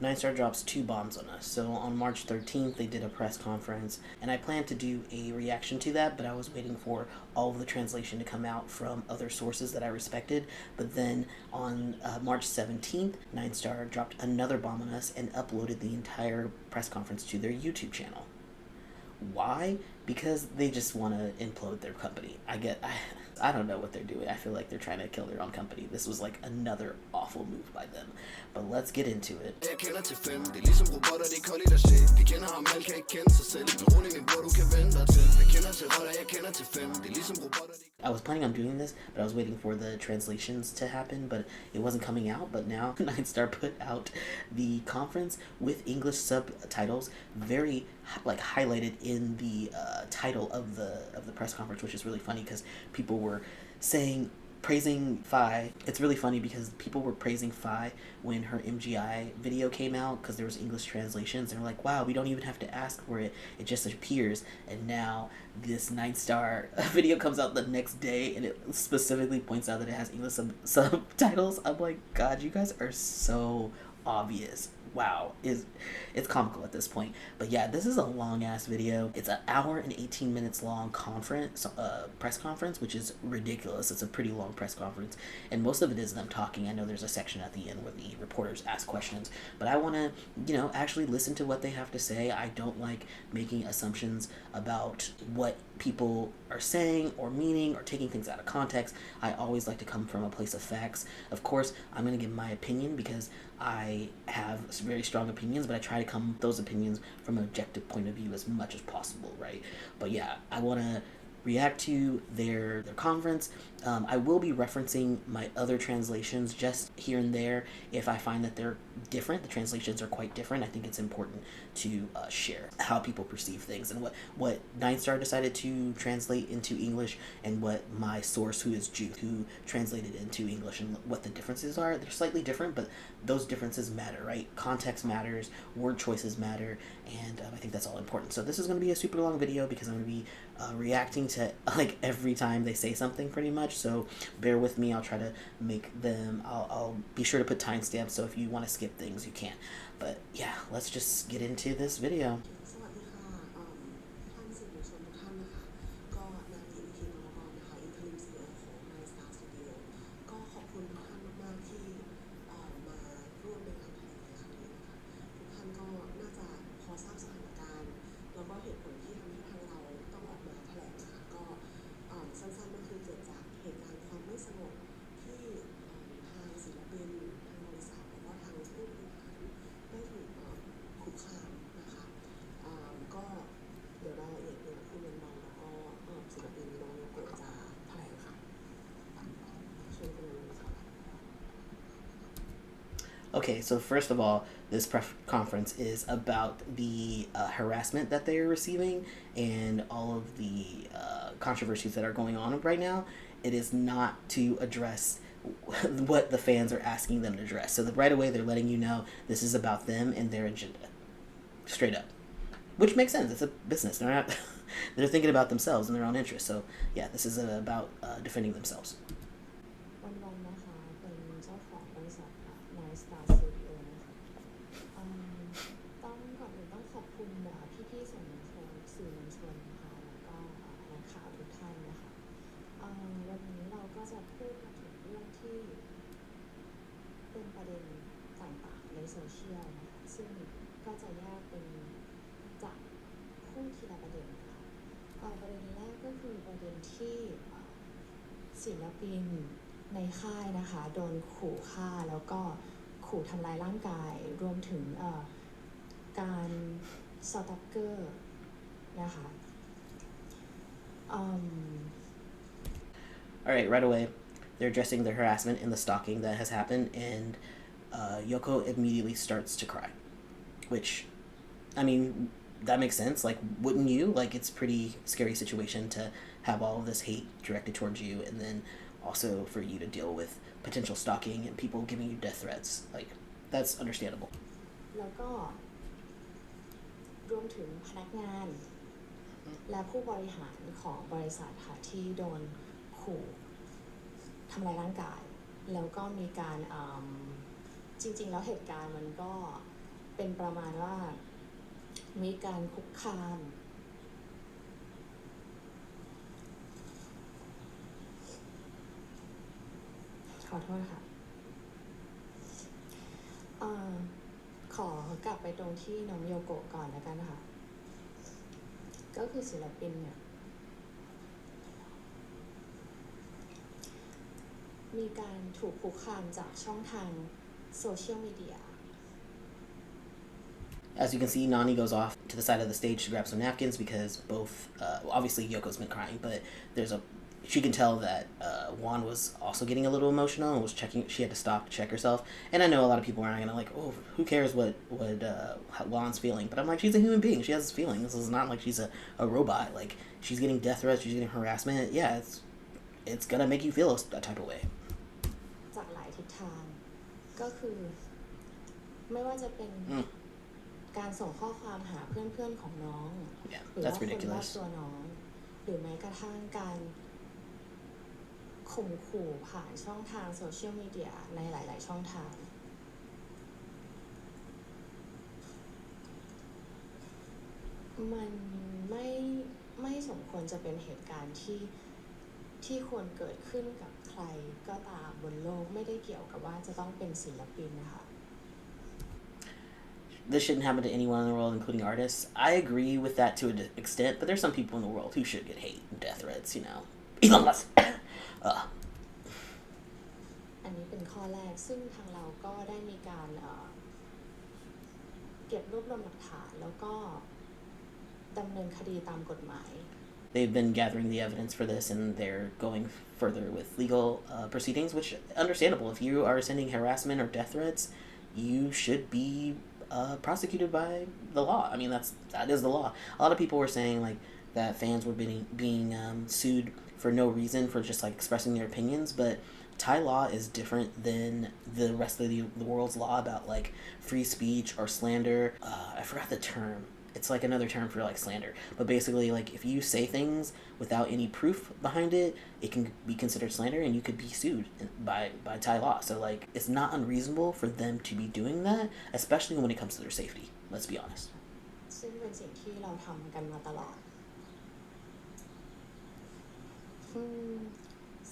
NineStar drops two bombs on us. So on March 13th, they did a press conference, and I planned to do a reaction to that, but I was waiting for all of the translation to come out from other sources that I respected. But then on March 17th, NineStar dropped another bomb on us and uploaded the entire press conference to their YouTube channel. Why? Because they just want to implode their company. I don't know what they're doing. I feel like they're trying to kill their own company. This was like another awful move by them. But let's get into it. I was planning on doing this, but I was waiting for the translations to happen, but it wasn't coming out. But now NineStar put out the conference with English subtitles, very like highlighted in the title of the press conference, which is really funny because people were praising Faye. It's really funny because people were praising Faye when her MGI video came out because there was English translations. They're like, wow, we don't even have to ask for it. It just appears. And now this NineStar video comes out the next day and it specifically points out that it has English subtitles. I'm like, God, you guys are so obvious. Wow, it's comical at this point. But yeah, this is a long ass video. It's an hour and 18 minutes long press conference, which is ridiculous. It's a pretty long press conference, and most of it is them talking. I know there's a section at the end where the reporters ask questions, but I want to, actually listen to what they have to say. I don't like making assumptions about what people are saying or meaning or taking things out of context. I always like to come from a place of facts. Of course, I'm going to give my opinion because I have very strong opinions, but I try to come those opinions from an objective point of view as much as possible, right? But yeah, I want to react to their conference. I will be referencing my other translations just here and there if I find that they're different. The translations are quite different. I think it's important to share how people perceive things and what NineStar decided to translate into English and what my source, who is Jude, who translated into English, and what the differences are. They're slightly different, but those differences matter, right? Context matters, word choices matter, and I think that's all important. So this is going to be a super long video because I'm going to be reacting to like every time they say something pretty much, so bear with me. I'll try to make them, I'll be sure to put timestamps so if you want to skip things you can. But yeah, let's just get into this video. สวัสดีค่ะท่านสื่อมวลชนทุกท่านนะคะก็นาทีอีกทีนรนะคะ Interim CEO ของ NineStar Studio ก็ขอบคุณทุกท่านมากๆที่มาร่วมในงานแถลงในครั้งนี้นะคะทุกท่านก็น่าจะพอทราบสถานการณ์แล้วก็เหตุผลที่ทำให้ทางเราต้องออกมาแถลงนะคะก็สั้นๆก็คือเกิดจากเหตุการณ์ความไม่สงบที่ทางศิลปินทางบริษัทแล้วก็ทางผู้บริหารได้ถูกคุกคามนะคะก็เดี๋ยวรายละเอียดเนี่ยคุณเบนบอลแล้วก็ศิลปินน้องโยโกะจะแถลงค่ะเชิญคุณเบนบอลค่ะ Okay, so first of all, this press conference is about the harassment that they're receiving and all of the controversies that are going on right now. It is not to address what the fans are asking them to address. So right away, they're letting you know this is about them and their agenda. Straight up. Which makes sense. It's a business. They're not. They're thinking about themselves and their own interests. So yeah, this is about defending themselves. วันๆนะคะเป็นเจ้าของบริษัท NineStar Studio นะคะต้องก่อนอื่นต้องขอบคุณพี่ๆสื่อมวลชนนะคะแล้วก็นักข่าวทุกท่านนะคะวันนี้เราก็จะพูดกันถึงเรื่องที่เป็นประเด็นต่างๆในโซเชียลนะคะซึ่งก็จะแยกเป็นจากพูดทีละประเด็นนะคะประเด็นแรกก็คือประเด็นที่ศิลปินในค่ายนะคะโดนขู่ฆ่าแล้วก็ขู่ทำลายร่างกายรวมถึงการสตอกเกอร์นะคะ Alright, right away, they're addressing the harassment and the stalking that has happened, and Yoko immediately starts to cry. Which, I mean, that makes sense. Like, wouldn't you? Like, it's a pretty scary situation to have all of this hate directed towards you, and then also for you to deal with potential stalking and people giving you death threats. Like, that's understandable. แล้วก็รวมถึงพนักงานและผู้บริหารของบริษัทค่ะที่โดนขู่ทำลายร่างกายแล้วก็มีการจริงๆแล้วเหตุการณ์มันก็ เป็นประมาณว่ามีการคุกคามขอโทษค่ะขอกลับไปตรงที่น้องโยโกะก่อนแล้วกันค่ะก็คือศิลปินเนี่ยมีการถูกคุกคามจากช่องทางโซเชียลมีเดีย As you can see, Nani goes off to the side of the stage to grab some napkins because both, obviously Yoko's been crying, but she can tell that Wan was also getting a little emotional and was checking. She had to stop to check herself. And I know a lot of people are gonna like, oh, who cares what Wan's feeling? But I'm like, she's a human being. She has feelings. This is not like she's a robot. Like, she's getting death threats. She's getting harassment. Yeah, it's gonna make you feel a type of way. จากหลายทิศทางก็คือไม่ว่าจะเป็นการส่งข้อความหาเพื่อนๆของน้องหรือว่าคนรอบตัวน้องหรือแม้กระทั่งการข่มขู่ผ่านช่องทางโซเชียลมีเดียในหลายๆช่องทางมันไม่สมควรจะเป็นเหตุการณ์ที่ควรเกิดขึ้นกับใครก็ตามบนโลกไม่ได้เกี่ยวกับว่าจะต้องเป็นศิลปินนะคะ This shouldn't happen to anyone in the world, including artists. I agree with that to an extent, but there's some people in the world who should get hate and death threats, you know. Elon Musk. อันนี้เป็นข้อแรกซึ่งทางเราก็ได้มีการเก็บรวบรวมหลักฐานแล้วก็ดำเนินคดีตามกฎหมาย They've been gathering the evidence for this, and they're going further with legal proceedings, which understandable. If you are sending harassment or death threats, you should be prosecuted by the law. I mean, that is the law. A lot of people were saying like that fans were being sued for no reason for just like expressing their opinions, but Thai law is different than the rest of the world's law about like free speech or slander. I forgot the term. It's like another term for like slander, but basically like if you say things without any proof behind it, it can be considered slander and you could be sued by Thai law. So like it's not unreasonable for them to be doing that, especially when it comes to their safety. Let's be honest. ซึ่งเป็นสิ่งที่เราทำกันมาตลอด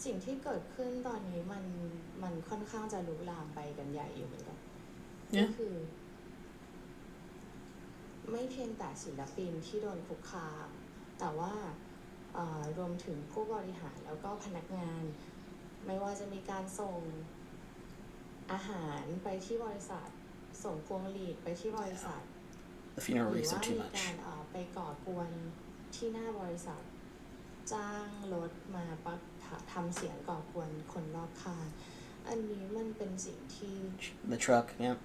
สิ่งที่เกิดขึ้นตอนนี้มันค่อนข้างจะลุกลามไปกันใหญ่อยู่เหมือนกันก็คือไม่เพียงแต่ศิลปินที่โดนคุกคามแต่ว่ารวมถึงผู้บริหารแล้วก็พนักงานไม่ว่าจะมีการส่งอาหารไปที่บริษัทส่งพวงหลีดไปที่บริษัทหรือว่ามีการไปก่อกวนที่หน้าบริษัทจ้างรถมาทำเสียงก่อกวนคนรอบข้างอันนี้มันเป็นสิ่งที่ The truck, yeah.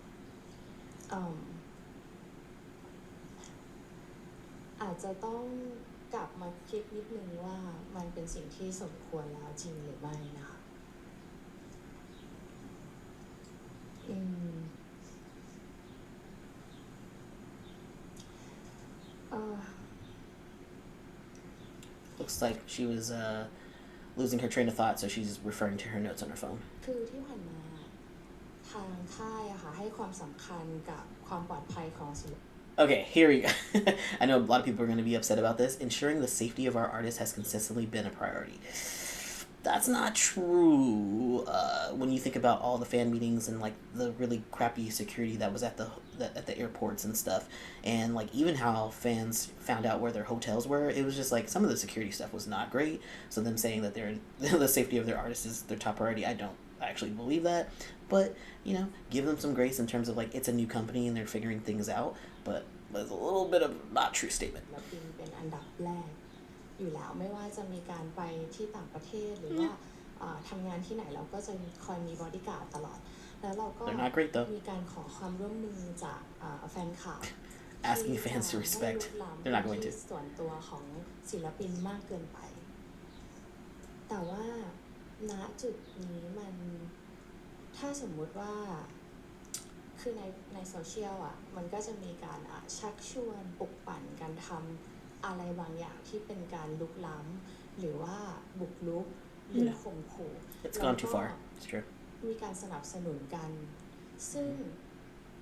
อาจจะต้องกลับมาคิดนิดนึงว่ามันเป็นสิ่งที่สมควรแล้วจริงหรือไม่นะคะLooks like she was losing her train of thought, so she's referring to her notes on her phone. คือที่ผ่านมาทางค่ายอะค่ะให้ความสำคัญกับความปลอดภัยของศิลปิน Okay, here we go. I know a lot of people are going to be upset about this. Ensuring the safety of our artists has consistently been a priority. That's not true. When you think about all the fan meetings and like the really crappy security that was at the airports and stuff, and like even how fans found out where their hotels were, it was just like some of the security stuff was not great. So them saying that the safety of their artists is their top priority, I don't actually believe that. But you know, give them some grace in terms of like it's a new company and they're figuring things out. But there's a little bit of not true statement. เป็นอันดับแรกอยู่แล้วไม่ว่าจะมีการไปที่ต่างประเทศหรือว่าทำงานที่ไหนเราก็จะคอยมีบอดี้การ์ดตลอดแล้วเราก็มีการขอความร่วมมือจากแฟนคลับ asking fans to respect. They're not going to. ส่วนตัวของศิลปินมากเกินไปแต่ว่าณจุดนี้มันถ้าสมมุติว่าคือในโซเชียลอ่ะมันก็จะมีการชักชวนปลุกปั่นการทำอะไรบางอย่างที่เป็นการลุกล้ำหรือว่าบุกรุกหรือข่มขู่ It's gone too far. It's true. มีการสนับสนุนกันซึ่ง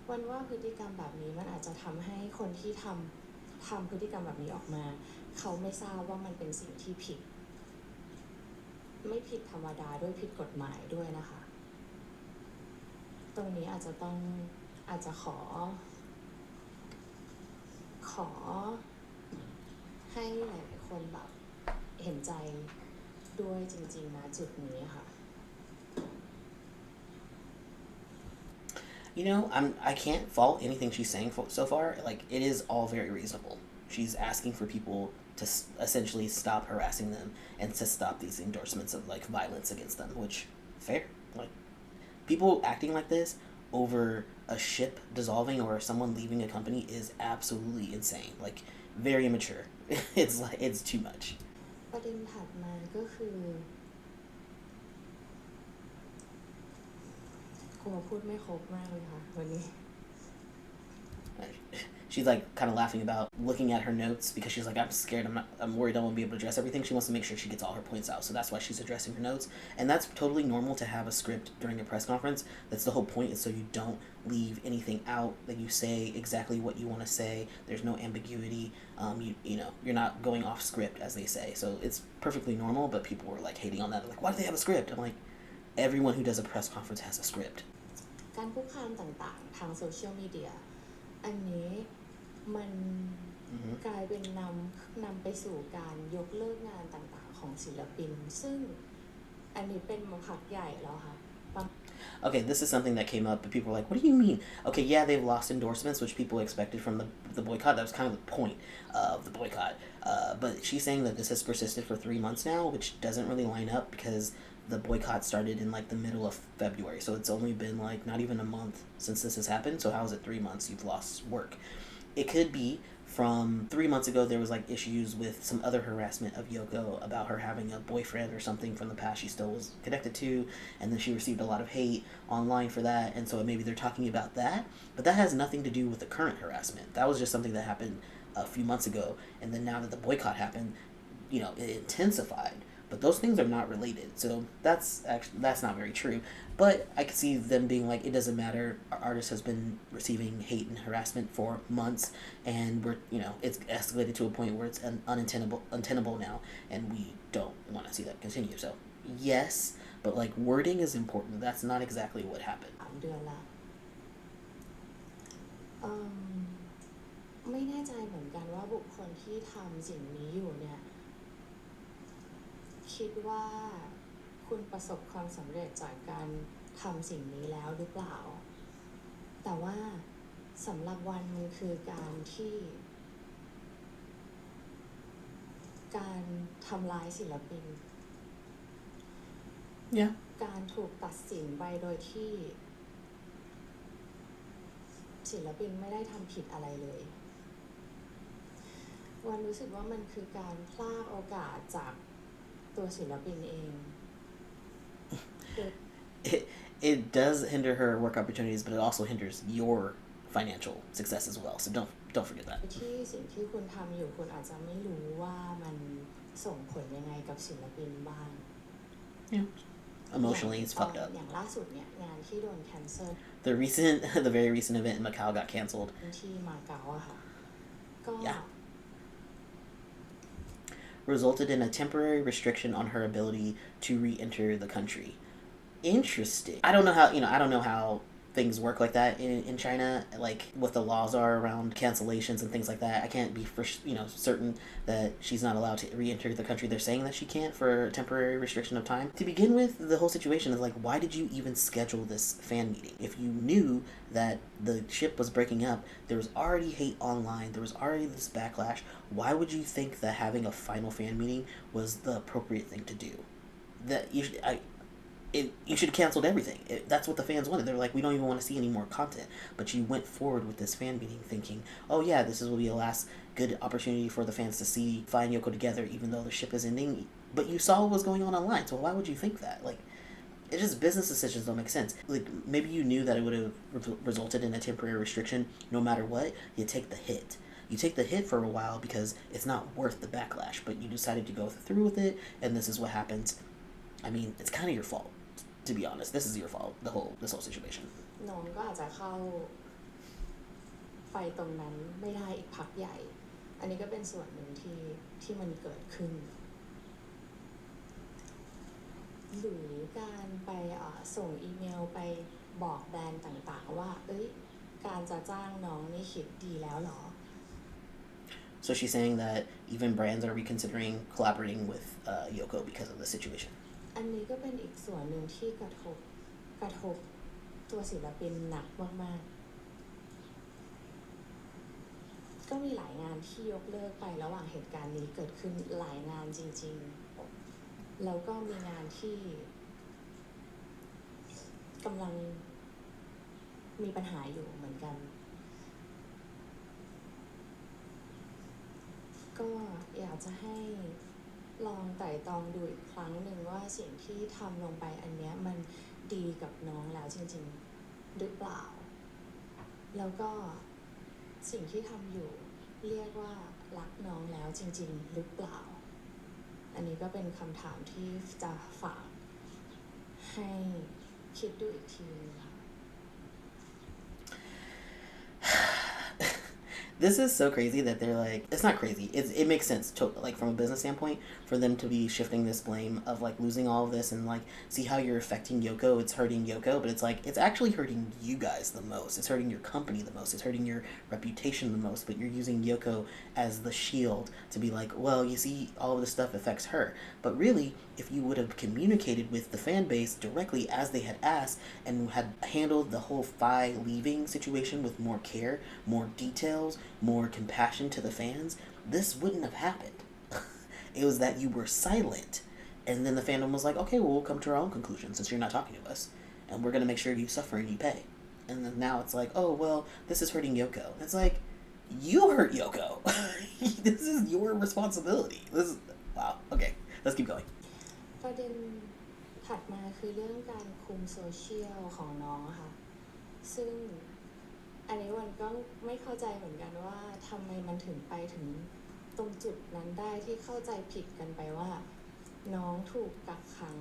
วันว่าพฤติกรรมแบบนี้มันอาจจะทำให้คนที่ทำพฤติกรรมแบบนี้ออกมาเขาไม่ทราบว่ามันเป็นสิ่งที่ผิดไม่ผิดธรรมดาด้วยผิดกฎหมายด้วยนะคะตรงนี้อาจจะขอให้หลายๆคนแบบเห็นใจด้วยจริงๆนะจุดนี้ค่ะ You know, I can't fault anything she's saying so far. Like, it is all very reasonable. She's asking for people to essentially stop harassing them and to stop these endorsements of like violence against them, which fair. Like, people acting like this over a ship dissolving or someone leaving a company is absolutely insane. Like, very immature. It's too much. ประเด็นถัดมาก็คือกลัวพูดไม่ครบมากเลยค่ะวันนี้ She's like kind of laughing about looking at her notes because she's like, I'm scared, I'm worried I won't be able to address everything. She wants to make sure she gets all her points out, so that's why she's addressing her notes. And that's totally normal to have a script during a press conference. That's the whole point, is so you don't leave anything out, that you say exactly what you want to say. There's no ambiguity. You know, you're not going off script, as they say. So it's perfectly normal, but people were like hating on that. They're like, why do they have a script? I'm like, everyone who does a press conference has a script. การคุกคามต่างๆทางโซเชียลมีเดียอันนี้มันกลายเป็นนำไปสู่การยกเลิกงานต่างๆของศิลปินซึ่งอันนี้เป็นมาพักใหญ่แล้วค่ะ Okay, this is something that came up, but people were like, what do you mean? Okay, yeah, they've lost endorsements, which people expected from the boycott. That was kind of the point of the boycott. But she's saying that this has persisted for 3 months now, which doesn't really line up because the boycott started in like the middle of February. So it's only been like not even a month since this has happened. So how is it 3 months you've lost work? It could be from 3 months ago, there was like issues with some other harassment of Yoko about her having a boyfriend or something from the past she still was connected to, and then she received a lot of hate online for that, and so maybe they're talking about that, but that has nothing to do with the current harassment. That was just something that happened a few months ago, and then now that the boycott happened, you know, it intensified. But those things are not related, so that's not very true. But I could see them being like, it doesn't matter. Our artist has been receiving hate and harassment for months, and it's escalated to a point where it's untenable now, and we don't want to see that continue. So yes, but like wording is important. That's not exactly what happened. 3 เดือนละไม่แน่ใจเหมือนกันว่าบุคคลที่ทำสิ่งนี้อยู่เนี่ยคิดว่าคุณประสบความสำเร็จจากการทำสิ่งนี้แล้วหรือเปล่าแต่ว่าสำหรับวันมันคือการทำร้ายศิลปิน Yeah. การถูกตัดสินไปโดยที่ศิลปินไม่ได้ทำผิดอะไรเลยวันรู้สึกว่ามันคือการพลาดโอกาสจากตัวศิลปินเอง It does hinder her work opportunities, but it also hinders your financial success as well. So don't forget that. ที่สิ่งที่คุณทำอยู่คุณอาจจะไม่รู้ว่ามันส่งผลยังไงกับศิลปินบ้าง Yeah. Emotionally, it's fucked up. อย่างล่าสุดเนี่ยงานที่โดน cancel The very recent event in Macau got canceled. ที่มาเก๊าอะค่ะก็ Yeah. Resulted in a temporary restriction on her ability to re-enter the country. Interesting. I don't know how things work like that in China, like what the laws are around cancellations and things like that. I can't be for certain that she's not allowed to re-enter the country. They're saying that she can't for temporary restriction of time. To begin with, the whole situation is like, why did you even schedule this fan meeting? If you knew that the ship was breaking up, there was already hate online, there was already this backlash, why would you think that having a final fan meeting was the appropriate thing to do? You should have canceled everything. That's what the fans wanted. They were like, we don't even want to see any more content. But you went forward with this fan meeting thinking, oh yeah, this will be a last good opportunity for the fans to see FayeYoko together, even though the ship is ending. But you saw what was going on online, so why would you think that? Like, it's just business decisions don't make sense. Like, maybe you knew that it would have resulted in a temporary restriction. No matter what, you take the hit. You take the hit for a while because it's not worth the backlash, but you decided to go through with it, and this is what happens. I mean, it's kind of your fault. To be honest, this is your fault, this whole situation. น้องก็อาจจะเข้า ตรงนั้นไม่ได้อีกพักใหญ่อันนี้ก็เป็นส่วนหนึ่งที่มันเกิดขึ้นหรือการไปส่งอีเมลไปบอกแบรนด์ต่างๆว่าการจะจ้างน้องนี่คิดดีแล้วหรอ So she's saying that even brands are reconsidering collaborating with Yoko because of the situation. อันนี้ก็เป็นอีกส่วนหนึ่งที่กระทบตัวศิลปินหนักมากๆก็มีหลายงานที่ยกเลิกไประหว่างเหตุการณ์นี้เกิดขึ้นหลายงานจริงๆแล้วก็มีงานที่กำลังมีปัญหาอยู่เหมือนกันก็อยากจะให้ลองไต่ตรองดูอีกครั้งหนึ่งว่าสิ่งที่ทำลงไปอันเนี้ยมันดีกับน้องแล้วจริงๆหรือเปล่าแล้วก็สิ่งที่ทำอยู่เรียกว่ารักน้องแล้วจริงๆหรือเปล่าอันนี้ก็เป็นคำถามที่จะฝากให้คิดดูอีกทีนึงค่ะ This is so crazy that they're like, it's not crazy. It makes sense to, like, from a business standpoint for them to be shifting this blame of like losing all of this and like see how you're affecting Yoko. It's hurting Yoko, but it's like it's actually hurting you guys the most. It's hurting your company the most. It's hurting your reputation the most. But you're using Yoko as the shield to be like, well, you see, all of this stuff affects her. But really, if you would have communicated with the fan base directly as they had asked and had handled the whole Faye leaving situation with more care, more details, more compassion to the fans, this wouldn't have happened. It was that you were silent, and then the fandom was like, okay, well, we'll come to our own conclusion since you're not talking to us, and we're going to make sure you suffer and you pay. And then now it's like, oh, well, this is hurting Yoko. It's like, you hurt Yoko. This is your responsibility. This is, wow. Okay, let's keep going. ประเด็นถัดมาคือเรื่องการคุมโซเชียลของน้องค่ะซึ่งอันนี้วันก็ไม่เข้าใจเหมือนกันว่าทำไมมันถึงไปถึงตรงจุดนั้นได้ที่เข้าใจผิดกันไปว่าน้องถูกกักขัง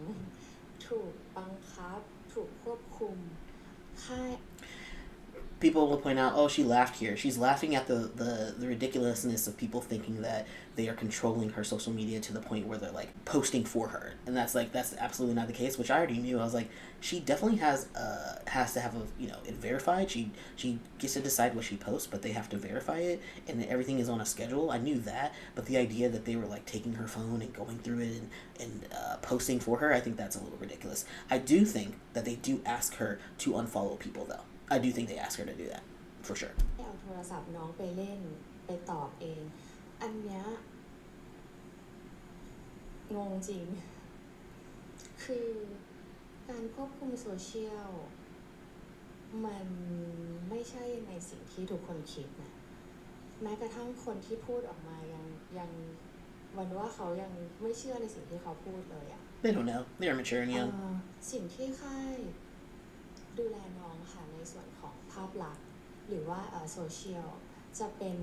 ถูกบังคับถูกควบคุมค่าย People will point out, oh, she laughed here. She's laughing at the ridiculousness of people thinking that they are controlling her social media to the point where they're like posting for her, and that's absolutely not the case. Which I already knew. I was like, she definitely has to have it verified. She gets to decide what she posts, but they have to verify it, and everything is on a schedule. I knew that, but the idea that they were like taking her phone and going through it and posting for her, I think that's a little ridiculous. I do think that they do ask her to unfollow people though. I do think they ask her to do that, for sure. เอาโทรศัพท์น้องไปเล่นไปตอบเองอันเนี้ยงงจริงคือการควบคุมโซเชียลมันไม่ใช่ในสิ่งที่ทุกคนคิดนะแม้กระทั่งคนที่พูดออกมายังวันว่าเขายังไม่เชื่อในสิ่งที่เขาพูดเลยอะ They don't know. They're mature and young. สิ่งที่ค่ายดูแลน้องค่ะในส่วนของภาพลักษณ์หรือว่าโซเชียลจะเป็น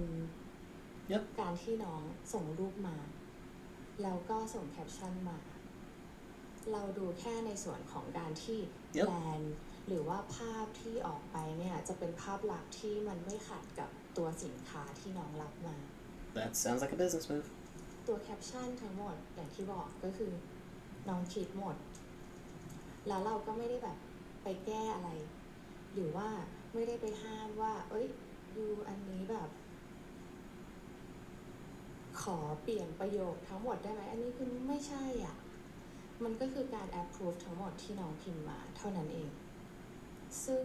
การที่น้องส่งรูปมาแล้วก็ส่งแคปชั่นมาเราดูแค่ในส่วนของการที่แบรนด์หรือว่าภาพที่ออกไปเนี่ยจะเป็นภาพลักษณ์ที่มันไม่ขัดกับตัวสินค้าที่น้องรับมา That sounds like a business move. ตัวแคปชั่นทั้งหมดอย่างที่บอกก็คือน้องคิดหมดแล้วเราก็ไม่ได้แบบไปแก้อะไรหรือว่าไม่ได้ไปห้ามว่าดูอันนี้แบบขอเปลี่ยนประโยคทั้งหมดได้ไหมอันนี้คือไม่ใช่อ่ะมันก็คือการ approve ทั้งหมดที่น้องพิมพ์มาเท่านั้นเองซึ่ง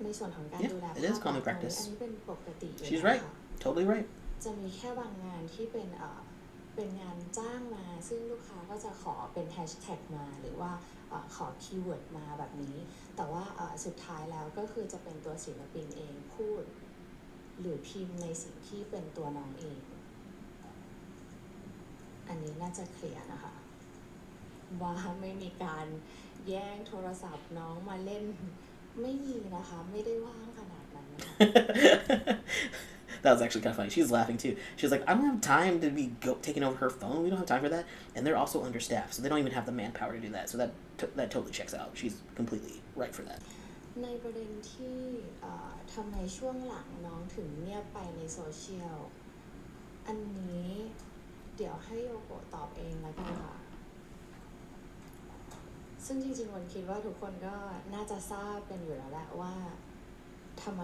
ในส่วนของการดูแลภาพลักษณ์อันนี้เป็นปกติอยู่ She's right. Totally right. จะมีแค่บางงานที่เป็นงานจ้างมาซึ่งลูกค้าก็จะขอเป็นแฮชแท็กมาหรือว่าขอคีย์เวิร์ดมาแบบนี้แต่ว่าสุดท้ายแล้วก็คือจะเป็นตัวศิลปินเองพูดหรือพิมพ์ในสิ่งที่เป็นตัวน้องเองอันนี้น่าจะเคลียร์นะคะว่าไม่มีการแย่งโทรศัพท์น้องมาเล่นไม่มีนะคะไม่ได้ว่างขนาดนั้นนะคะ That was actually kind of funny. She was laughing too. She was like, I don't have time to be taking over her phone. We don't have time for that. And they're also understaffed, so they don't even have the manpower to do that. So that totally checks out. She's completely right for that. ในประเด็นที่ทำไมช่วงหลังน้องถึงเงียบไปในโซเชียลอันนี้เดี๋ยวให้โยโกะตอบเองแล้วกันค่ะซึ่งจริงๆวันคิดว่าทุกคนก็น่าจะทราบกันอยู่แล้วแหละว่าทำไม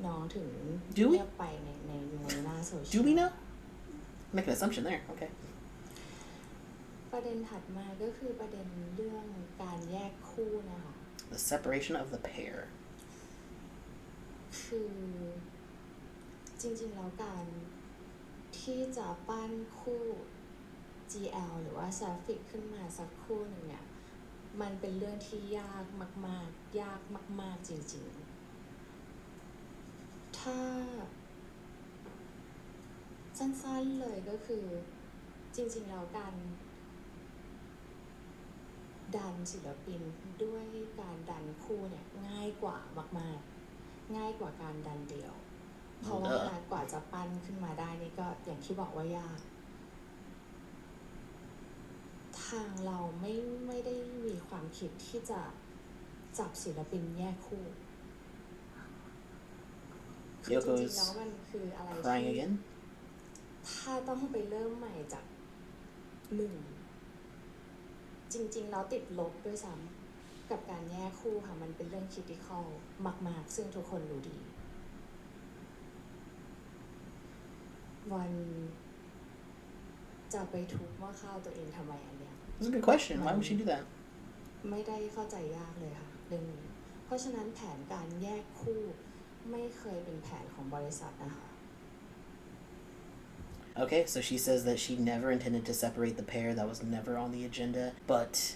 น้องถึงเงียบไปในหน้าโซเชียล Do we know? Make an assumption there. Okay. ประเด็นถัดมาก็คือประเด็นเรื่องการแยกคู่นะคะ The separation of the pair. คือจริงๆแล้วการที่จะปั้นคู่ GL หรือว่า Sapphic ขึ้นมาสักคู่หนึ่งเนี่ยมันเป็นเรื่องที่ยากมากๆยากมากๆจริงๆถ้าสั้นๆเลยก็คือจริงๆแล้วการดันศิลปินด้วยการดันคู่เนี่ยง่ายกว่ามากๆง่ายกว่าการดันเดี่ยวเพราะว่ากว่าจะปั้นขึ้นมาได้นี่ก็อย่างที่บอกว่ายากทางเราไม่ได้มีความคิดที่จะจับศิลปินแยกคู่จริงๆแล้วมันคืออะไรที่ถ้าต้องไปเริ่มใหม่จากหนึ่งจริงๆแล้วติดลบด้วยซ้ำกับการแยกคู่ค่ะมันเป็นเรื่องคริติคอลมากๆซึ่งทุกคนรู้ดีวันจะไปทุบหม้อข้าวตัวเองทำไมอันเนี้ย That's a good question. Why would she do that? ไม่ได้เข้าใจยากเลยค่ะเรื่องนี้เพราะฉะนั้นแผนการแยกคู่ไม่เคยเป็นแผนของบริษัทนะคะ Okay, so she says that she never intended to separate the pair. That was never on the agenda. But,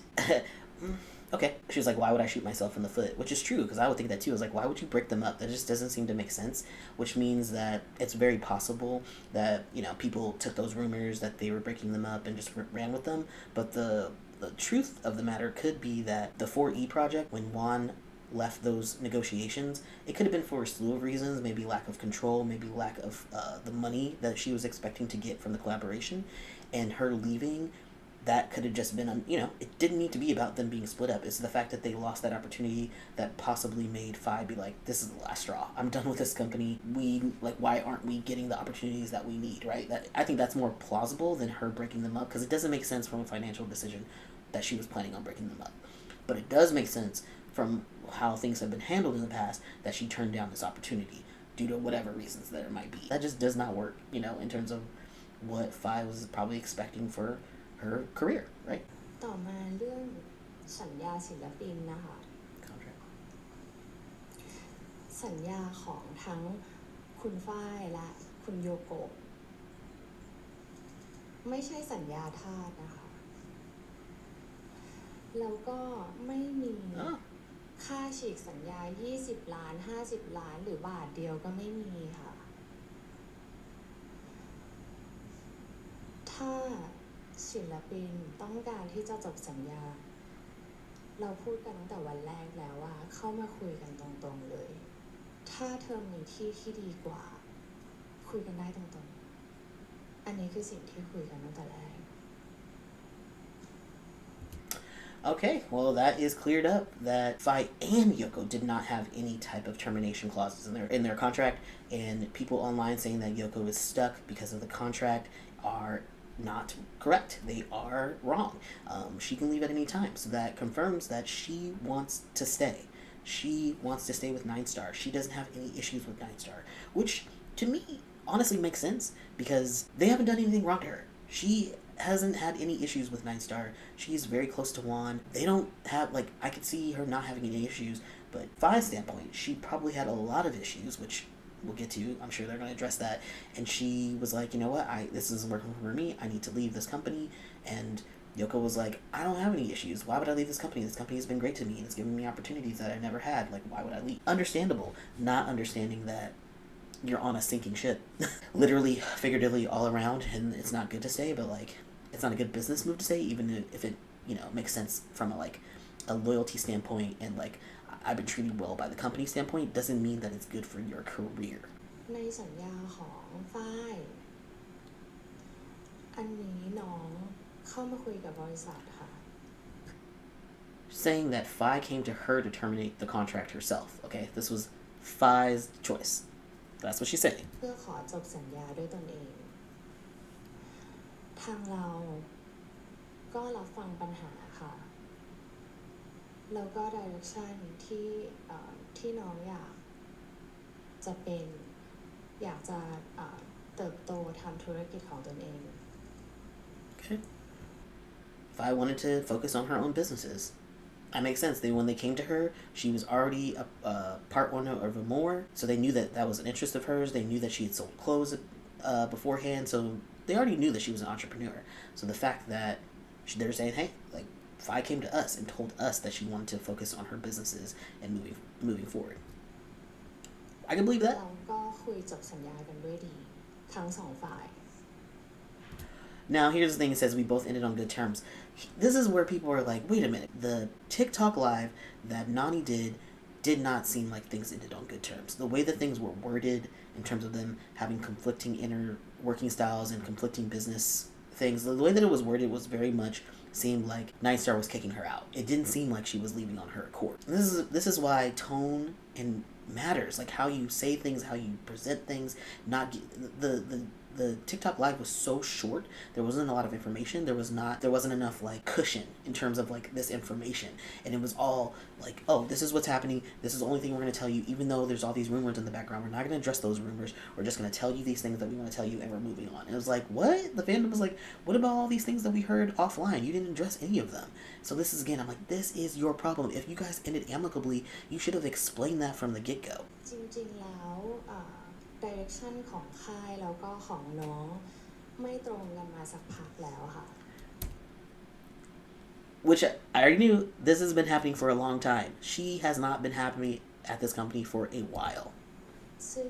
okay. She was like, why would I shoot myself in the foot? Which is true, because I would think that too. I was like, why would you break them up? That just doesn't seem to make sense. Which means that it's very possible that, people took those rumors that they were breaking them up and just ran with them. But the truth of the matter could be that the 4E project, when Wan left those negotiations, it could have been for a slew of reasons, maybe lack of control, maybe lack of the money that she was expecting to get from the collaboration, and her leaving, that could have just been, it didn't need to be about them being split up. It's the fact that they lost that opportunity that possibly made Faye be like, this is the last straw. I'm done with this company. Why aren't we getting the opportunities that we need, right? I think that's more plausible than her breaking them up, because it doesn't make sense from a financial decision that she was planning on breaking them up. But it does make sense from how things have been handled in the past that she turned down this opportunity due to whatever reasons that it might be. That just does not work, in terms of what Faye was probably expecting for her career, right? ต่อมาเรื่องสัญญาศิลปินนะคะ Contract. สัญญาของทั้งคุณฝ้ายและคุณโยโกะไม่ใช่สัญญาทาสนะคะแล้วก็ไม่มีค่าฉีกสัญญา20 ล้าน50 ล้านหรือบาทเดียวก็ไม่มีค่ะถ้าศิลปินต้องการที่จะจบสัญญาเราพูดกันตั้งแต่วันแรกแล้วว่าเข้ามาคุยกันตรงๆเลยถ้าเธอมีที่ดีกว่าคุยกันได้ตรงๆอันนี้คือสิ่งที่คุยกันตั้งแต่แรกOkay, well that is cleared up that Faye and Yoko did not have any type of termination clauses in their contract, and people online saying that Yoko is stuck because of the contract are not correct. They are wrong. She can leave at any time, so that confirms that she wants to stay. She wants to stay with NineStar. She doesn't have any issues with NineStar, which to me honestly makes sense because they haven't done anything wrong to her. She hasn't had any issues with NineStar. She's very close to Wan. They don't have, I could see her not having any issues, but Faye's standpoint, she probably had a lot of issues, which we'll get to. I'm sure they're going to address that. And she was like, you know what, this isn't working for me. I need to leave this company. And Yoko was like, I don't have any issues. Why would I leave this company? This company has been great to me, and it's given me opportunities that I never had. Why would I leave? Understandable. Not understanding that you're on a sinking ship. Literally, figuratively, all around, and it's not good to say, but, it's not a good business move to say, even if it, makes sense from a loyalty standpoint and, I've been treated well by the company standpoint, doesn't mean that it's good for your career. ในสัญญาของฝ้ายอันนี้น้องเข้ามาคุยกับบริษัทค่ะ saying that Faye came to her to terminate the contract herself. Okay, this was Faye's choice. That's what she's saying. เพื่อขอจบสัญญาด้วยตนเองทางเราก็รับฟังปัญหาค่ะแล้วก็ direction ที่น้องอยากจะเป็นอยากจะเติบโตทำธุรกิจของตนเอง Okay. Faye wanted to focus on her own businesses. That makes sense. When they came to her, she was already a part owner of a more, so they knew that that was an interest of hers. They knew that she had sold clothes beforehand, so they already knew that she was an entrepreneur. So the fact that they're saying, hey, like, Faye came to us and told us that she wanted to focus on her businesses and moving forward. I can believe that. เราก็คุยจบสัญญากันด้วยดีทั้งสองฝ่าย Now, here's the thing. It says we both ended on good terms. This is where people are like, wait a minute. The TikTok live that Nani did not seem like things ended on good terms. The way that things were worded in terms of them having conflicting inner working styles and conflicting business things, the way that it was worded was very much seemed like NineStar was kicking her out. It didn't seem like she was leaving on her accord. This is why tone and matters, like how you say things, how you present things. Not the TikTok live was so short. There wasn't a lot of information. There wasn't enough like cushion in terms of like this information, and it was all like, oh, this is what's happening. This is the only thing we're going to tell you, even though there's all these rumors in the background. We're not going to address those rumors. We're just going to tell you these things that we want to tell you, and we're moving on. And it was like, what? The fandom was like, what about all these things that we heard offline? You didn't address any of them. So this is, again, I'm like, this is your problem. If you guys ended amicably, you should have explained that from the get-go. จริงๆแล้วdirection ของค่ายแล้วก็ของน้องไม่ตรงกันมาสักพักแล้วค่ะ Which I already knew this has been happening for a long time. She has not been happy at this company for a while. ซึ่ง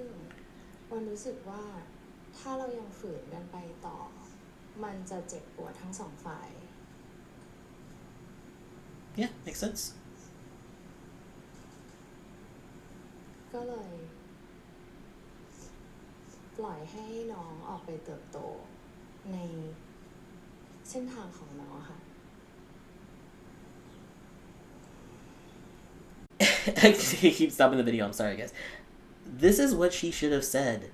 วันรู้สึกว่าถ้าเรายังฝืนกันไปต่อมันจะเจ็บปวดทั้งสองฝ่าย Yeah, makes sense. ก็เลยปล่อยให้น้องออกไปเติบโตในเส้นทางของน้องค่ะ I keep stopping the video. I'm sorry, guys. This is what she should have said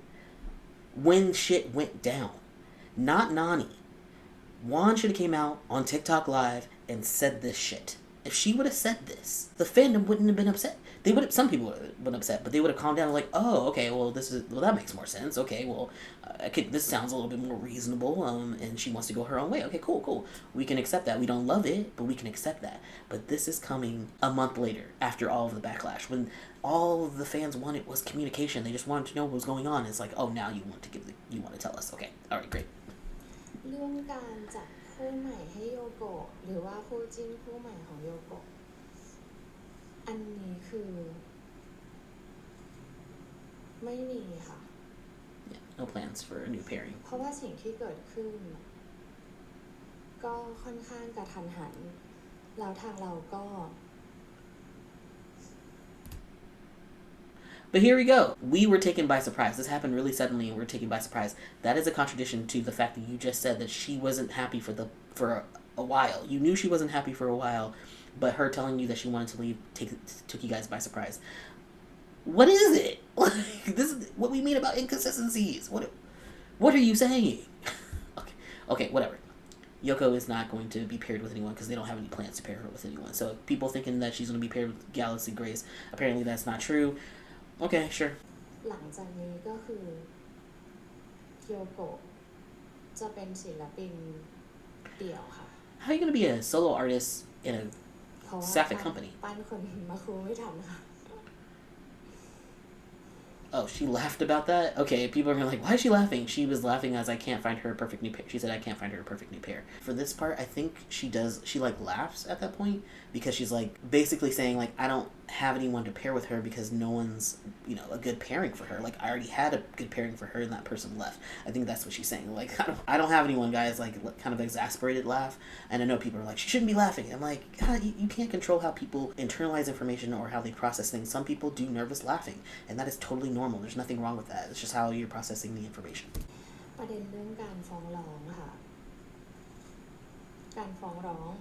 when shit went down. Not Nani. Wan should have came out on TikTok Live and said this shit. If she would have said this, the fandom wouldn't have been upset. They would have, some people would have been upset, but they would have calmed down like, oh, okay, well, that makes more sense. Okay, well, this sounds a little bit more reasonable, and she wants to go her own way. Okay, cool. We can accept that. We don't love it, but we can accept that. But this is coming a month later, after all of the backlash, when all the fans wanted was communication. They just wanted to know what was going on. It's like, oh, now you want to tell us. Okay, all right, great. เรื่องการจัดคู่ใหม่ให้โยโกะหรือว่าคู่จิ้นคู่ใหม่ของโยโกะอันนี้คือไม่มีค่ะ Yeah, no plans for a new pairing. เพราะว่าสิ่งที่เกิดขึ้นก็ค่อนข้างกระทันหันแล้วทางเราก็ But here we go. We were taken by surprise. This happened really suddenly, and we were taken by surprise. That is a contradiction to the fact that you just said that she wasn't happy for a while. You knew she wasn't happy for a while, but her telling you that she wanted to leave took you guys by surprise. What is it? This is what we mean about inconsistencies. What are you saying? Okay, whatever. Yoko is not going to be paired with anyone because they don't have any plans to pair her with anyone. So people thinking that she's going to be paired with Galaxy Grace, apparently that's not true. Okay, sure. หลังจากนี้ก็คือโยโกะจะเป็นศิลปินเดี่ยวค่ะ How are you going to be a solo artist in a เพราะว่า sapphic company? ปั้นคนมาคูไม่ทันค่ะ Oh, she laughed about that? Okay, people are like, why is she laughing? She was laughing as I can't find her a perfect new pair. She said, I can't find her a perfect new pair. For this part, I think she like laughs at that point because she's like basically saying like, I don't have anyone to pair with her because no one's, a good pairing for her. Like I already had a good pairing for her and that person left. I think that's what she's saying. Like, I don't have anyone, guys, like kind of exasperated laugh. And I know people are like, she shouldn't be laughing. I'm like, God, you can't control how people internalize information or how they process things. Some people do nervous laughing and that is totally normal. There's nothing wrong with that. It's just how you're processing the information. ประเด็นเรื่องการฟ้องร้องค่ะ การฟ้องร้อง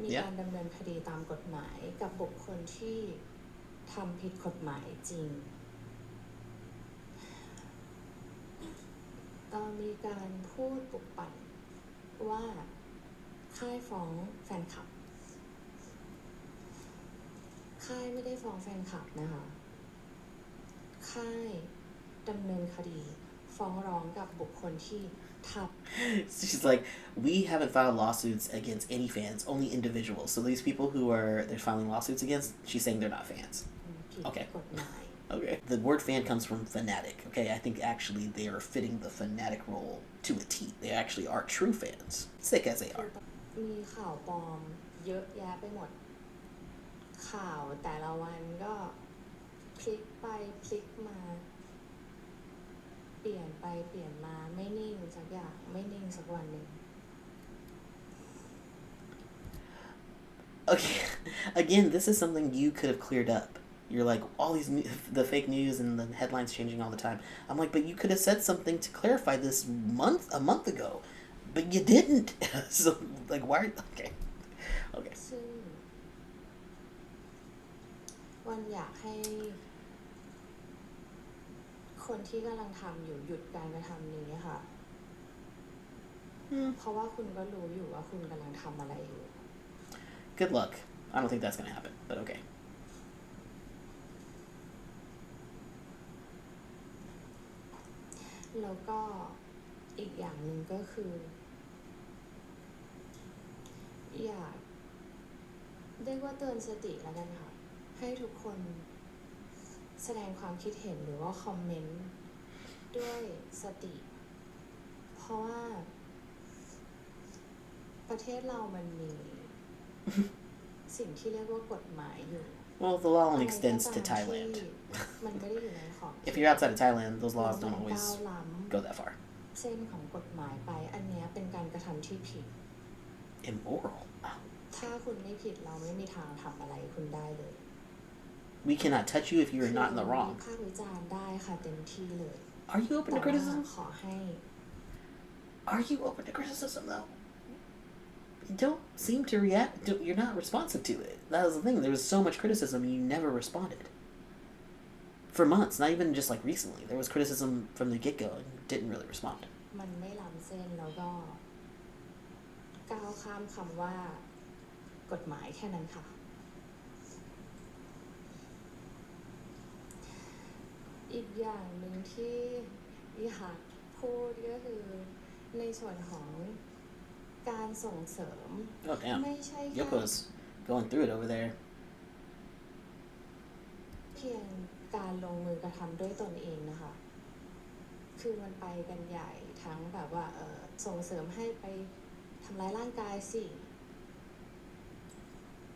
มีการดำเนินคดีตามกฎหมายกับบุคคลที่ทำผิดกฎหมายจริงมีการพูดปลุกปั่นว่าค่ายฟ้องแฟนคลับค่ายไม่ได้ฟ้องแฟนคลับนะคะค่ายดำเนินคดีฟ้องร้องกับบุคคลที่She's like, we haven't filed lawsuits against any fans, only individuals. So these people who they're filing lawsuits against, she's saying they're not fans. Okay. Okay. The word fan comes from fanatic. Okay, I think actually they are fitting the fanatic role to a T. They actually are true fans, sick as they are. มีข่าวปลอมเยอะแยะไปหมดข่าวแต่ละวันก็พลิกไปพลิกมาเปลี่ยนไปเปลี่ยนมาไม่นิ่งสักอย่างไม่นิ่งสักวันหนึ่ง Okay, again, this is something you could have cleared up. You're like, all these the fake news and the headlines changing all the time. I'm like, but you could have said something to clarify this a month ago, but you didn't. So like, why? Okay. ซึ่งวันอยากให้คนที่กำลังทำอยู่หยุดการกระทำนี้ค่ะเพราะว่าคุณก็รู้อยู่ว่าคุณกำลังทำอะไรอยู่ Good luck. I don't think that's gonna happen, but okay. แล้วก็อีกอย่างหนึ่งก็คืออยากเรียกว่าเตือนสติแล้วกันค่ะให้ทุกคนแสดงความคิดเห็นหรือว่าคอมเมนต์ด้วยสติเพราะว่าประเทศเรามันมีสิ่งที่เรียกว่ากฎหมายอยู่ Well, the law only extends to Thailand. มันไม่ได้อยู่ในของ If you're outside of Thailand, those laws don't always go that far. เส้นของกฎหมายไปอันนี้เป็นการกระทำที่ผิด Immoral. ถ้าคุณไม่ผิดเราไม่มีทางทำอะไรคุณได้เลย We cannot touch you if you are not in the wrong. ภาควิจารณ์ได้ค่ะเต็มที่เลย Are you open to criticism? ขอให้ Are you open to criticism though? You don't seem to react. You're not responsive to it. That was the thing. There was so much criticism and you never responded. For months, not even just like recently. There was criticism from the get-go and you didn't really respond. มันไม่ล้ำเส้นแล้วก็ก้าวข้ามคำว่ากฎหมายแค่นั้นค่ะอีกอย่างหนึ่งที่อยากพูดก็คือในส่วนของการส่งเสริม Oh damn. ไม่ใช่แค่ Yoko's going through it over there. เพียงการลงมือกระทำด้วยตนเองนะคะคือมันไปกันใหญ่ทั้งแบบว่าส่งเสริมให้ไปทำร้ายร่างกายสิ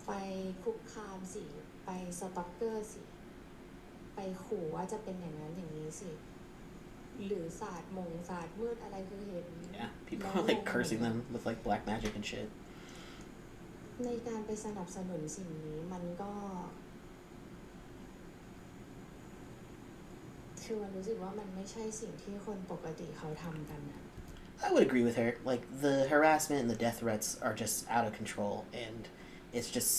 ไปคุกคามสิไปสต็อกเกอร์สิไปขู่ว่าจะเป็นอย่างนั้นอย่างนี้สิหรือศาสตร์มืดอะไรคือเห็น Yeah, people are like cursing them with like black magic and shit. ในการไปสนับสนุนสิ่งนี้มันก็คือมันรู้สึกว่ามันไม่ใช่สิ่งที่คนปกติเขาทำกันนะ I would agree with her. Like, the harassment and the death threats are just out of control, and it's just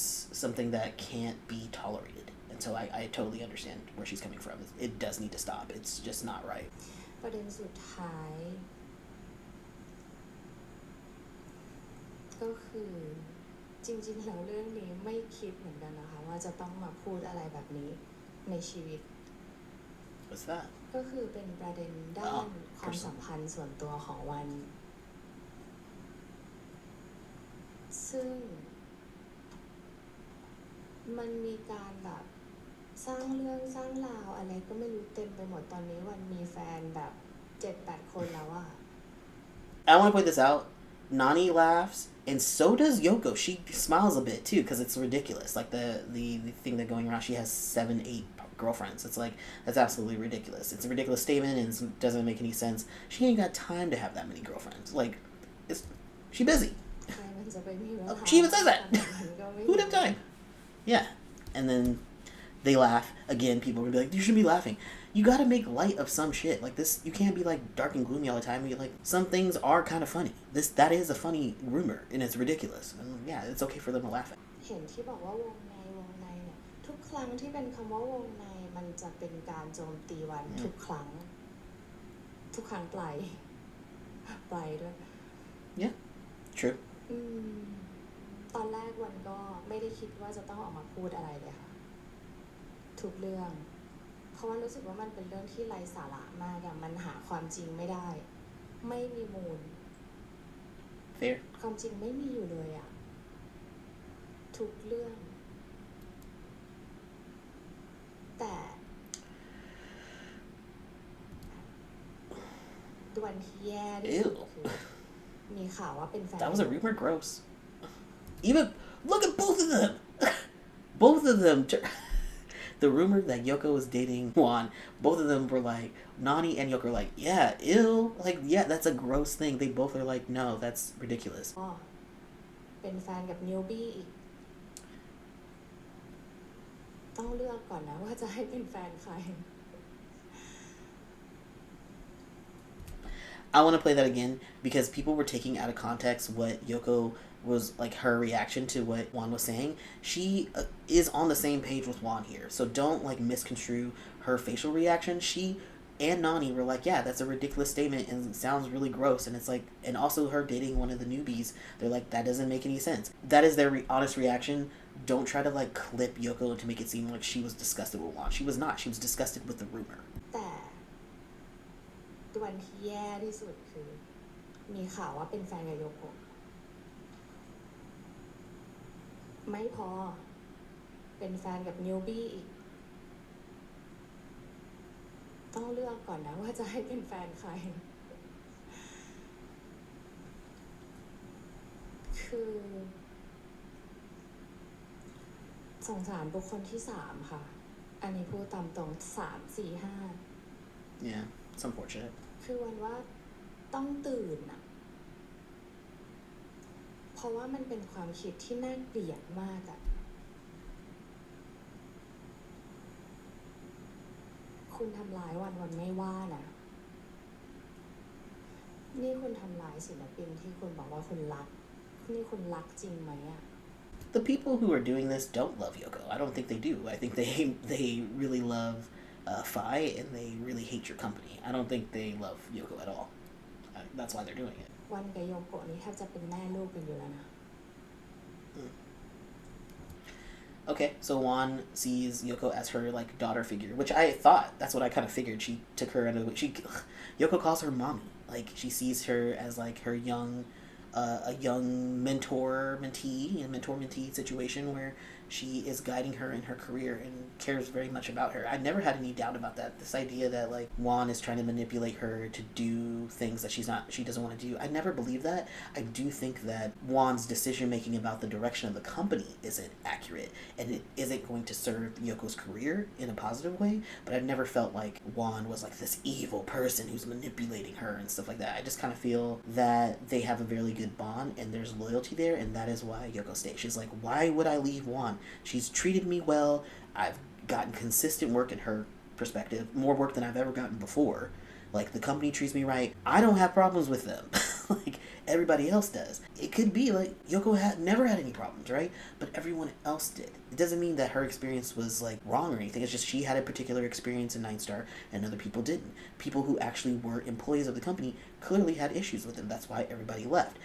something that can't be tolerated. And so I totally understand where she's coming from. It does need to stop. It's just not right. ประเด็นสุดท้ายก็คือจริงๆแล้วเรื่องนี้ไม่คิดเหมือนกันนะคะว่าจะต้องมาพูดอะไรแบบนี้ในชีวิต What's that? ก็คือเป็นประเด็นด้านความสัมพันธ์ส่วนตัวของวันซึ่งมันมีการแบบสร้างเรื่องสร้างราวอะไรก็ไม่รู้เต็มไปหมดตอนนี้วันมีแฟนแบบ 7-8 คนแล้วอะ I want to point this out. Nani laughs, and so does Yoko. She smiles a bit too because it's ridiculous. Like the thing that going around, she has 7-8 girlfriends. It's like, that's absolutely ridiculous. It's a ridiculous statement and it doesn't make any sense. She ain't got time to have that many girlfriends. Like, she busy. She even says that. Who would have time? Yeah. And then they laugh. Again, people are gonna be like, you shouldn't be laughing. You gotta make light of some shit. Like this, you can't be like dark and gloomy all the time. You like some things are kind of funny. That is a funny rumor and it's ridiculous. And yeah, it's okay for them to laugh at. เห็นที่บอกว่าวงในเนี่ยทุกครั้งที่เป็นคำว่าวงในมันจะเป็นการโจมตีวันทุกครั้งปลายด้วย Yeah, true. ตอนแรกวันก็ไม่ได้คิดว่าจะต้องออกมาพูดอะไรเลยค่ะทุกเรื่องเพราะว่ารู้สึกว่ามันเป็นเรื่องที่ไร้สาระมากอย่างมันหาความจริงไม่ได้ไม่มีมูล Fair. ความจริงไม่มีอยู่เลยอะทุกเรื่องแต่วันที่แย่ที่สุดคือมีข่าวว่าเป็นแฟน That was a rumor. Gross. Even look at both of them. Both of them. The rumor that Yoko was dating Wan, both of them were like, Nani and Yoko were like, yeah, ew. Like, yeah, that's a gross thing. They both are like, no, that's ridiculous. เป็นแฟนกับนิวบี้อีกต้องเลือกก่อนนะว่าจะให้เป็นแฟนใคร I want to play that again because people were taking out of context what Yoko was like her reaction to what Wan was saying. She is on the same page with Wan here, so don't like misconstrue her facial reaction. She and Nani were like, yeah, that's a ridiculous statement and it sounds really gross. And it's like, and also her dating one of the newbies, they're like, that doesn't make any sense. That is their honest reaction. Don't try to like clip Yoko to make it seem like she was disgusted with Wan. She was not. She was disgusted with the rumor. แต่วันที่แย่ที่สุดคือมีข่าวว่าเป็นแฟนกับโยโกะไม่พอเป็นแฟนกับนิวบี้อีกต้องเลือกก่อนนะว่าจะให้เป็นแฟนใครคือสงสารบุคคลที่3ค่ะอันนี้พูดตามตรง3 4 5 Yeah, it's unfortunate. คือวันว่าต้องตื่นอะเพราะว่ามันเป็นความคิดที่น่าเกลียดมากอะคุณทำร้ายวันไม่ว่านะนี่คุณทำร้ายศิลปินที่คุณบอกว่าคุณรักนี่คุณรักจริงไหมอะ The people who are doing this don't love Yoko. I don't think they do. I think they really love Faye and they really hate your company. I don't think they love Yoko at all. That's why they're doing it. วันกับโยโกะนี่แทบจะเป็นแม่ลูกกันอยู่แล้วนะ Okay, so Wan sees Yoko as her like daughter figure, which I thought that's what I kind of figured. She took her into Yoko calls her mommy. Like she sees her as like her a young mentor-mentee situation where she is guiding her in her career and cares very much about her. I never had any doubt about that. This idea that like Wan is trying to manipulate her to do things that she doesn't want to do. I never believed that. I do think that Wan's decision making about the direction of the company isn't accurate and it isn't going to serve Yoko's career in a positive way, but I never felt like Wan was like this evil person who's manipulating her and stuff like that. I just kind of feel that they have a very good bond and there's loyalty there, and that is why Yoko stays. She's like, why would I leave Wan? She's treated me well. I've gotten consistent work in her perspective, more work than I've ever gotten before. Like, the company treats me right. I don't have problems with them. Like, everybody else does. It could be like Yoko never had any problems, right? But everyone else did. It doesn't mean that her experience was like wrong or anything. It's just she had a particular experience in NineStar and other people didn't. People who actually were employees of the company clearly had issues with them. That's why everybody left.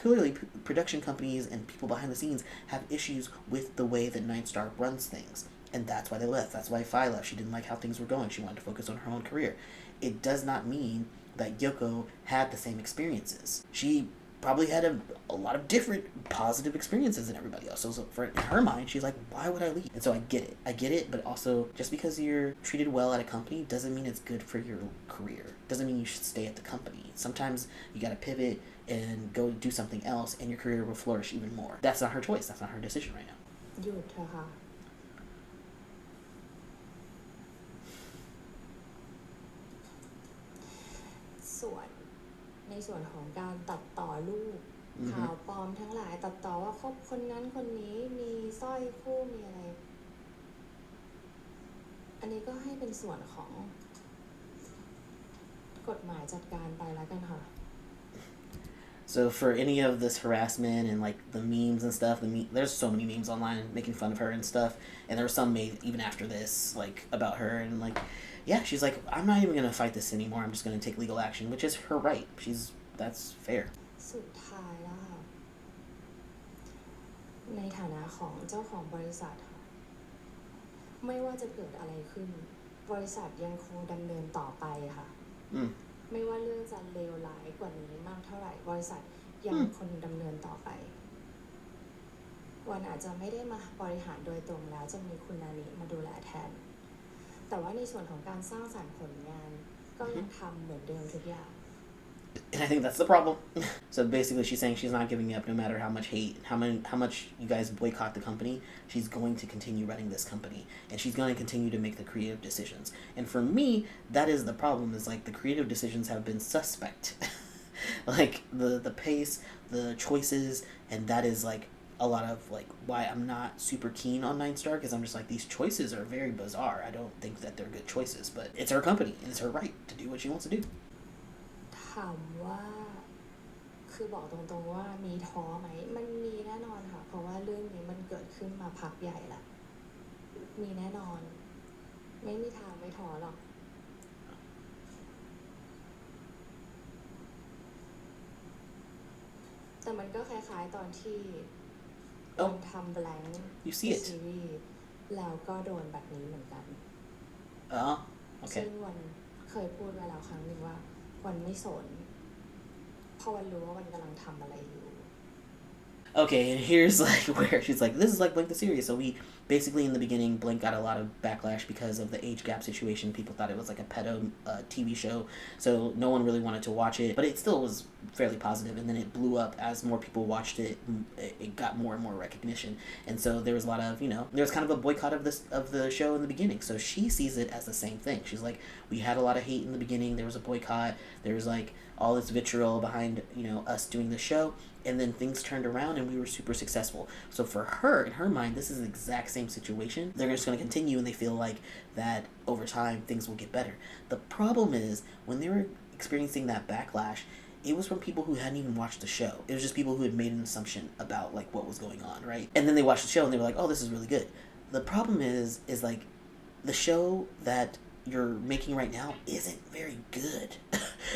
Clearly, production companies and people behind the scenes have issues with the way that NineStar runs things. And that's why they left. That's why Faye left. She didn't like how things were going. She wanted to focus on her own career. It does not mean that Yoko had the same experiences. She probably had a lot of different positive experiences than everybody else. So for in her mind, she's like, why would I leave? And so I get it, but also just because you're treated well at a company doesn't mean it's good for your career. Doesn't mean you should stay at the company. Sometimes you gotta pivot and go do something else and your career will flourish even more. That's not her choice. That's not her decision right now. หยุดเถอะค่ะในส่วนของการตัดต่อรูปข่าวปลอมทั้งหลายตัดต่อว่าคบคนนั้นคนนี้มีสร้อยคู่มีอะไร นนี้ก็ให้เป็นส่วนของกฎหมายจัดการไปแล้วกันค่ะ So for any of this harassment and like the memes and stuff, there's so many memes online making fun of her and stuff, and there were some made even after this, like about her, and like, yeah, she's like, I'm not even gonna fight this anymore. I'm just gonna take legal action, which is her right. That's fair. สุดท้ายแล้วค่ะในฐานะของเจ้าของบริษัทค่ะไม่ว่าจะเกิดอะไรขึ้นบริษัทยังคงดำเนินต่อไปค่ะ ไม่ว่าเรื่องจะเลวร้ายกว่านี้มากเท่าไหร่บริษัทยังคงดำเนินต่อไปวันอาจจะไม่ได้มาบริหารโดยตรงแล้วจะมีคุณนานิมาดูแลแทนแต่ว่าในส่วนของการสร้างสรรค์ผลงานก็ยังทำเหมือนเดิมทุกอย่าง And I think that's the problem. So basically she's saying she's not giving up no matter how much hate, how much you guys boycott the company. She's going to continue running this company, and she's going to continue to make the creative decisions. And for me, that is the problem, is like the creative decisions have been suspect. Like the pace, the choices, and that is like a lot of like why I'm not super keen on NineStar, because I'm just like, these choices are very bizarre. I don't think that they're good choices, but it's her company and it's her right to do what she wants to do. ถามว่าคือบอกตรงๆว่ามีท้อไหมมันมีแน่นอนค่ะเพราะว่าเรื่องนี้มันเกิดขึ้นมาพักใหญ่ละมีแน่นอนไม่มีทางไม่ท้อหรอกแต่มันก็คล้ายๆตอนที่วันทำ blank ซีรีส์แล้วก็โดนแบบนี้เหมือนกันซึ่งวันเคยพูดไว้แล้วครั้งนึงว่าวันไม่สนเพราะวันรู้ว่าวันกำลังทำอะไรอยู่ Okay, and here's like where she's like, this is like Blink the series. So we basically in the beginning, Blink got a lot of backlash because of the age gap situation. People thought it was like a pedo TV show, so no one really wanted to watch it, but it still was fairly positive. And then it blew up as more people watched it. It got more and more recognition, and so there was a lot of, you know, there was kind of a boycott of the show in the beginning. So she sees it as the same thing. She's like, we had a lot of hate in the beginning. There was a boycott. There was like all this vitriol behind, you know, us doing the show. And then things turned around and we were super successful. So for her, in her mind, this is the exact same situation. They're just going to continue, and they feel like that over time things will get better. The problem is when they were experiencing that backlash, it was from people who hadn't even watched the show. It was just people who had made an assumption about like what was going on, right? And then they watched the show and they were like, oh, this is really good. The problem is like the show that you're making right now isn't very good.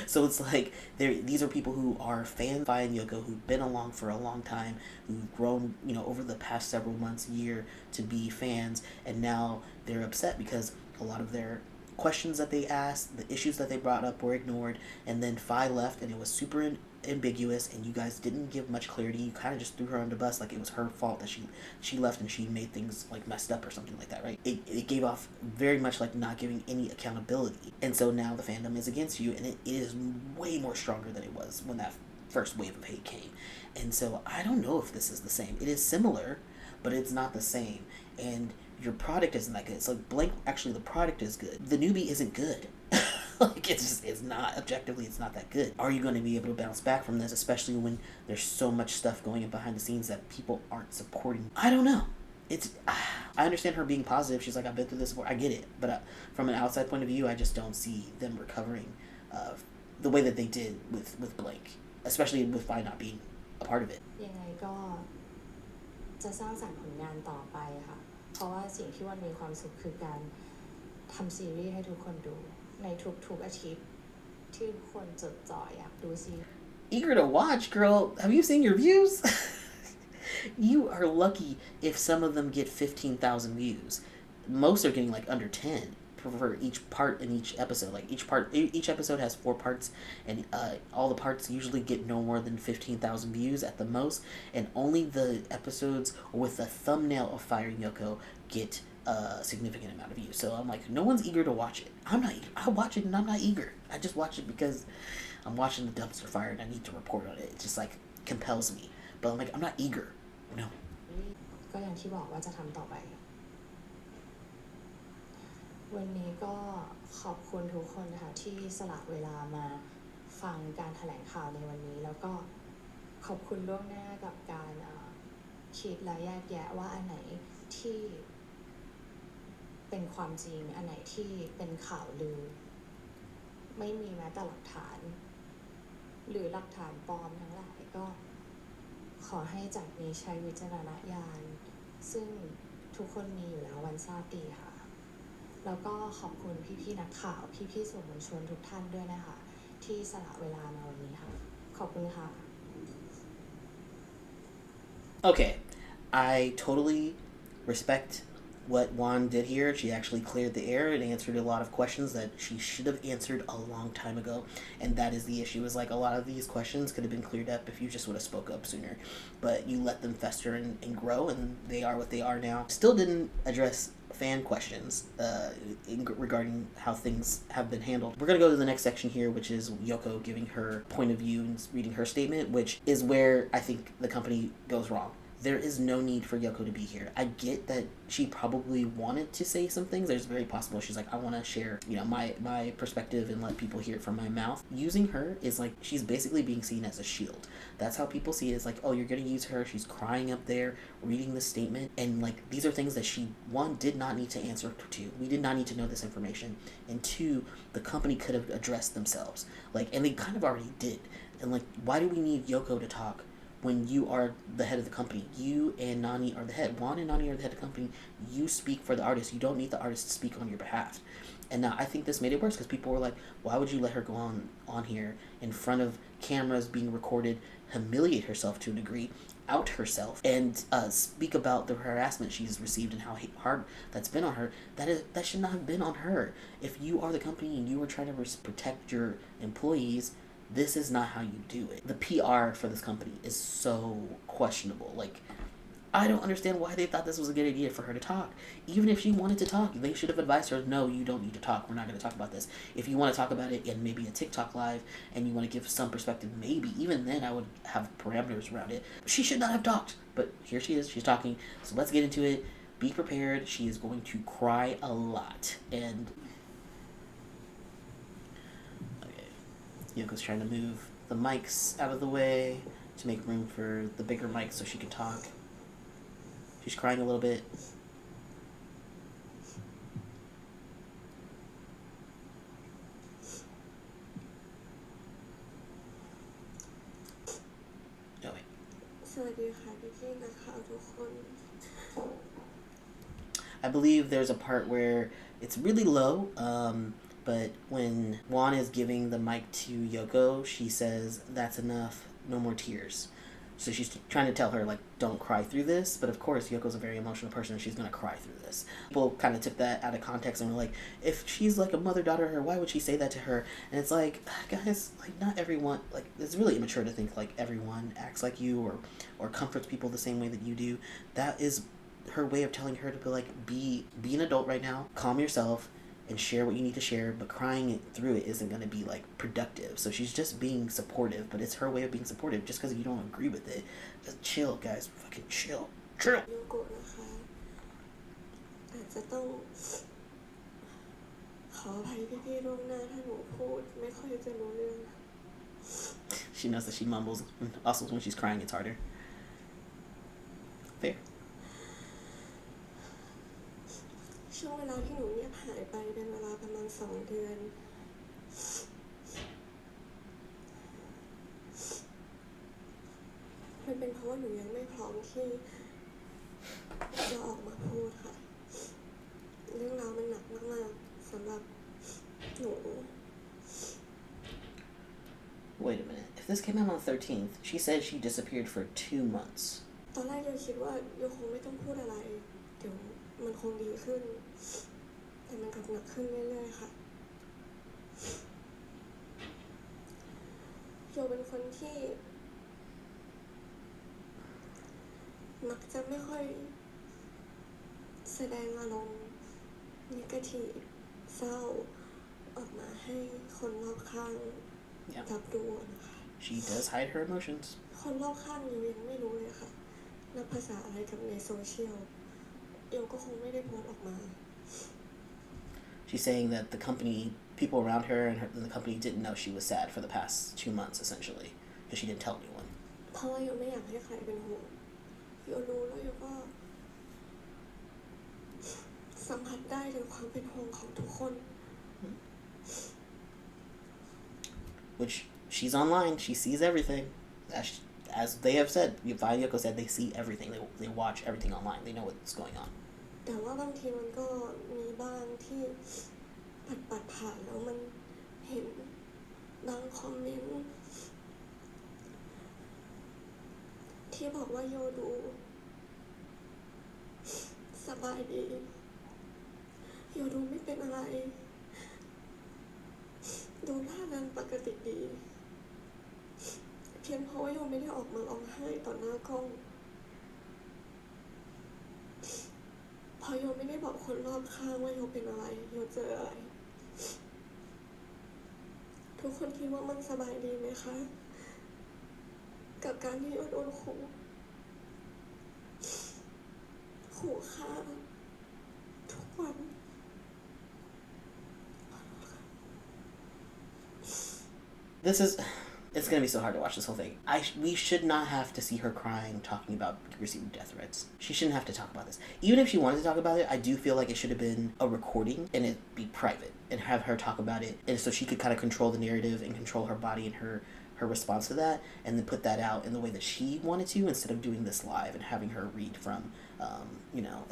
So it's like these are people who are fans of FayeYoko, who've been along for a long time, who've grown, you know, over the past several months, year, to be fans, and now they're upset because a lot of their questions that they asked, the issues that they brought up were ignored, and then Faye left and it was super ambiguous and you guys didn't give much clarity. You kind of just threw her under the bus like it was her fault that she left and she made things like messed up or something like that, right? It gave off very much like not giving any accountability, and so now the fandom is against you, and it is way more stronger than it was when that first wave of hate came. And so I don't know if this is the same. It is similar, but it's not the same, and your product isn't that good. So Blink, actually the product is good, the newbie isn't good. Like it's not, objectively it's not that good. Are you going to be able to bounce back from this, especially when there's so much stuff going on behind the scenes that people aren't supporting? I don't know. I understand her being positive. She's like, I've been through this before. I get it, but from an outside point of view, I just don't see them recovering the way that they did with Blink, especially with Faye not being a part of it. ยังไงก็จะสร้างสรรค์ผลงานต่อไปค่ะเพราะว่าสิ่งที่วันมีความสุขคือการทำซีรีส์ให้ทุกคนดูในทุกๆอาทิตย์ที่ทุกคนจดจ่ออยากดูซีรีส์ Eager to watch, girl. Have you seen your views? You are lucky if some of them get 15,000 views. Most are getting like under 10 for each part in each episode. Like each episode has 4 parts, and all the parts usually get no more than 15,000 views at the most, and only the episodes with the thumbnail of FayeYoko get a significant amount of views. So I'm like, no one's eager to watch it. I'm not eager. I watch it and I'm not eager. I just watch it because I'm watching the dumpster fire and I need to report on it. It just like compels me. But I'm like, I'm not eager. No. ก็อย่างที่บอกว่าจะทำต่อไปวันนี้ก็ขอบคุณทุกคนค่ะที่สละเวลามาฟังการแถลงข่าวในวันนี้แล้วก็ขอบคุณล่วงหน้ากับการคิดและแยกแยะว่าอันไหนที่ เป็นความจริงอันไหนที่เป็นข่าวลือไม่มีแม้แต่หลักฐานหรือหลักฐานปลอมทั้งหลายก็ขอให้จากนี้ใช้วิจารณญาณซึ่งทุกคนมีอยู่แล้ววันทราบดีค่ะแล้วก็ขอบคุณพี่ๆนักข่าวพี่ๆสื่อมวลชนทุกท่านด้วยนะคะที่สละเวลามาวันนี้ค่ะขอบคุณค่ะ Okay, I totally respect what Wan did here. She actually cleared the air and answered a lot of questions that she should have answered a long time ago. And that is the issue, is like a lot of these questions could have been cleared up if you just would have spoke up sooner. But you let them fester and grow, and they are what they are now. Still didn't address fan questions regarding how things have been handled. We're going to go to the next section here, which is Yoko giving her point of view and reading her statement, which is where I think the company goes wrong. There is no need for Yoko to be here. I get that she probably wanted to say some things. There's very possible she's like, I want to share, my perspective and let people hear it from my mouth. Using her is like, she's basically being seen as a shield. That's how people see it. It's like, oh, you're going to use her. She's crying up there, reading the statement. And like, these are things that she, one, did not need to answer to. We did not need to know this information. And two, the company could have addressed themselves. Like, and they kind of already did. And like, why do we need Yoko to talk when you are the head of the company? You and Nani are the head. Wan and Nani are the head of the company. You speak for the artist. You don't need the artist to speak on your behalf. And now I think this made it worse because people were like, why would you let her go on here in front of cameras being recorded, humiliate herself to a degree, out herself, and speak about the harassment she's received and how hard that's been on her? That should not have been on her. If you are the company and you are trying to protect your employees, this is not how you do it. The PR for this company is so questionable. Like, I don't understand why they thought this was a good idea for her to talk. Even if she wanted to talk, they should have advised her, no, you don't need to talk. We're not going to talk about this. If you want to talk about it in maybe a TikTok live and you want to give some perspective, maybe, even then I would have parameters around it. She should not have talked. But here she is. She's talking. So let's get into it. Be prepared. She is going to cry a lot. And Yoko's trying to move the mics out of the way to make room for the bigger mic so she can talk. She's crying a little bit. Oh, wait. สวัสดีค่ะพี่ๆนักข่าวทุกคน I believe there's a part where it's really low, but when Wan is giving the mic to Yoko, she says, that's enough, no more tears. So she's trying to tell her, like, don't cry through this. But of course, Yoko's a very emotional person and she's going to cry through this. People kind of took that out of context and were like, if she's like a mother-daughter to her, why would she say that to her? And it's like, guys, like, not everyone, like, it's really immature to think like everyone acts like you or comforts people the same way that you do. That is her way of telling her to be like, be an adult right now, calm yourself, and share what you need to share, but crying it through it isn't going to be like productive. So she's just being supportive, but it's her way of being supportive. Just because you don't agree with it, just chill, guys. Fucking chill. โยโกะนะคะอาจจะต้องขออภัยพี่ๆล่วงหน้าถ้าหนูพูดไม่ค่อยจะรู้เรื่อง She knows that she mumbles. Also, when she's crying, it's harder. Fair. ช่วงเวลาที่หนูเงียบหายไปเป็นเวลาประมาณ2 เดือนมันเป็นเพราะว่าหนูยังไม่พร้อมที่จะออกมาพูดค่ะเรื่องราวมันหนักมากๆสำหรับหนู Wait a minute. If this came out on the 13th, she said she disappeared for 2 months. ตอนแรกโยคิดว่าโยคงไม่ต้องพูดอะไรเดี๋ยวมันคงดีขึ้นแต่มันกลับหนักขึ้นเรื่อยๆค่ะโยเป็นคนที่มักจะไม่ค่อยแสดงอารมณ์นิเกทีฟเศร้าออกมาให้คนรอบข้างรับรู้นะคะ She does hide her emotions. คนรอบข้างโยยังไม่รู้เลยค่ะนับภาษาอะไรกับในโซเชียลโยก็คงไม่ได้โพสต์ออกมา She's saying that the company, people around her and the company didn't know she was sad for the past 2 months, essentially, because she didn't tell anyone. เพราะว่าโยไม่อยากให้ใครเป็นห่วงโยรู้แล้วโยก็ สัมผัสได้ถึงความเป็นห่วงของทุกคน Which she's online, she sees everything. As they have said, FayeYoko said they see everything. They watch everything online. They know what's going on. แต่ว่าบางทีมันก็มีบ้างที่ปัดผ่านแล้วมันเห็นบางคอมเมนต์ที่บอกว่าโยดูสบายดีโยดูไม่เป็นอะไรดูท่าทางปกติดีเพียงเพราะว่าโยไม่ได้ออกมาร้องไห้ต่อหน้ากล้องเพราะโยไม่ได้บอกคนรอบข้างว่าโยเป็นอะไรโยเจออะไรทุกคนคิดว่ามันสบายดีไหมคะกับการที่โยโดนขู่ฆ่าทุกวัน It's gonna be so hard to watch this whole thing. We should not have to see her crying, talking about receiving death threats. She shouldn't have to talk about this. Even if she wanted to talk about it, I do feel like it should have been a recording and it be private and have her talk about it, and so she could kind of control the narrative and control her body and her response to that, and then put that out in the way that she wanted to, instead of doing this live and having her read from,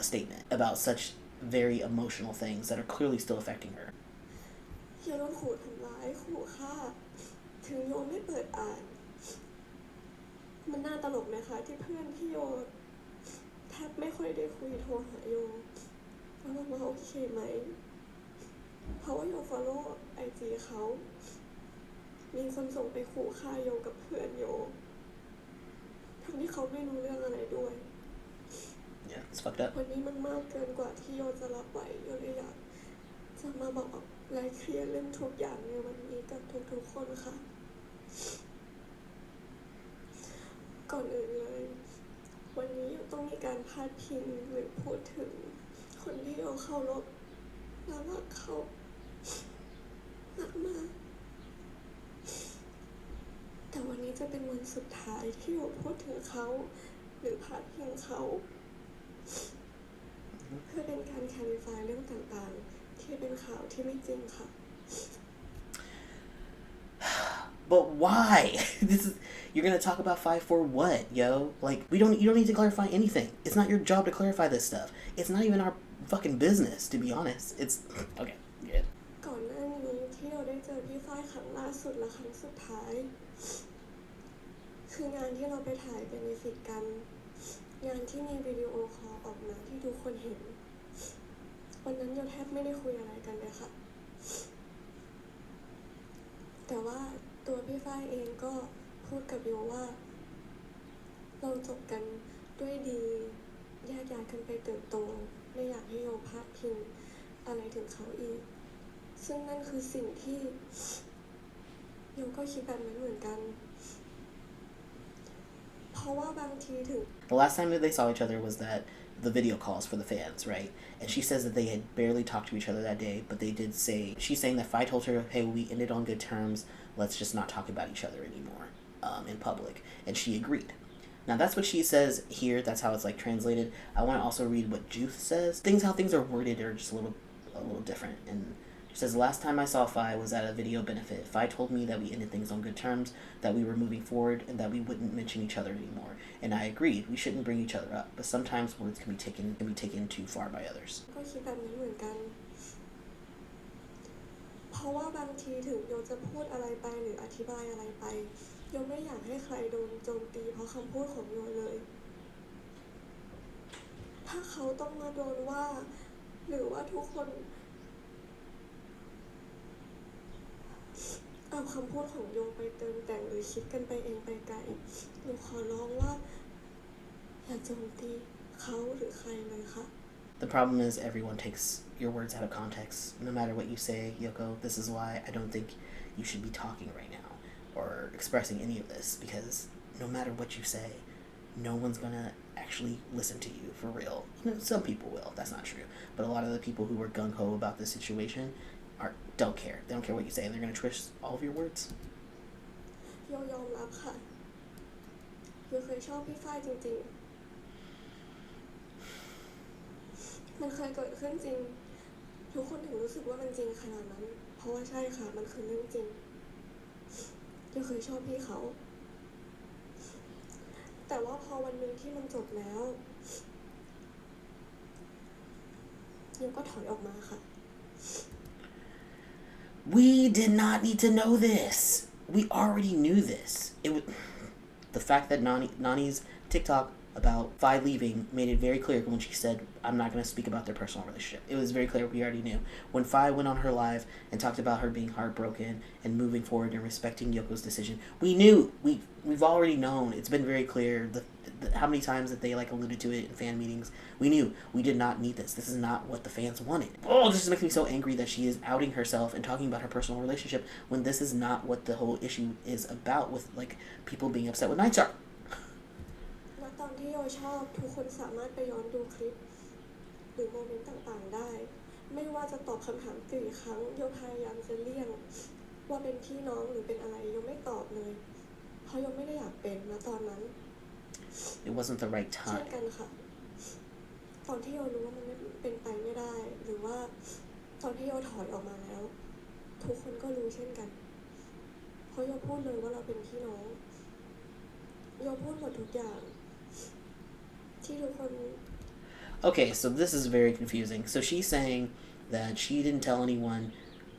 a statement about such very emotional things that are clearly still affecting her. โยโดนขู่ทำร้ายขู่ฆ่าถึงโยไม่เปิดอ่านมันน่าตลกไหมคะที่เพื่อนที่โยแทบไม่ค่อยได้คุยโทรหาโยแล้วบอกว่าโอเคไหมเพราะว่าโย follow IG เขามีคนส่งไปขู่ฆ่าโยกับเพื่อนโยทั้งที่เขาไม่รู้เรื่องอะไรด้วย Yeah, it's fucked up. วันนี้มันมากเกินกว่าที่โยจะรับไหวโยเลยอยากจะมาบอกและเคลียร์เรื่องทุกอย่างในวันนี้กับทุกๆคนค่ะก่อนอื่นเลยวันนี้โยต้องมีการพาดพิงหรือพูดถึงคนที่โยเคารพและรักเขามากๆแต่วันนี้จะเป็นวันสุดท้ายที่โยพูดถึงเขาหรือพาดพิงเขาเพื่อเป็นการ clarify เรื่องต่างๆที่เป็นข่าวที่ไม่จริงค่ะ But why? You're gonna talk about Faye for what, yo? Like, you don't need to clarify anything. It's not your job to clarify this stuff. It's not even our fucking business, to be honest. It's okay. Yeah. ก่อนหน้านี้ที่เราได้เจอพี่ฝ้ายครั้งล่าสุดและครั้งสุดท้ายคืองานที่เราไปถ่ายเป็นในฟิกกันงานที่มีวิดีโอคอลออกมาที่ทุกคนเห็นวันนั้นโยแทบไม่ได้คุยอะไรกันเลยค่ะแต่ว่าตัวพี่ฝ้ายเองก็พูดกับโยว่าเราจบกันด้วยดีแยกย้ายกันไปเติบโตไม่อยากให้โยพาดพิงอะไรถึงเขาอีกซึ่งนั่นคือสิ่งที่โยก็คิดแบบนั้นเหมือนกันเพราะว่าบางทีถึง The last time that they saw each other was that the video calls for the fans, right? And she says that they had barely talked to each other that day, but they did say, she's saying that Faye told her, hey, we ended on good terms, let's just not talk about each other anymore in public. And she agreed. Now that's what she says here, that's how it's like translated. I want to also read what Juth says. How things are worded are just a little different. And she says, last time I saw Faye was at a video benefit. Faye told me that we ended things on good terms, that we were moving forward, and that we wouldn't mention each other anymore. And I agreed, we shouldn't bring each other up, but sometimes words can be taken too far by others. ก็คิดแบบนั้นเหมือนกันเพราะว่าบางทีถึงโยจะพูดอะไรไปหรืออธิบายอะไรไปโยไม่อยากให้ใครโดนโจมตีเพราะคำพูดของโยเลยถ้าเขาต้องมาโดนว่าหรือว่าทุกคนเอาคำพูดของโยไปเติมแต่งหรือคิดกันไปเองไปไกลหนูขอร้องว่าอย่าโจมตีเขาหรือใครเลยค่ะ The problem is everyone takes your words out of context. No matter what you say, Yoko, this is why I don't think you should be talking right now or expressing any of this, because no matter what you say, no one's gonna actually listen to you for real. Some people will, that's not true. But a lot of the people who were gung-ho about this situation don't care. They don't care what you say, and they're gonna twist all of your words. โยยอมรับค่ะโยเคยชอบพี่ฝ้ายจริงๆ มันเคยเกิดขึ้นจริงทุกคนถึงรู้สึกว่ามันจริงขนาดนั้นเพราะว่าใช่ค่ะมันคือเรื่องจริงโยเคยชอบพี่เขาแต่ว่าพอวันหนึ่งที่มันจบแล้วโยก็ถอยออกมาค่ะ We did not need to know this. We already knew this. It was the fact that Nani's TikTok about Faye leaving made it very clear when she said, I'm not going to speak about their personal relationship. It was very clear we already knew. When Faye went on her live and talked about her being heartbroken and moving forward and respecting Yoko's decision, we knew. We've already known. It's been very clear how many times that they like alluded to it in fan meetings. We knew. We did not need this. This is not what the fans wanted. Oh, this just makes me so angry that she is outing herself and talking about her personal relationship when this is not what the whole issue is about with like people being upset with NineStar. ตอนที่โยชอบทุกคนสามารถไปย้อนดูคลิปหรือโมเมนต์ต่างๆได้ไม่ว่าจะตอบคำถามกี่ครั้งโยพยายามจะเลี่ยงว่าเป็นพี่น้องหรือเป็นอะไรโยไม่ตอบเลยเพราะโยไม่ได้อยากเป็นนะตอนนั้น It wasn't the right เช่น time. กันค่ะตอนที่โยรู้ว่ามันไม่เป็นไปไม่ได้หรือว่าตอนที่โยถอยออกมาแล้วทุกคนก็รู้เช่นกันเพราะโยพูดเลยว่าเราเป็นพี่น้องโยพูดหมดทุกอย่างที่ทุกคน Okay, so this is very confusing. So she's saying that she didn't tell anyone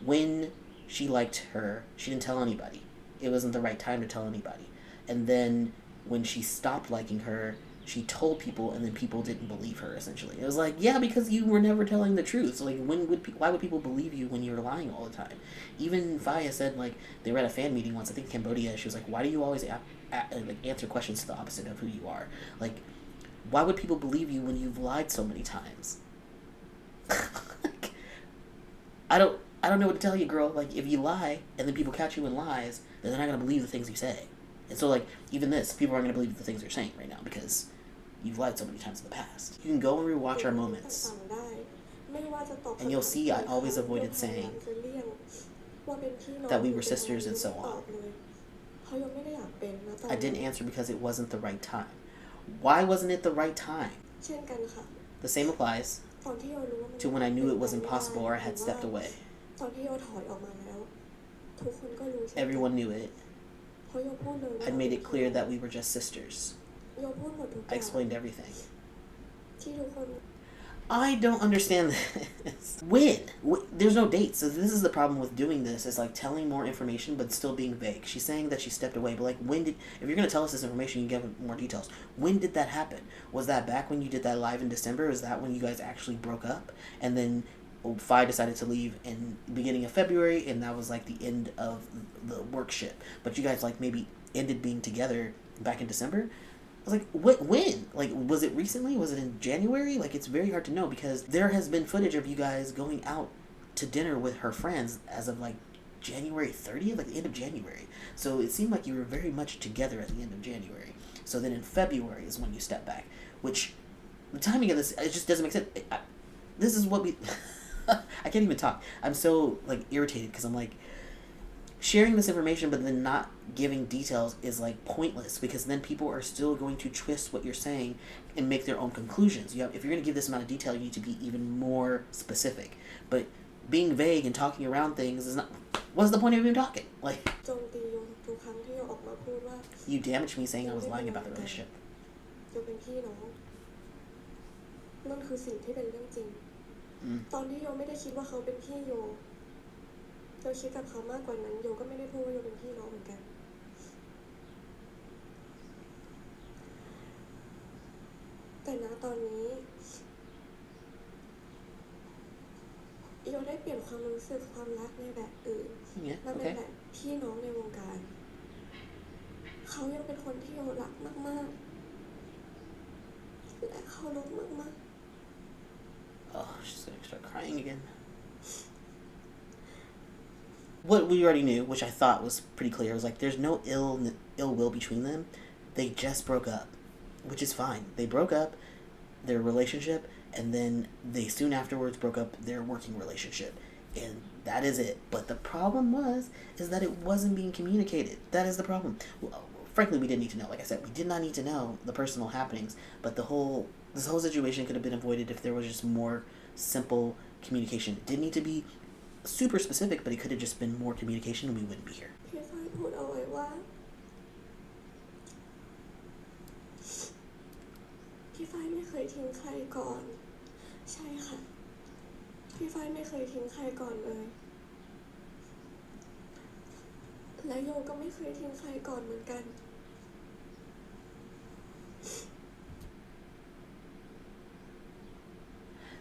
when she liked her. She didn't tell anybody. It wasn't the right time to tell anybody. And then when she stopped liking her, she told people, and then people didn't believe her, essentially. It was like, yeah, because you were never telling the truth. So, like, why would people believe you when you're lying all the time? Even Faye said, like, they were at a fan meeting once, I think Cambodia. She was like, why do you always answer questions to the opposite of who you are? Like, why would people believe you when you've lied so many times? Like, I don't know what to tell you, girl. Like, if you lie and then people catch you in lies, then they're not gonna believe the things you say. And so, like, even this, people aren't gonna believe the things you're saying right now because you've lied so many times in the past. You can go and rewatch our moments, and you'll see I always avoided saying that we were sisters and so on. I didn't answer because it wasn't the right time. Why wasn't it the right time? The same applies to when I knew it wasn't possible or I had stepped away. Everyone knew it. I made it clear that we were just sisters. I explained everything. I don't understand this. When? There's no date. So this is the problem with doing this. Is like telling more information but still being vague. She's saying that she stepped away, but like when did? If you're gonna tell us this information, you give more details. When did that happen? Was that back when you did that live in December? Was that when you guys actually broke up? And then Faye decided to leave in the beginning of February, and that was like the end of the workship. But you guys like maybe ended being together back in December. I was like, what? When? Like, was it recently? Was it in January? Like, it's very hard to know because there has been footage of you guys going out to dinner with her friends as of like January 30th, like the end of January. So it seemed like you were very much together at the end of January. So then in February is when you step back, which the timing of this, it just doesn't make sense. This is what we, I can't even talk. I'm so like irritated because I'm like, sharing this information but then not giving details is like pointless because then people are still going to twist what you're saying and make their own conclusions. If you're going to give this amount of detail, you need to be even more specific. But being vague and talking around things is not. What's the point of even talking? Like, you damaged me saying I was lying about the relationship. เป็นพี่น้องนั่นคือสิ่งที่เป็นเรื่องจริงตอนที่โยไม่ได้คิดว่าเขาเป็นพี่โยคิดกับเขามากกว่านั้นโยก็ไม่ได้พูดว่าโยเป็นพี่น้องเหมือนกันแต่ณตอนนี้โยได้เปลี่ยนความรู้สึกความรักในแบบอื่นและเป็นแบบพี่น้องในวงการเขายังเป็นคนที่โยรักมากๆและเคารพมากๆ Oh, she's gonna start crying again. What we already knew, which I thought was pretty clear, was like there's no ill will between them. They just broke up, which is fine. They broke up their relationship, and then they soon afterwards broke up their working relationship, and that is it. But the problem is that it wasn't being communicated. That is the problem. Well, frankly, we didn't need to know. Like I said, we did not need to know the personal happenings, but the whole This whole situation could have been avoided if there was just more simple communication. It didn't need to be super specific, but it could have just been more communication and we wouldn't be here. พี่ฝ้ายพูดเอาไว้ว่าพี่ฝ้ายไม่เคยทิ้งใครก่อนใช่ค่ะพี่ฝ้ายไม่เคยทิ้งใครก่อนเลยและโยก็ไม่เคยทิ้งใครก่อนเหมือนกัน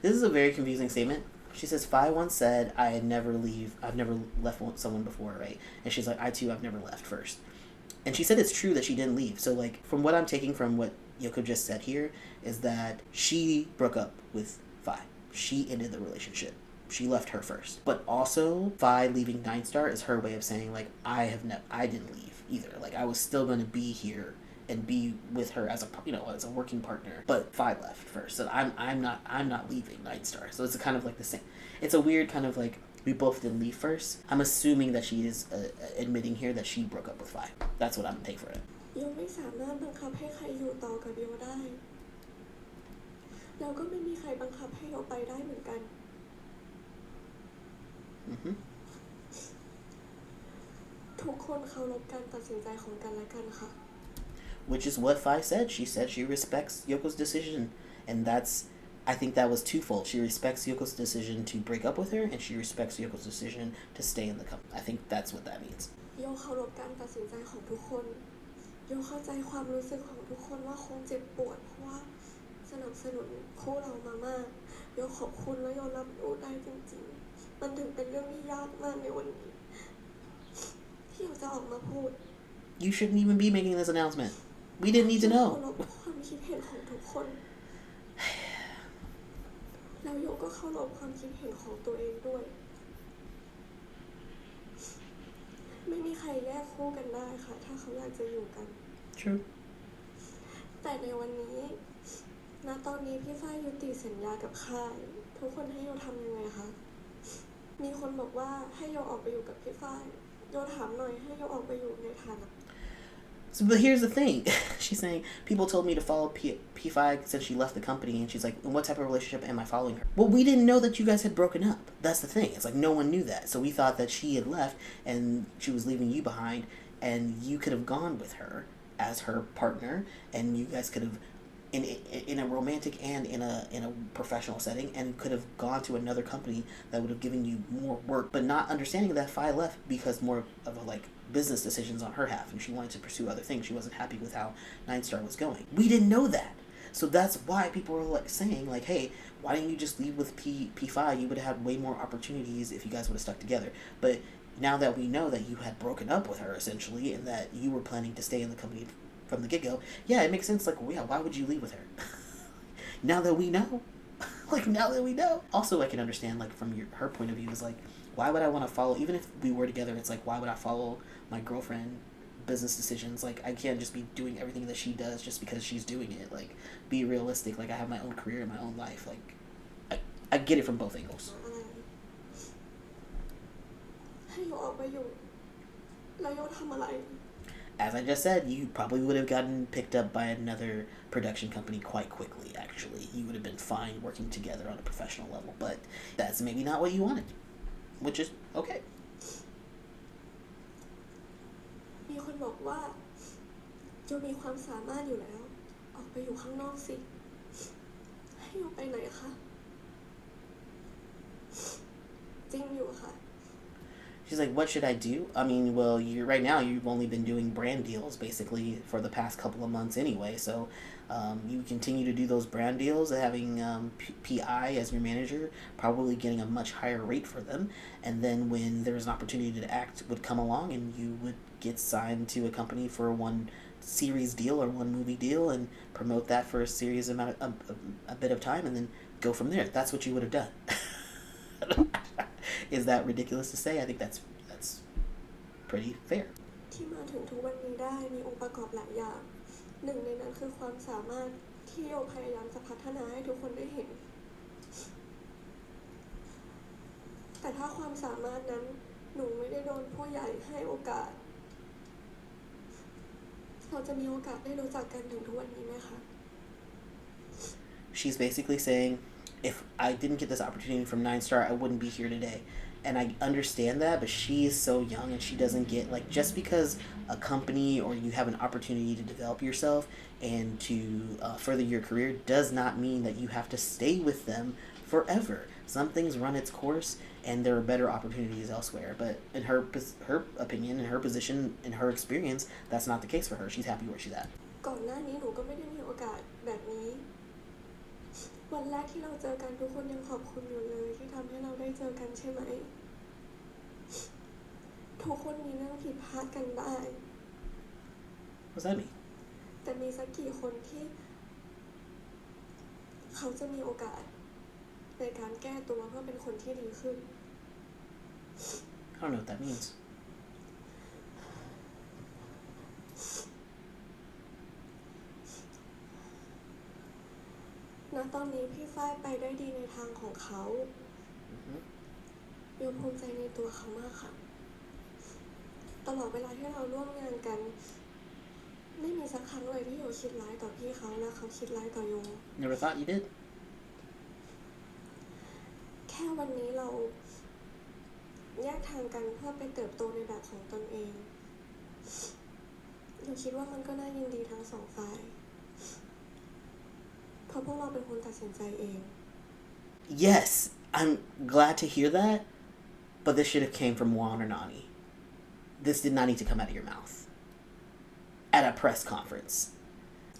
This is a very confusing statement. She says, Faye once said, I've never left someone before, right? And she's like, I too, I've never left first. And she said it's true that she didn't leave. So, like, from what I'm taking from what Yoko just said here, is that she broke up with Faye. She ended the relationship. She left her first. But also, Faye leaving NineStar is her way of saying, like, I didn't leave either. Like, I was still going to be here and be with her as a working partner. But Faye left first. So I'm not leaving NineStar. So it's kind of like the same. It's a weird kind of like, we both didn't leave first. I'm assuming that she is admitting here that she broke up with Faye. That's what I'm going to take for it. โยไม่สามารถบังคับให้ใครอยู่ต่อกับโยได้แล้วก็ไม่มีใครบังคับให้โยไปได้เหมือนกัน ทุกคนเคารพการตัดสินใจของกันและกันค่ะ Which is what Faye said. She said she respects Yoko's decision. And I think that was twofold. She respects Yoko's decision to break up with her, and she respects Yoko's decision to stay in the company. I think that's what that means. โยเคารพการตัดสินใจของทุกคนโยเข้าใจความรู้สึกของทุกคนว่าคงเจ็บปวดเพราะว่าสนับสนุนคู่เรามามากโยขอบคุณและโยรับรู้ได้จริงๆมันถึงเป็นเรื่องที่ยากมากในวันนี้ที่โยจะออกมาพูด You shouldn't even be making this announcement. We didn't need to know. เคารพความคิดเห็นของทุกคนแล้วโยก็เคารพความคิดเห็นของตัวเองด้วยไม่มีใครแยกคู่กันได้ค่ะถ้าเขาอยากจะอยู่กัน True. แต่ในวันนี้ณตอนนี้พี่ฝ้ายยุติสัญญากับค่ายทุกคนให้โยทำยังไงคะมีคนบอกว่าให้โยออกไปอยู่กับพี่ฝ้ายโยถามหน่อยให้โยออกไปอยู่ในฐานะ So, but here's the thing. She's saying, people told me to follow P5 since she left the company, and she's like, what type of relationship am I following her? Well, we didn't know that you guys had broken up. That's the thing. It's like, no one knew that. So we thought that she had left, and she was leaving you behind, and you could have gone with her as her partner, and you guys could have, in a romantic and in a professional setting, and could have gone to another company that would have given you more work, but not understanding that Faye left because more of a, like, business decisions on her half, and she wanted to pursue other things. She wasn't happy with how NineStar was going. We didn't know that. So that's why people were like saying, like, hey, why didn't you just leave with P5? You would have had way more opportunities if you guys would have stuck together. But now that we know that you had broken up with her, essentially, and that you were planning to stay in the company from the get-go, yeah, it makes sense. Like, well, yeah, why would you leave with her? Now that we know. Like, now that we know. Also, I can understand, like, from her point of view, is like, why would I want to follow, even if we were together, it's like, why would I follow my girlfriend business decisions? Like, I can't just be doing everything that she does just because she's doing it. Like, be realistic. Like, I have my own career and my own life. Like, I get it from both angles. ให้โยออกไปอยู่แล้วโยทำอะไร As I just said, you probably would have gotten picked up by another production company quite quickly, actually. You would have been fine working together on a professional level, but that's maybe not what you wanted, which is okay. มีคนบอกว่าโยมีความสามารถอยู่แล้วออกไปอยู่ข้างนอกสิให้โยไปไหนคะจริงอยู่ค่ะ She's like, what should I do? I mean, well, right now you've only been doing brand deals basically for the past couple of months anyway. So you continue to do those brand deals, having PI as your manager, probably getting a much higher rate for them. And then when there's an opportunity to act would come along and you would get signed to a company for one series deal or one movie deal and promote that for a serious amount of a bit of time and then go from there. That's what you would have done. Is that ridiculous to say? I think that's pretty fair. ที่มาถึงทุกวันนี้ได้มีองค์ประกอบหลายอย่างหนึ่งในนั้นคือความสามารถที่โยพยายามจะพัฒนาให้ทุกคนได้เห็นแต่ถ้าความสามารถนั้นหนูไม่ได้โดนผู้ใหญ่ให้โอกาสเราจะมีโอกาสได้รู้จักกันถึงทุกวันนี้ไหมคะ she's basically saying, if I didn't get this opportunity from NineStar, I wouldn't be here today. And I understand that, but she is so young and she doesn't get, like, just because a company or you have an opportunity to develop yourself and to further your career does not mean that you have to stay with them forever. Some things run its course and there are better opportunities elsewhere. But in her opinion, in her position, in her experience, that's not the case for her. She's happy where she's at. ก่อนหน้านี้หนูก็ไม่ได้มีโอกาสแบบนี้วันแรกที่เราเจอกันทุกคนยังขอบคุณอยู่เลยที่ทำให้เราได้เจอกันใช่ไหมทุกคนมีเรื่องผิดพลาดกันได้ What's that mean? แต่มีสักกี่คนที่เขาจะมีโอกาสในการแก้ตัวเพื่อเป็นคนที่ดีขึ้น I don't know what that means. ณตอนนี้พี่ฝ้ายไปได้ดีในทางของเขาโยภูมิใจในตัวเขามากค่ะตลอดเวลาที่เราร่วมงานกันไม่มีสักครั้งเลยที่โยคิดร้ายต่อพี่เขาและเขาคิดร้ายต่อโย Never thought you did? แค่วันนี้เราแยกทางกันเพื่อไปเติบโตในแบบของตนเองโยคิดว่ามันก็น่ายินดีทั้งสองฝ่ายเพราะพวกเราเป็นคนตัดสินใจเอง Yes, I'm glad to hear that, but this should have came from Wan or Nani. This did not need to come out of your mouth at a press conference.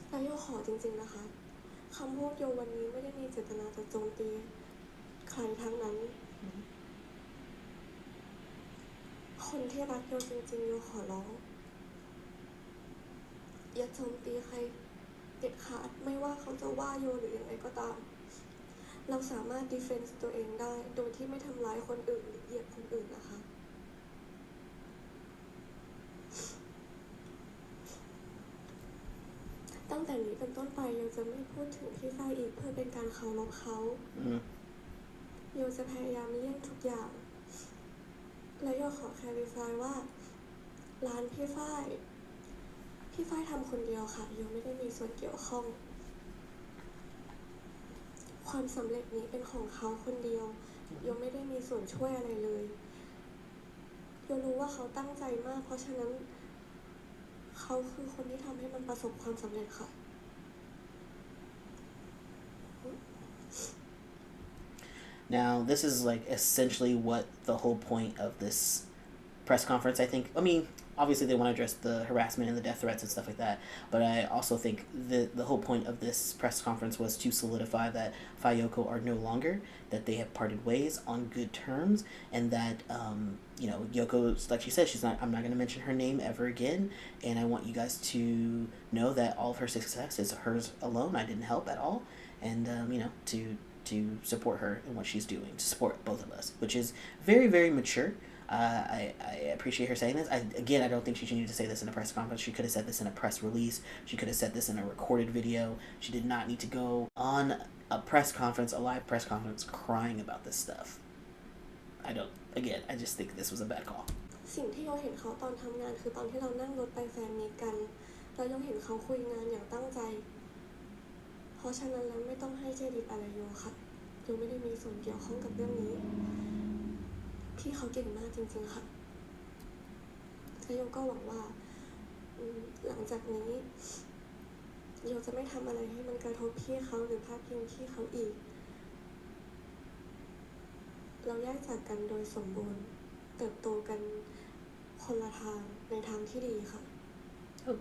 แล้วโยขอจริงๆนะคะคำพูดโยวันนี้ไม่ได้มีเจตนาจะโจมตีใครทั้งนั้นคนที่รักโยจริงๆโยขอร้องอย่าโจมตีใครเด็ดขาดไม่ว่าเขาจะว่าโยหรือยังไงก็ตามเราสามารถดีเฟนซ์ตัวเองได้โดยที่ไม่ทำร้ายคนอื่นหรือเหยียดคนอื่นนะคะตั้งแต่นี้เป็นต้นไปโยจะไม่พูดถึงพี่ฝ้ายอีกเพื่อเป็นการเคารพเขาโยจะพยายามเลี่ยงทุกอย่างและโยขอแคลิฟายว่าร้านพี่ฝ้ายทำคนเดียวค่ะโยไม่ได้มีส่วนเกี่ยวข้องความสำเร็จนี้เป็นของเขาคนเดียวโยไม่ได้มีส่วนช่วยอะไรเลยโยรู้ว่าเขาตั้งใจมากเพราะฉะนั้นเขาคือคนที่ทำให้มันประสบความสำเร็จค่ะ Now, this is like essentially what the whole point of this press conference, I think. I mean, obviously they want to address the harassment and the death threats and stuff like that, but I also think the whole point of this press conference was to solidify that FayeYoko are no longer, that they have parted ways on good terms, and that Yoko, like she said, I'm not going to mention her name ever again, and I want you guys to know that all of her success is hers alone. I didn't help at all, and to support her in what she's doing, to support both of us, which is very, very mature. I appreciate her saying this. I don't think she needed to say this in a press conference. She could have said this in a press release. She could have said this in a recorded video. She did not need to go on a press conference, a live press conference, crying about this stuff. I just think this was a bad call. สิ่งที่เราเห็นเขาตอนทำงานคือตอนที่เรานั่งรถไปแฟนมีตกันเรายังเห็นเขาคุยงานอย่างตั้งใจเพราะฉะนั้นแล้วไม่ต้องให้เครดิตอะไรโยค่ะโยไม่ได้มีส่วนเกี่ยวข้องกับเรื่องนี้พี่เขาเก่งมากจริงๆค่ะและโยก็หวังว่าหลังจากนี้โยจะไม่ทำอะไรให้มันกระทบพี่เขาหรือพาดพิงพี่เขาอีกเราแยกจากกันโดยสมบูรณ์เติบโตกันคนละทางในทางที่ดีค่ะ Oh,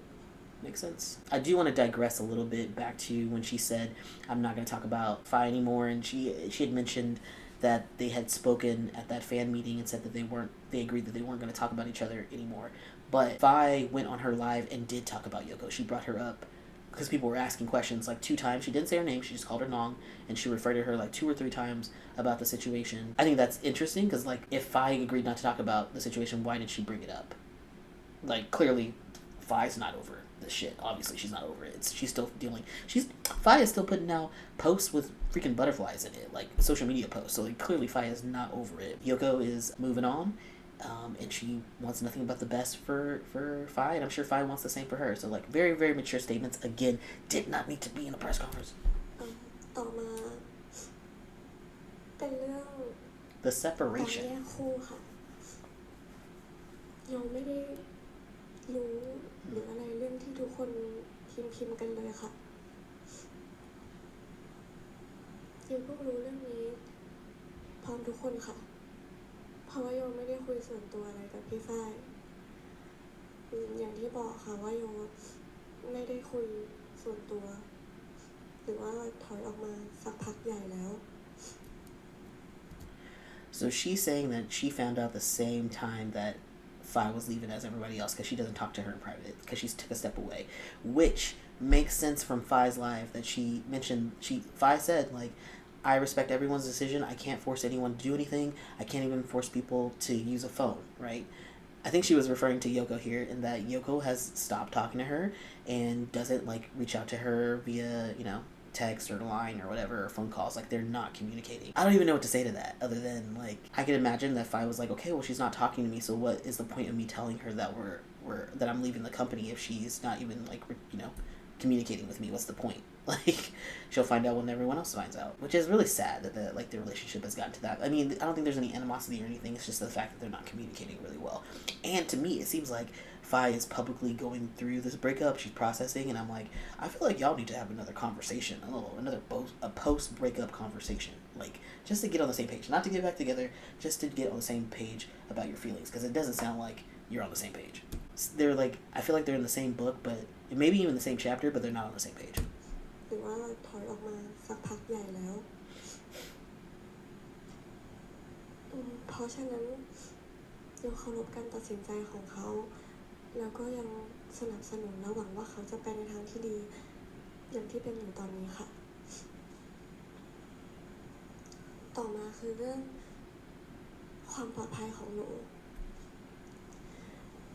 makes sense. I do want to digress a little bit back to when she said, I'm not going to talk about Faye anymore, and she had mentioned that they had spoken at that fan meeting and said that they agreed that they weren't going to talk about each other anymore. But Faye went on her live and did talk about Yoko. She brought her up because people were asking questions like 2 times. She didn't say her name. She just called her Nong, and she referred to her like 2 or 3 times about the situation. I think that's interesting because, like, if Faye agreed not to talk about the situation, why did she bring it up? Like, clearly, Faye's not over this shit. Obviously, she's not over it. She's still dealing. Faye is still putting out posts with freaking butterflies in it, like social media posts. So, like, clearly, Faye is not over it. Yoko is moving on. And she wants nothing but the best for Faye, and I'm sure Faye wants the same for her. So, like, very, very mature statements. Again, did not need to be in a press conference. ต ต่อมาเป็นเรื่อง The การแย separation. กคู่ค่ะยังไม่ได้รู้หรืออะไรเรื่องที่ทุกคนพิมพ์กันเลยค่ะยังเพิ่งรู้เรื่องนี้พร้อมทุกคนค่ะเพราะว่าโยไม่ได้คุยส่วนตัวอะไรกับพี่ฝ้ายอย่างที่บอกค่ะว่าโยไม่ได้คุยส่วนตัวหรือว่าถอยออกมาสักพักใหญ่แล้ว So she's saying that she found out the same time that Faye was leaving as everybody else because she doesn't talk to her in private because she took a step away, which makes sense from Faye's live that she mentioned. Faye said, like, I respect everyone's decision. I can't force anyone to do anything. I can't even force people to use a phone, right? I think she was referring to Yoko here, in that Yoko has stopped talking to her and doesn't, like, reach out to her via, text or line or whatever, or phone calls. Like, they're not communicating. I don't even know what to say to that, other than, like, I could imagine that Faye was like, okay, well, she's not talking to me, so what is the point of me telling her that that I'm leaving the company if she's not even, like, communicating with me? What's the point? Like, she'll find out when everyone else finds out, which is really sad that the relationship has gotten to that. I mean, I don't think there's any animosity or anything. It's just the fact that they're not communicating really well. And to me, it seems like Faye is publicly going through this breakup. She's processing, and I'm like, I feel like y'all need to have another conversation, a post breakup conversation, like, just to get on the same page, not to get back together, just to get on the same page about your feelings, because it doesn't sound like you're on the same page. They're like, I feel like they're in the same book, but maybe even the same chapter, but they're not on the same page. หรือว่าถอยออกมาสักพักใหญ่แล้วเพราะฉะนั้นยังเคารพการตัดสินใจของเขาแล้วก็ยังสนับสนุนและหวังว่าเขาจะไปในทางที่ดีอย่างที่เป็นอยู่ตอนนี้ค่ะต่อมาคือเรื่องความปลอดภัยของหนู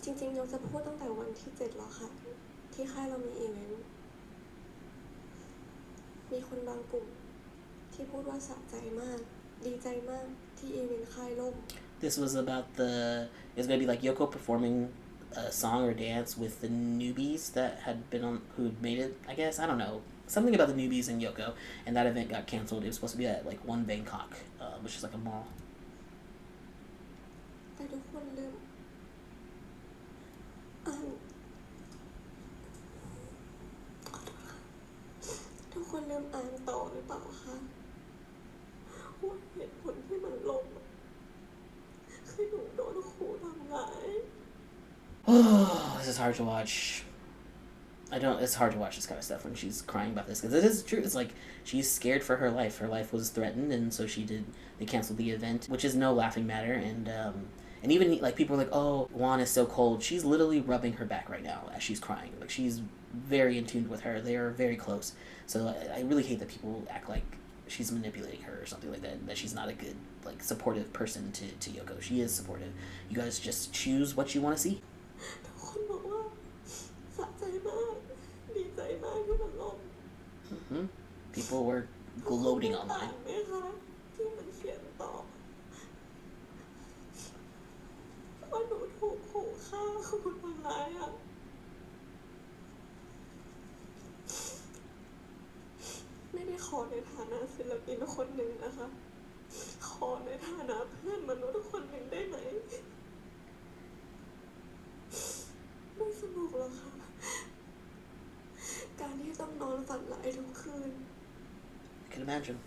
จริงๆเราจะพูดตั้งแต่วันที่7แล้วค่ะที่ค่ายเรามีอีเวนต์มีคนบางกลุ่มที่พูดว่าสะใจมากดีใจมากที่อีเวนต์ค่ายล่ม This was about it's gonna be like Yoko performing a song or dance with the newbies that had been on, who'd made it, I guess. I don't know. Something about the newbies and Yoko, and that event got canceled. It was supposed to be at, like, One Bangkok, which is like a mall. แต่ทุกคนลืมทุกคนลืมอ่านต่อหรือเปล่าคะว่าเหตุผลที่มันลงคือหนูโดนขู่ทำร้าย Oh, this is hard to watch. It's hard to watch this kind of stuff when she's crying about this, because it is true. It's like she's scared for her life. Her life was threatened, and so they canceled the event, which is no laughing matter. And even, like, people are like, oh, Wan is so cold. She's literally rubbing her back right now as she's crying. Like, she's very in tune with her. They are very close. So I really hate that people act like she's manipulating her or something like that, and that she's not a good, like, supportive person to Yoko. She is supportive. You guys just choose what you want to see. ทุกคนบอกว่าสะใจมากดีใจมากที่มันลง People were gloating online. ไหมคะที่มันเขียนต่อว่าหนูถูกขู่ฆ่าขู่ทำร้ายอ่ะไม่ได้ขอในฐานะศิลปินคนหนึ่งนะคะขอในฐานะเพื่อนมนุษย์คนหนึ่งได้ไหมไม่สนุกหรอกค่ะการที่ต้องนอนฝันร้ายทุกคืน I can imagine.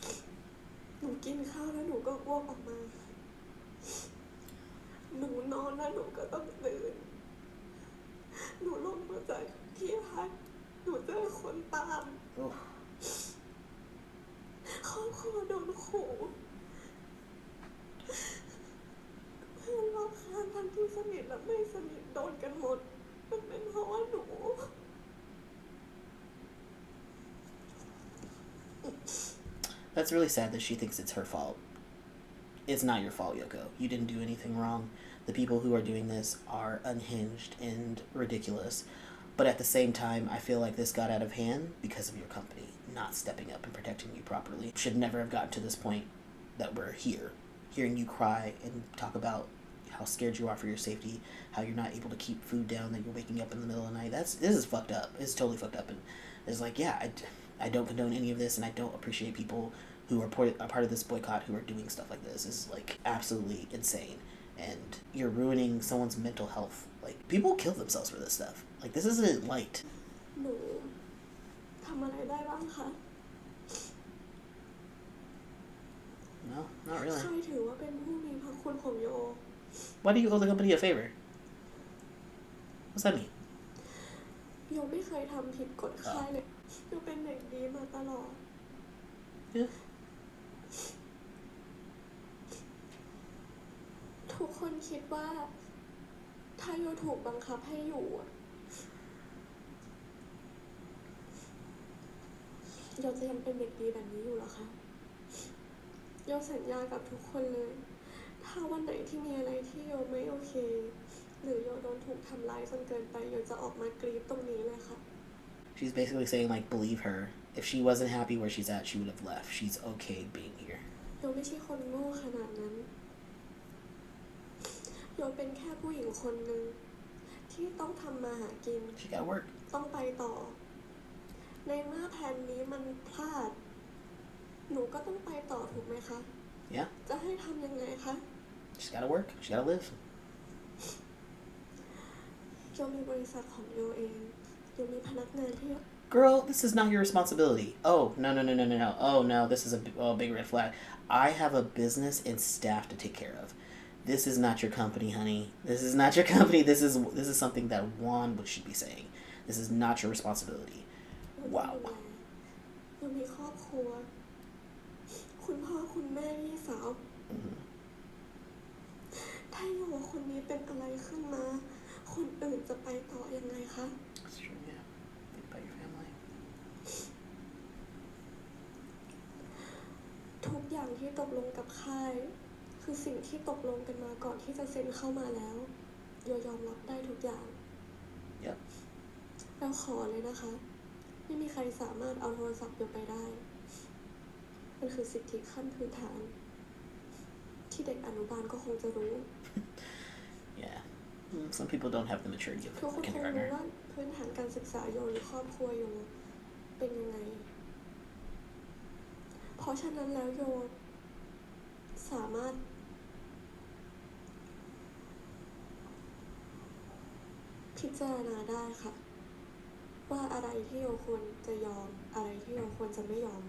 หนูกินข้าวแล้วหนูก็อ้วกออกมาหนูนอนแล้วหนูก็ต้องตื่นหนูลงมาจากที่พักหนูเจอคนตามครอบครัวโดนขู่เพื่อนรอบข้างทั้งที่สนิทและไม่สนิทโดนกันหมดมันเป็นเพราะว่าหนู That's really sad that she thinks it's her fault. It's not your fault, Yoko. You didn't do anything wrong. The people who are doing this are unhinged and ridiculous. But at the same time, I feel like this got out of hand because of your company not stepping up and protecting you properly. Should never have gotten to this point that we're here, hearing you cry and talk about how scared you are for your safety, how you're not able to keep food down, that you're waking up in the middle of the night. This is fucked up. It's totally fucked up. And it's like, yeah, I don't condone any of this, and I don't appreciate people who are a part of this boycott who are doing stuff like this. Is like absolutely insane, and you're ruining someone's mental health. Like, people kill themselves for this stuff. Like, this isn't light. หนูทำอะไรได้บ้างคะ No, not really. ใครถือว่าเป็นผู้มีพระคุณของโย Why do you owe the company a favor? What's that mean? โยไม่เคยทำผิดกฎค่ายเลยโยเป็นเด็กดีมาตลอด Yeah. ทุกคนคิดว่าถ้าโยถูกบังคับให้อยู่อะโยจะยังเป็นเด็กดีแบบนี้อยู่เหรอคะโยสัญญากับทุกคนเลย ถ้าวันไหนที่มีอะไรที่โยไม่โอเค หรือโยโดนถูกทำร้ายจนเกินไปโยจะออกมากรี๊ดตรงนี้เลยค่ะ She's basically saying, like, believe her. If she wasn't happy where she's at, she would have left. She's okay being here. โยไม่ใช่คนโง่ขนาดนั้นโยเป็นแค่ผู้หญิงคนหนึ่งที่ต้องทำมาหากิน She gotta work. ต้องไปต่อ ในเมื่อแผนนี้มันพลาด หนูก็ต้องไปต่อถูกไหมคะ Yeah. จะให้ทำยังไงคะ She's gotta work. She gotta live. โยมีบริษัทของโยเองโยมีพนักงานที่ Girl, this is not your responsibility. Oh, no. Oh, no, this is a big red flag. I have a business and staff to take care of. This is not your company, honey. This is not your company. This is something that Wan should be saying. This is not your responsibility. Wow. โยมีครอบครัว คุณพ่อคุณแม่พี่สาว Mm-hmm. ถ้าโยคนนี้เป็นอะไรขึ้นมา คนอื่นจะไปต่อยังไงคะ That's true, yeah. Think about your family. ทุกอย่างที่ตกลงกับค่าย คือสิ่งที่ตกลงกันมาก่อนที่จะเซ็นเข้ามาแล้วโยยอมรับได้ทุกอย่าง Yep. แล้วขอเลยนะคะ ไม่มีใครสามารถเอาโทรศัพท์โยไปได้ มันคือสิทธิขั้นพื้นฐาน ที่เด็กอนุบาลก็คงจะรู้ Yeah. Some people don't have the maturity of ทุกคน a คงรู้ kindergartner. ว่าพื้นฐานการศึกษาโยหรือครอบครัวโยเป็นยังไง เพราะฉะนั้นแล้วโยสามารถพิจารณาได้ค่ะ ว่าอะไรที่โยควรจะยอมอะไรที่โยควรจะไม่ยอม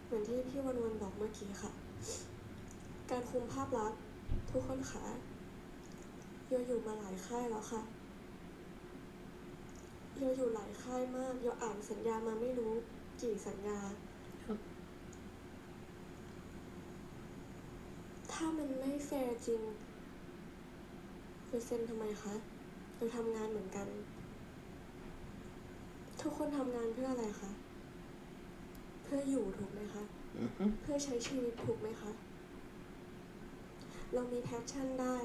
เหมือนที่พี่วันบอกเมื่อกี้ค่ะ การคุมภาพลักษณ์ทุกคนขาโยอยู่มาหลายค่ายแล้วค่ะโยอยู่หลายค่ายมากโยอ่านสัญญามาไม่รู้กี่สัญญา ถ้ามันไม่แฟร์จริงโยเซ็นทำไมคะโยทำงานเหมือนกัน ทุกคนทำงานเพื่ออะไรคะ เพื่ออยู่ถูกไหมคะ Mm-hmm. เพื่อใช้ชีวิตถูกไหมคะ เรามีแพชชั่นได้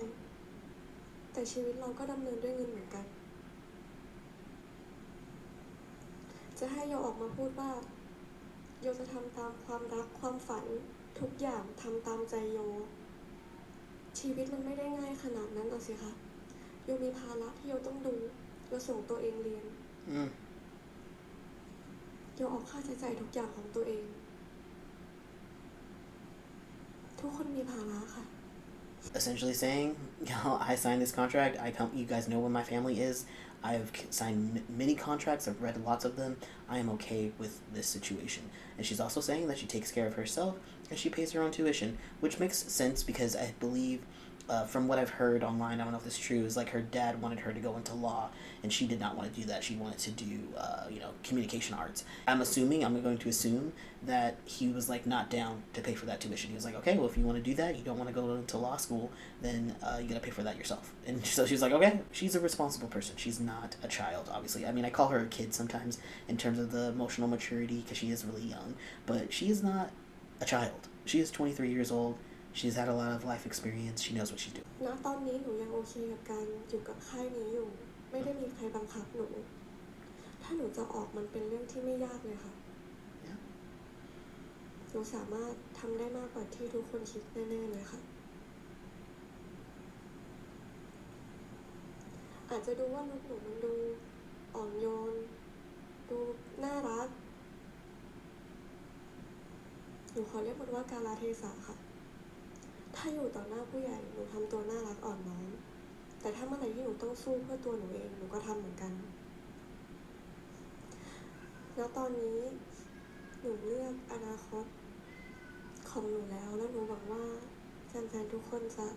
แต่ชีวิตเราก็ดำเนินด้วยเงินเหมือนกัน จะให้โยออกมาพูดว่าโยจะทำตามความรักความฝันทุกอย่างทำตามใจโย ชีวิตมันไม่ได้ง่ายขนาดนั้นเอาสิคะโยมีภาระที่โยต้องดูโยส่งตัวเองเรียน Mm. โยออกค่าใช้จ่ายทุกอย่างของตัวเอง ทุกคนมีภาระค่ะ Essentially saying, I signed this contract. You guys know what my family is. I've signed many contracts. I've read lots of them. I am okay with this situation. And she's also saying that she takes care of herself and she pays her own tuition, which makes sense because I believe, from what I've heard online, I don't know if this is true, is like her dad wanted her to go into law and she did not want to do that. She wanted to do, communication arts. I'm going to assume that he was like not down to pay for that tuition. He was like, okay, well, if you want to do that, you don't want to go into law school, then you got to pay for that yourself. And so she was like, okay, she's a responsible person. She's not a child, obviously. I mean, I call her a kid sometimes in terms of the emotional maturity because she is really young, but she is not a child. She is 23 years old. She's had a lot of life experience. She knows what she's doing. ณ ตอนนี้หนูยังโอเคกับการอยู่กับค่ายนี้อยู่ ไม่ได้มีใครบังคับหนู ถ้าหนูจะออกมันเป็นเรื่องที่ไม่ยากเลยค่ะ Yeah. หนูสามารถทำได้มากกว่าที่ทุกคนคิดแน่ๆเลยค่ะ อาจจะดูว่าลุคหนูมันดูอ่อนโยน ดูน่ารัก หนูขอเรียกมันว่ากาลเทศะค่ะถ้าอยู่ต่อหน้าผู้ใหญ่หนูทำตัวน่ารักอ่อนน้อมแต่ถ้าเมื่อไหร่ที่หนูต้องสู้เพื่อตัวหนูเองหนูก็ทำเหมือนกันแล้วตอนนี้หนูเลือกอนาคตของหนูแล้วหนูหวังว่าแฟนๆทุกคนจะ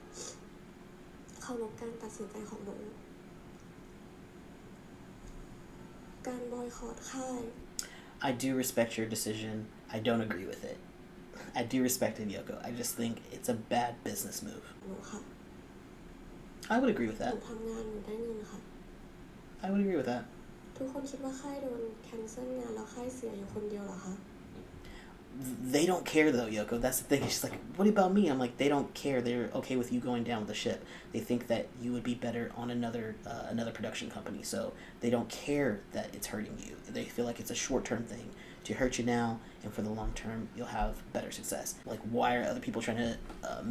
เคารพการตัดสินใจของหนูการบอยคอตค่าย I do respect your decision. I don't agree with it. I do respect it, Yoko. I just think it's a bad business move. หนูค่ะ I would agree with หนู that. ทำงานหนูได้เงินค่ะ I would agree with that. ทุกคนคิดว่าค่ายโดนแคนเซิลงานแล้วค่ายเสียอยู่คนเดียวเหรอคะ They don't care though, Yoko. That's the thing. She's like, what about me? I'm like, they don't care. They're okay with you going down with the ship. They think that you would be better on another production company. So they don't care that it's hurting you. They feel like it's a short-term thing to hurt you now, and for the long term, you'll have better success. Like, why are other people trying to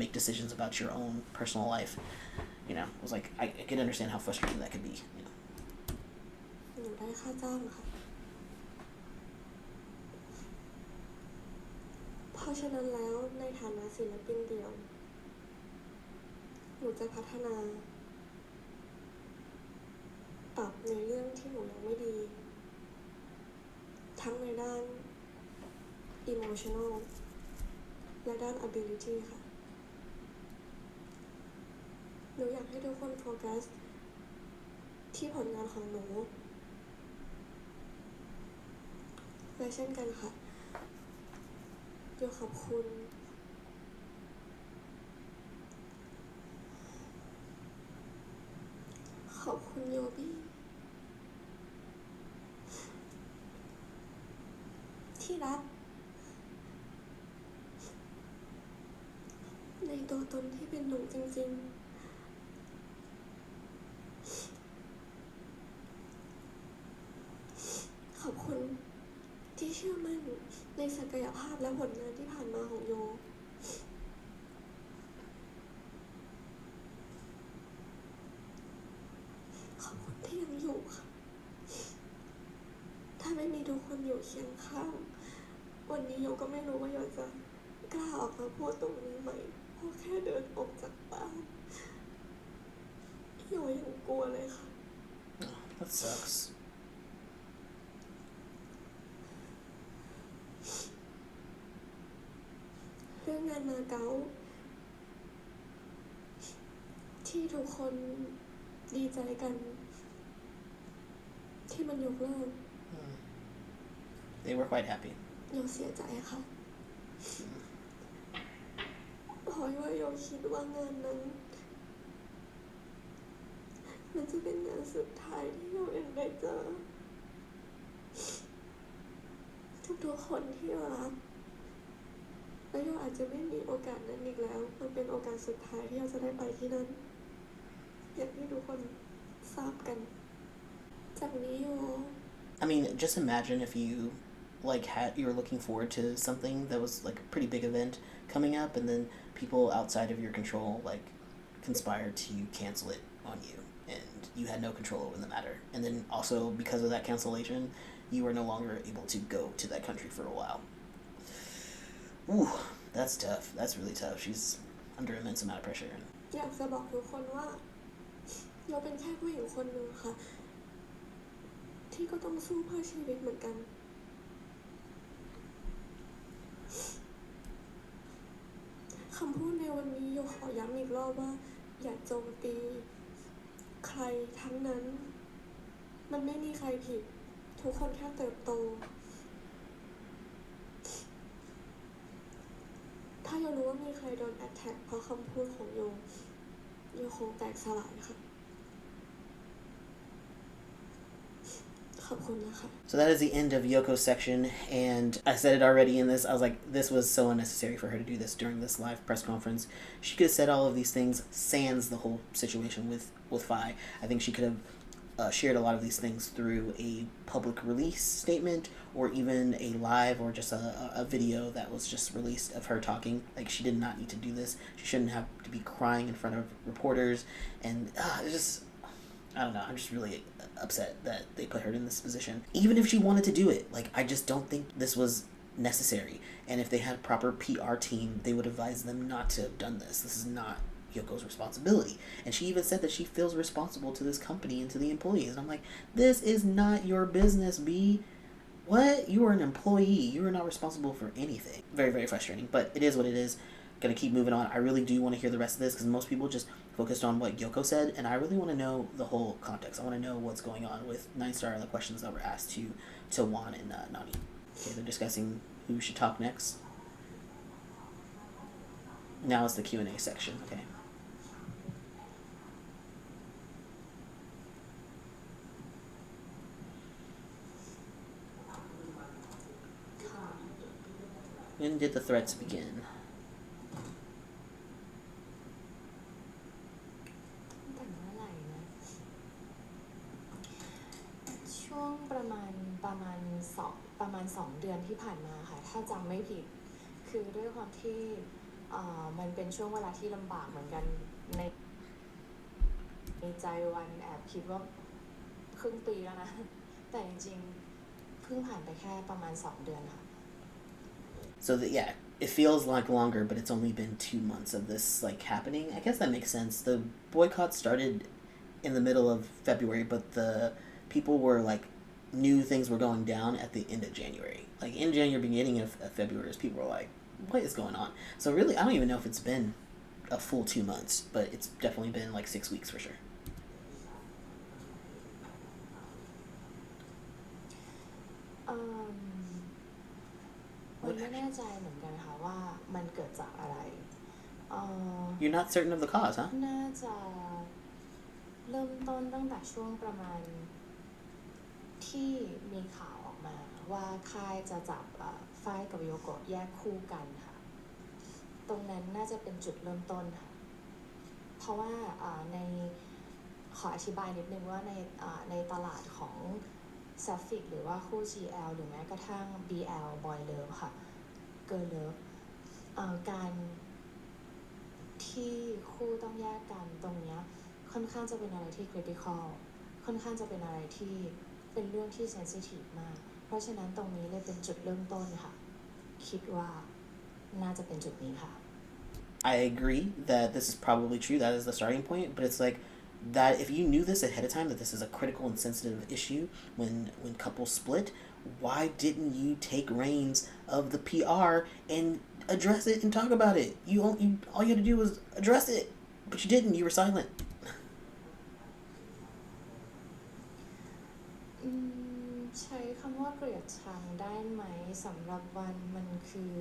make decisions about your own personal life? You know, it was like, I can understand how frustrating that could be. You know? หนูได้ค่าจ้างค่ะเพราะฉะนั้นแล้วในฐานะศิลปินเดี่ยวหนูจะพัฒนาปรับในเรื่องที่หนูยังไม่ดีทั้งในด้าน emotional และด้าน ability ค่ะหนูอยากให้ทุกคนโฟกัสที่ผลงานของหนูและเช่นกันค่ะโยขอบคุณโยบี้ที่รักในตัวตนที่เป็นหนูจริงๆขอบคุณที่เชื่อมั่นในศักยภาพและผลงานที่ผ่านมาของโยขอบคุณที่ยังอยู่ค่ะถ้าไม่มีทุกคนอยู่เคียงข้างวันนี้โยก็ไม่รู้ว่าโยจะกล้าออกมาพูดตรงนี้ไหมเพราะแค่เดินออกจากบ้านโยยังกลัวเลยค่ะ That sucks. เรื่องงานมาเก๊าที่ทุกคนดีใจกันที่มันยกเลิก They were quite happy. โยเสียใจค่ะเพราะว่าโยคิดว่างานนั้นมันจะเป็นงานสุดท้ายที่โยยังได้เจอทุกๆคนที่โยรักแล้วโยอาจจะไม่มีโอกาสนั้นอีกแล้วมันเป็นโอกาสสุดท้ายที่โยจะได้ไปที่นั่นอยากให้ทุกคนทราบกันจากนี้โย I mean, just imagine if you you were looking forward to something that was like a pretty big event coming up, and then people outside of your control conspired to cancel it on you, and you had no control over the matter. And then also because of that cancellation, you were no longer able to go to that country for a while. Ooh, that's tough. That's really tough. She's under immense amount of pressure. อยากจะบอกทุกคนว่าเราเป็นแค่ผู้หญิงคนหนึ่งค่ะที่ก็ต้องสู้เพื่อชีวิตเหมือนกันคำพูดในวันนี้โยขอย้ำอีกรอบว่าอย่าโจมตีใครทั้งนั้นมันไม่มีใครผิดทุกคนแค่เติบโตถ้าโยรู้ว่ามีใครโดนแอทแทคเพราะคำพูดของโยคงแตกสลายค่ะขอบคุณนะคะ So that is the end of Yoko's section, and I said it already in this. I was like, this was so unnecessary for her to do this during this live press conference. She could have said all of these things sans the whole situation with Faye. I think she could have shared a lot of these things through a public release statement, or even a live or just a video that was just released of her talking. Like, she did not need to do this. She shouldn't have to be crying in front of reporters, and it's just, I don't know, I'm just really upset that they put her in this position. Even if she wanted to do it, like, I just don't think this was necessary. And if they had a proper PR team, they would advise them not to have done this. This is not Yoko's responsibility. And she even said that she feels responsible to this company and to the employees. And I'm like, this is not your business, B. What? You are an employee. You are not responsible for anything. Very, very frustrating. But it is what it is. Gonna keep moving on. I really do want to hear the rest of this because most people just focused on what Yoko said, and I really want to know the whole context. I want to know what's going on with NineStar and the questions that were asked to Wan and Nani. Okay, they're discussing who should talk next. Now it's the Q&A section. Okay. When did the threats begin? แต่เมื่อไหร่นะช่วงประมาณ 2 เดือนที่ผ่านมาค่ะถ้าจำไม่ผิดคือด้วยความที่มันเป็นช่วงเวลาที่ลำบากเหมือนกันในใจวันแอบคิดว่าครึ่งปีแล้วนะแต่จริงๆเพิ่งผ่านไปแค่ประมาณ 2 เดือนค่ะ So that, yeah, it feels like longer, but it's only been 2 months of this like happening. I guess that makes sense. The boycott started in the middle of February, but the people were like knew things were going down at the end of January. Like in January, beginning of February, people were like, "What is going on?" So really, I don't even know if it's been a full 2 months, but it's definitely been like 6 weeks for sure. วันไม่แน่ใจเหมือนกันค่ะว่ามันเกิดจากอะไร You're not certain of the cause, huh? น่าจะเริ่มต้นตั้งแต่ช่วงประมาณที่มีข่าวออกมาว่าค่ายจะจับฝ้ายกับโยโกะแยกคู่กันค่ะตรงนั้นน่าจะเป็นจุดเริ่มต้นค่ะเพราะว่าในขออธิบายนิดนึงว่าในตลาดของแซฟฟิกหรือว่าคู่ GL หรือแม้กระทั่ง BL Boy Love ค่ะ Girl Love การที่คู่ต้องแยกกันตรงนี้ค่อนข้างจะเป็นอะไรที่ critical ค่อนข้างจะเป็นอะไรที่เป็นเรื่องที่ sensitive มากเพราะฉะนั้นตรงนี้เลยเป็นจุดเริ่มต้นค่ะคิดว่าน่าจะเป็นจุดนี้ค่ะ I agree that this is probably true. That is the starting point, but it's like that if you knew this ahead of time that this is a critical and sensitive issue when couples split, why didn't you take reins of the PR and address it and talk about it? All you had to do was address it, but you didn't. You were silent. ใช้คำว่าเกลียดชังได้ไหมสำหรับวันมันคือ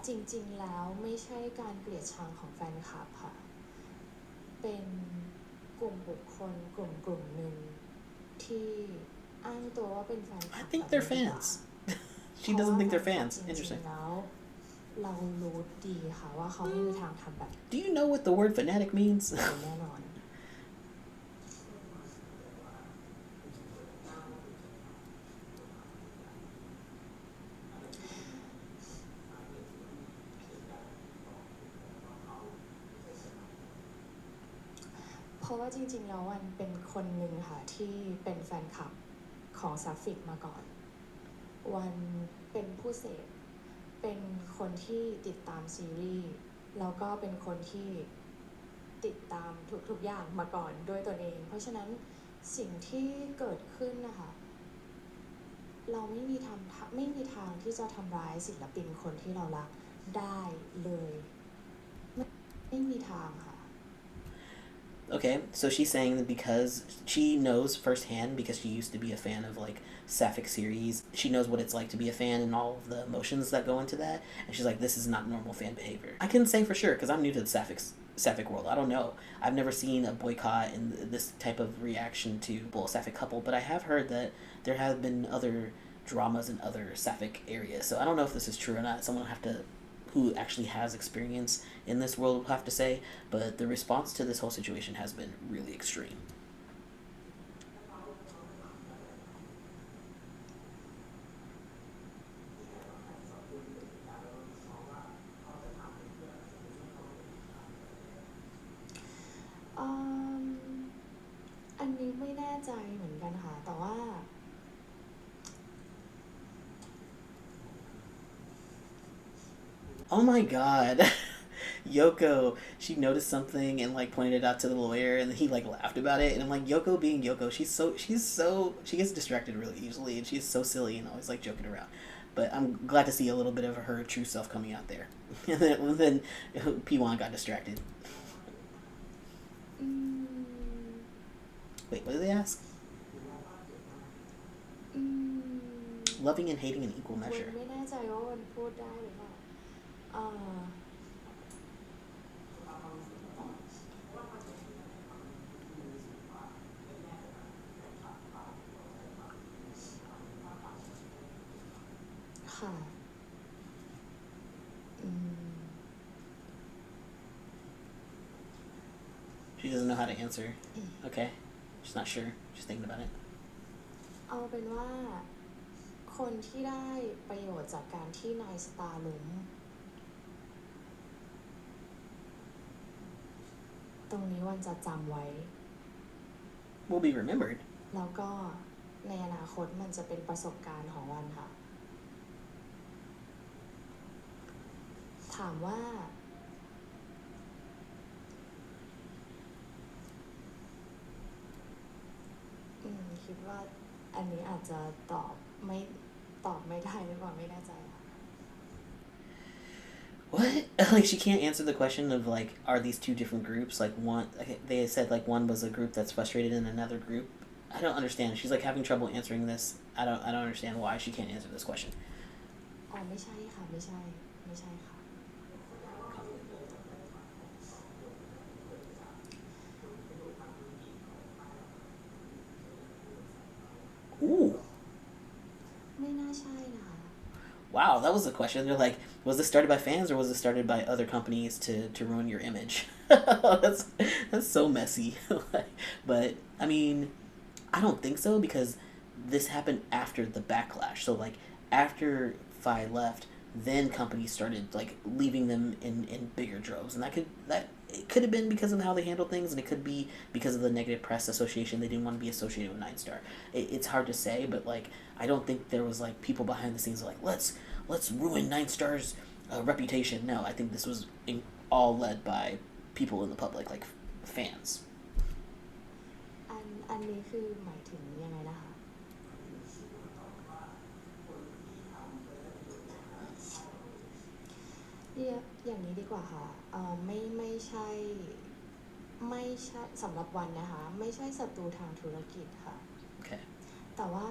จริงๆแล้วไม่ใช่การเกลียดชังของแฟนคลับค่ะเป็นกลุ่มบุคคลกลุ่มหนึ่งที่อ้างตัวว่าเป็นแฟนคลับ I think they're fans. She doesn't think they're fans. Interesting. แล้วเรารู้ดีค่ะว่าเขาไม่มีทางทำแบบ Do you know what the word fanatic means? แน่นอนเพราะว่าจริงๆแล้ววันเป็นคนหนึ่งค่ะที่เป็นแฟนคลับของซัฟฟิกมาก่อนวันเป็นผู้เสพเป็นคนที่ติดตามซีรีส์แล้วก็เป็นคนที่ติดตามทุกๆอย่างมาก่อนด้วยตนเองเพราะฉะนั้นสิ่งที่เกิดขึ้นนะคะเราไม่มีทางที่จะทำร้ายศิลปินคนที่เรารักได้เลยไม่มีทางค่ะ Okay, so she's saying that because she knows firsthand, because she used to be a fan of like sapphic series, she knows what it's like to be a fan and all of the emotions that go into that, and she's like, this is not normal fan behavior. I can say for sure, because I'm new to the sapphic world. I don't know. I've never seen a boycott and this type of reaction to a sapphic couple, but I have heard that there have been other dramas in other sapphic areas, so I don't know if this is true or not. Someone will have to who actually has experience in this world will have to say, but the response to this whole situation has been really extreme. Um อันนี้ไม่แน่ใจเหมือนกันค่ะแต่ว่า Oh my god. Yoko, she noticed something and like pointed it out to the lawyer, and he like laughed about it. And I'm like, Yoko being Yoko, she gets distracted really easily, and she's so silly and always like joking around. But I'm glad to see a little bit of her true self coming out there. And then P1 got distracted. Wait, what did they ask? Loving and hating in equal มัน measure. ไม่แน่ใจว่ามันพูดได้หรือเปล่าเอ่อค่ะอืม She doesn't know how to answer. Okay. She's not sure. She's thinking about it. เอาเป็นว่าคนที่ได้ประโยชน์จากการที่นายสตาร์ล้มตรงนี้วันจะจำไว้ Will be remembered. แล้วก็ในอนาคตมันจะเป็นประสบการณ์ของวันค่ะถามว่าคิดว่าอันนี้อาจจะตอบไม่ได้หรือเปล่าไม่แน่ใจค่ะ What? Like she can't answer the question of like, are these two different groups? Like one, okay, they said like one was a group that's frustrated in another group. I don't understand. She's like having trouble answering this. I don't understand why she can't answer this question. อ๋อไม่ใช่ค่ะไม่ใช่ค่ะ Ooh. ไม่น่าใช่นะคะ Wow, that was the question. They're like, was this started by fans or was it started by other companies to ruin your image? That's so messy. But I mean, I don't think so because this happened after the backlash. So like after Faye left, then companies started like leaving them in bigger droves, and that it could have been because of how they handle things, and it could be because of the negative press association. They didn't want to be associated with NineStar. It's hard to say, but like I don't think there was like people behind the scenes like let's ruin NineStar's reputation. No, I think this was all led by people in the public, like fans. อันนี้คือหมายถึงยังไงนะคะอย่างนี้ดีกว่าค่ะไม่ใช่สำหรับวันนะคะไม่ใช่ศัตรูทางธุรกิจค่ะ Okay. แต่ว่า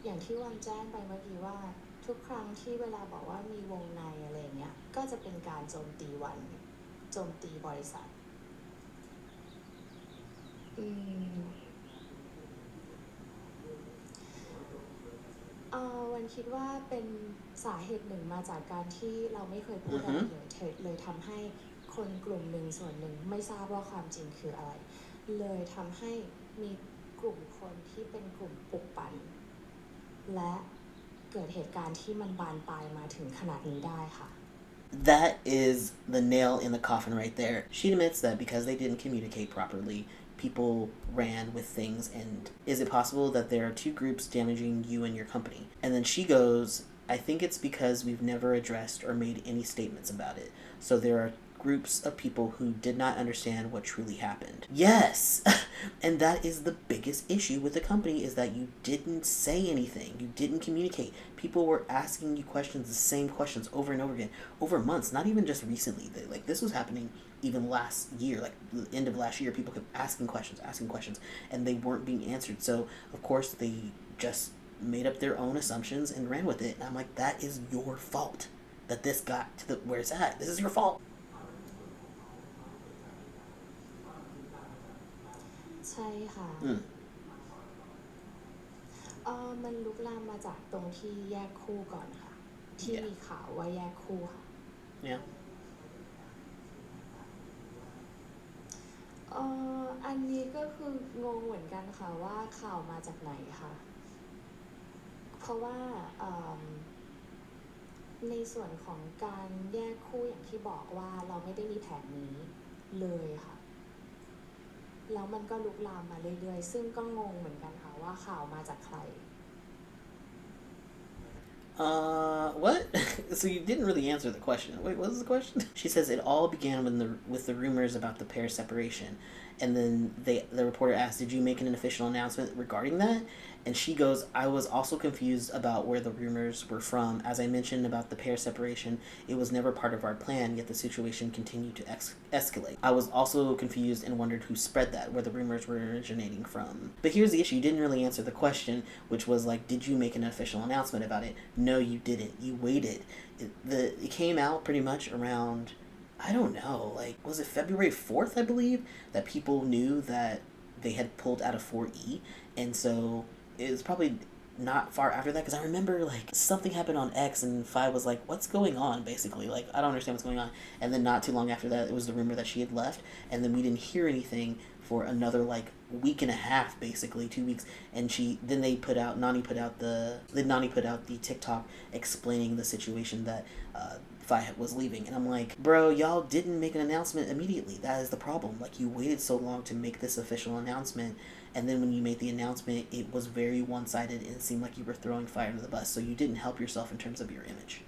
อย่างที่วันแจ้งไปเมื่อกี้ว่าทุกครั้งที่เวลาบอกว่ามีวงในอะไรเงี้ยก็จะเป็นการโจมตีวันโจมตีบริษัทวันคิดว่าเป็นสาเหตุหนึ่งมาจากการที่เราไม่เคยพูดอะไรเลยทำให้คนกลุ่มหนึ่งส่วนหนึ่งไม่ทราบว่าความจริงคืออะไรเลยทำให้มีกลุ่มคนที่เป็นกลุ่มปลุกปั่นและเกิดเหตุการณ์ที่มันบานปลายมาถึงขนาดนี้ได้ค่ะ That is the nail in the coffin right there. She admits that because they didn't communicate properly, people ran with things, and is it possible that there are two groups damaging you and your company? And then she goes, I think it's because we've never addressed or made any statements about it. So there are groups of people who did not understand what truly happened. Yes! And that is the biggest issue with the company, is that you didn't say anything. You didn't communicate. People were asking you questions, the same questions over and over again, over months, not even just recently. Like this was happening even last year, like the end of last year, people kept asking questions, and they weren't being answered. So of course they just made up their own assumptions and ran with it. And I'm like, that is your fault that this got to where it's at. This is your fault. ใช่ค่ะมันลุกลามมาจากตรงที่แยกคู่ก่อนค่ะที่มีข่าวว่าแยกคู่ค่ะ Yeah. อันนี้ก็คืองงเหมือนกันค่ะว่าข่าวมาจากไหนค่ะเพราะว่าในส่วนของการแยกคู่อย่างที่บอกว่าเราไม่ได้มีแผนนี้เลยค่ะแล้วมันก็ลุกลามมาเรื่อยๆซึ่งก็งงเหมือนกันค่ะว่าข่าวมาจากใคร What? So you didn't really answer the question. Wait, what was the question? She says it all began with the rumors about the pair separation, and then the reporter asked, "Did you make an official announcement regarding that?" And she goes, "I was also confused about where the rumors were from. As I mentioned about the pair separation, it was never part of our plan, yet the situation continued to escalate. I was also confused and wondered who spread that, where the rumors were originating from." But here's the issue: you didn't really answer the question, which was like, did you make an official announcement about it? No, you didn't. You waited. It came out pretty much around, I don't know, like, was it February 4th, I believe, that people knew that they had pulled out of 4E, and so it was probably not far after that, because I remember, like, something happened on X, and Faye was like, what's going on, basically, like, I don't understand what's going on, and then not too long after that, it was the rumor that she had left, and then we didn't hear anything for another, like, week and a half, basically 2 weeks, and Nani put out the TikTok explaining the situation that Faye was leaving, and I'm like, bro, y'all didn't make an announcement immediately. That is the problem. Like, you waited so long to make this official announcement, and then when you made the announcement, it was very one-sided, and it seemed like you were throwing Faye under the bus, so you didn't help yourself in terms of your image.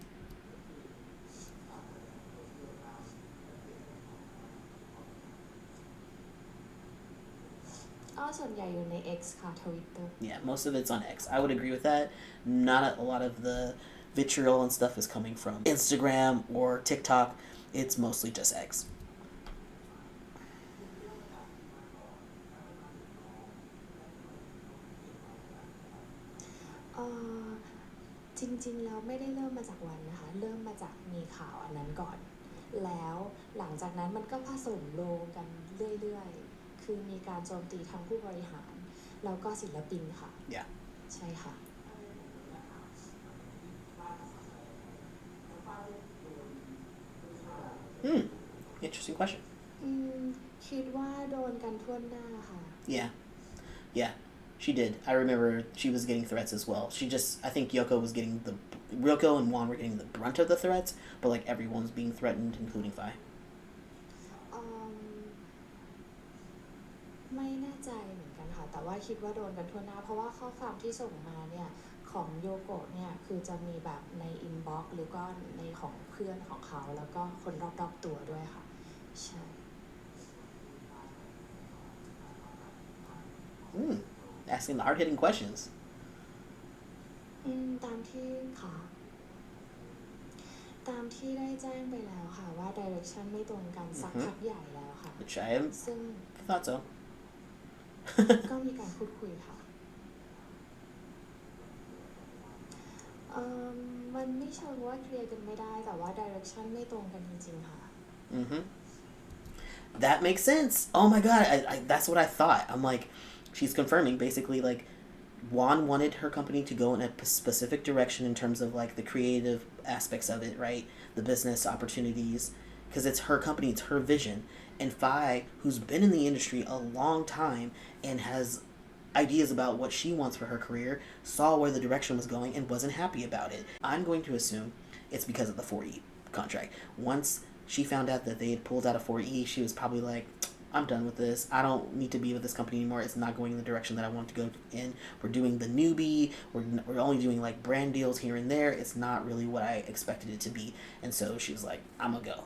X ค่ะ Twitter. Yeah, most of it's on X. I would agree with that. Not a lot of the vitriol and stuff is coming from Instagram or TikTok. It's mostly just X. เอ่อจริงๆแล้วไม่ได้เริ่มมาจากวันนะคะเริ่มมาจากมีข่าวอันนั้นก่อนแล้วหลังจากนั้นมันก็ผสมโลงกันเรื่อยๆคือมีการโจมตีทั้งผู้บริหารแล้วก็ศิลปินค่ะ Yeah. ใช่ค่ะ Interesting question. คิดว่าโดนกันทั่วหน้าค่ะ Yeah, she did. I remember she was getting threats as well. I think Yoko and Wan were getting the brunt of the threats, but like everyone's being threatened, including Faye. ไม่แน่ใจเหมือนกันค่ะแต่ว่าคิดว่าโดนกันทั่วหน้าเพราะว่าข้อความที่ส่งมาเนี่ยของโยโกะเนี่ยคือจะมีแบบในอินบ็อกซ์หรือก็ในของเพื่อนของเขาแล้วก็คนรอบๆตัวด้วยค่ะใช่ Asking the hard-hitting questions. ตามที่ค่ะตามที่ได้แจ้งไปแล้วค่ะว่า direction ไม่ตรงกันสักพักใหญ่แล้วค่ะ Which I ซึ่ง thought so. ก็มีการพูดคุยค่ะมันไม่เชิงว่าเคลียร์กันไม่ได้แต่ว่า direction ไม่ตรงกันจริงๆค่ะ That makes sense. Oh my god, that's what I thought. I'm like, she's confirming basically like Wan wanted her company to go in a specific direction in terms of like the creative aspects of it, right? The business opportunities, because it's her company, it's her vision. And Faye, who's been in the industry a long time and has ideas about what she wants for her career, saw where the direction was going and wasn't happy about it. I'm going to assume it's because of the 4E contract. Once she found out that they had pulled out of 4E, she was probably like, I'm done with this. I don't need to be with this company anymore. It's not going in the direction that I want to go in. We're doing the newbie. We're only doing like brand deals here and there. It's not really what I expected it to be. And so she was like, I'm gonna go.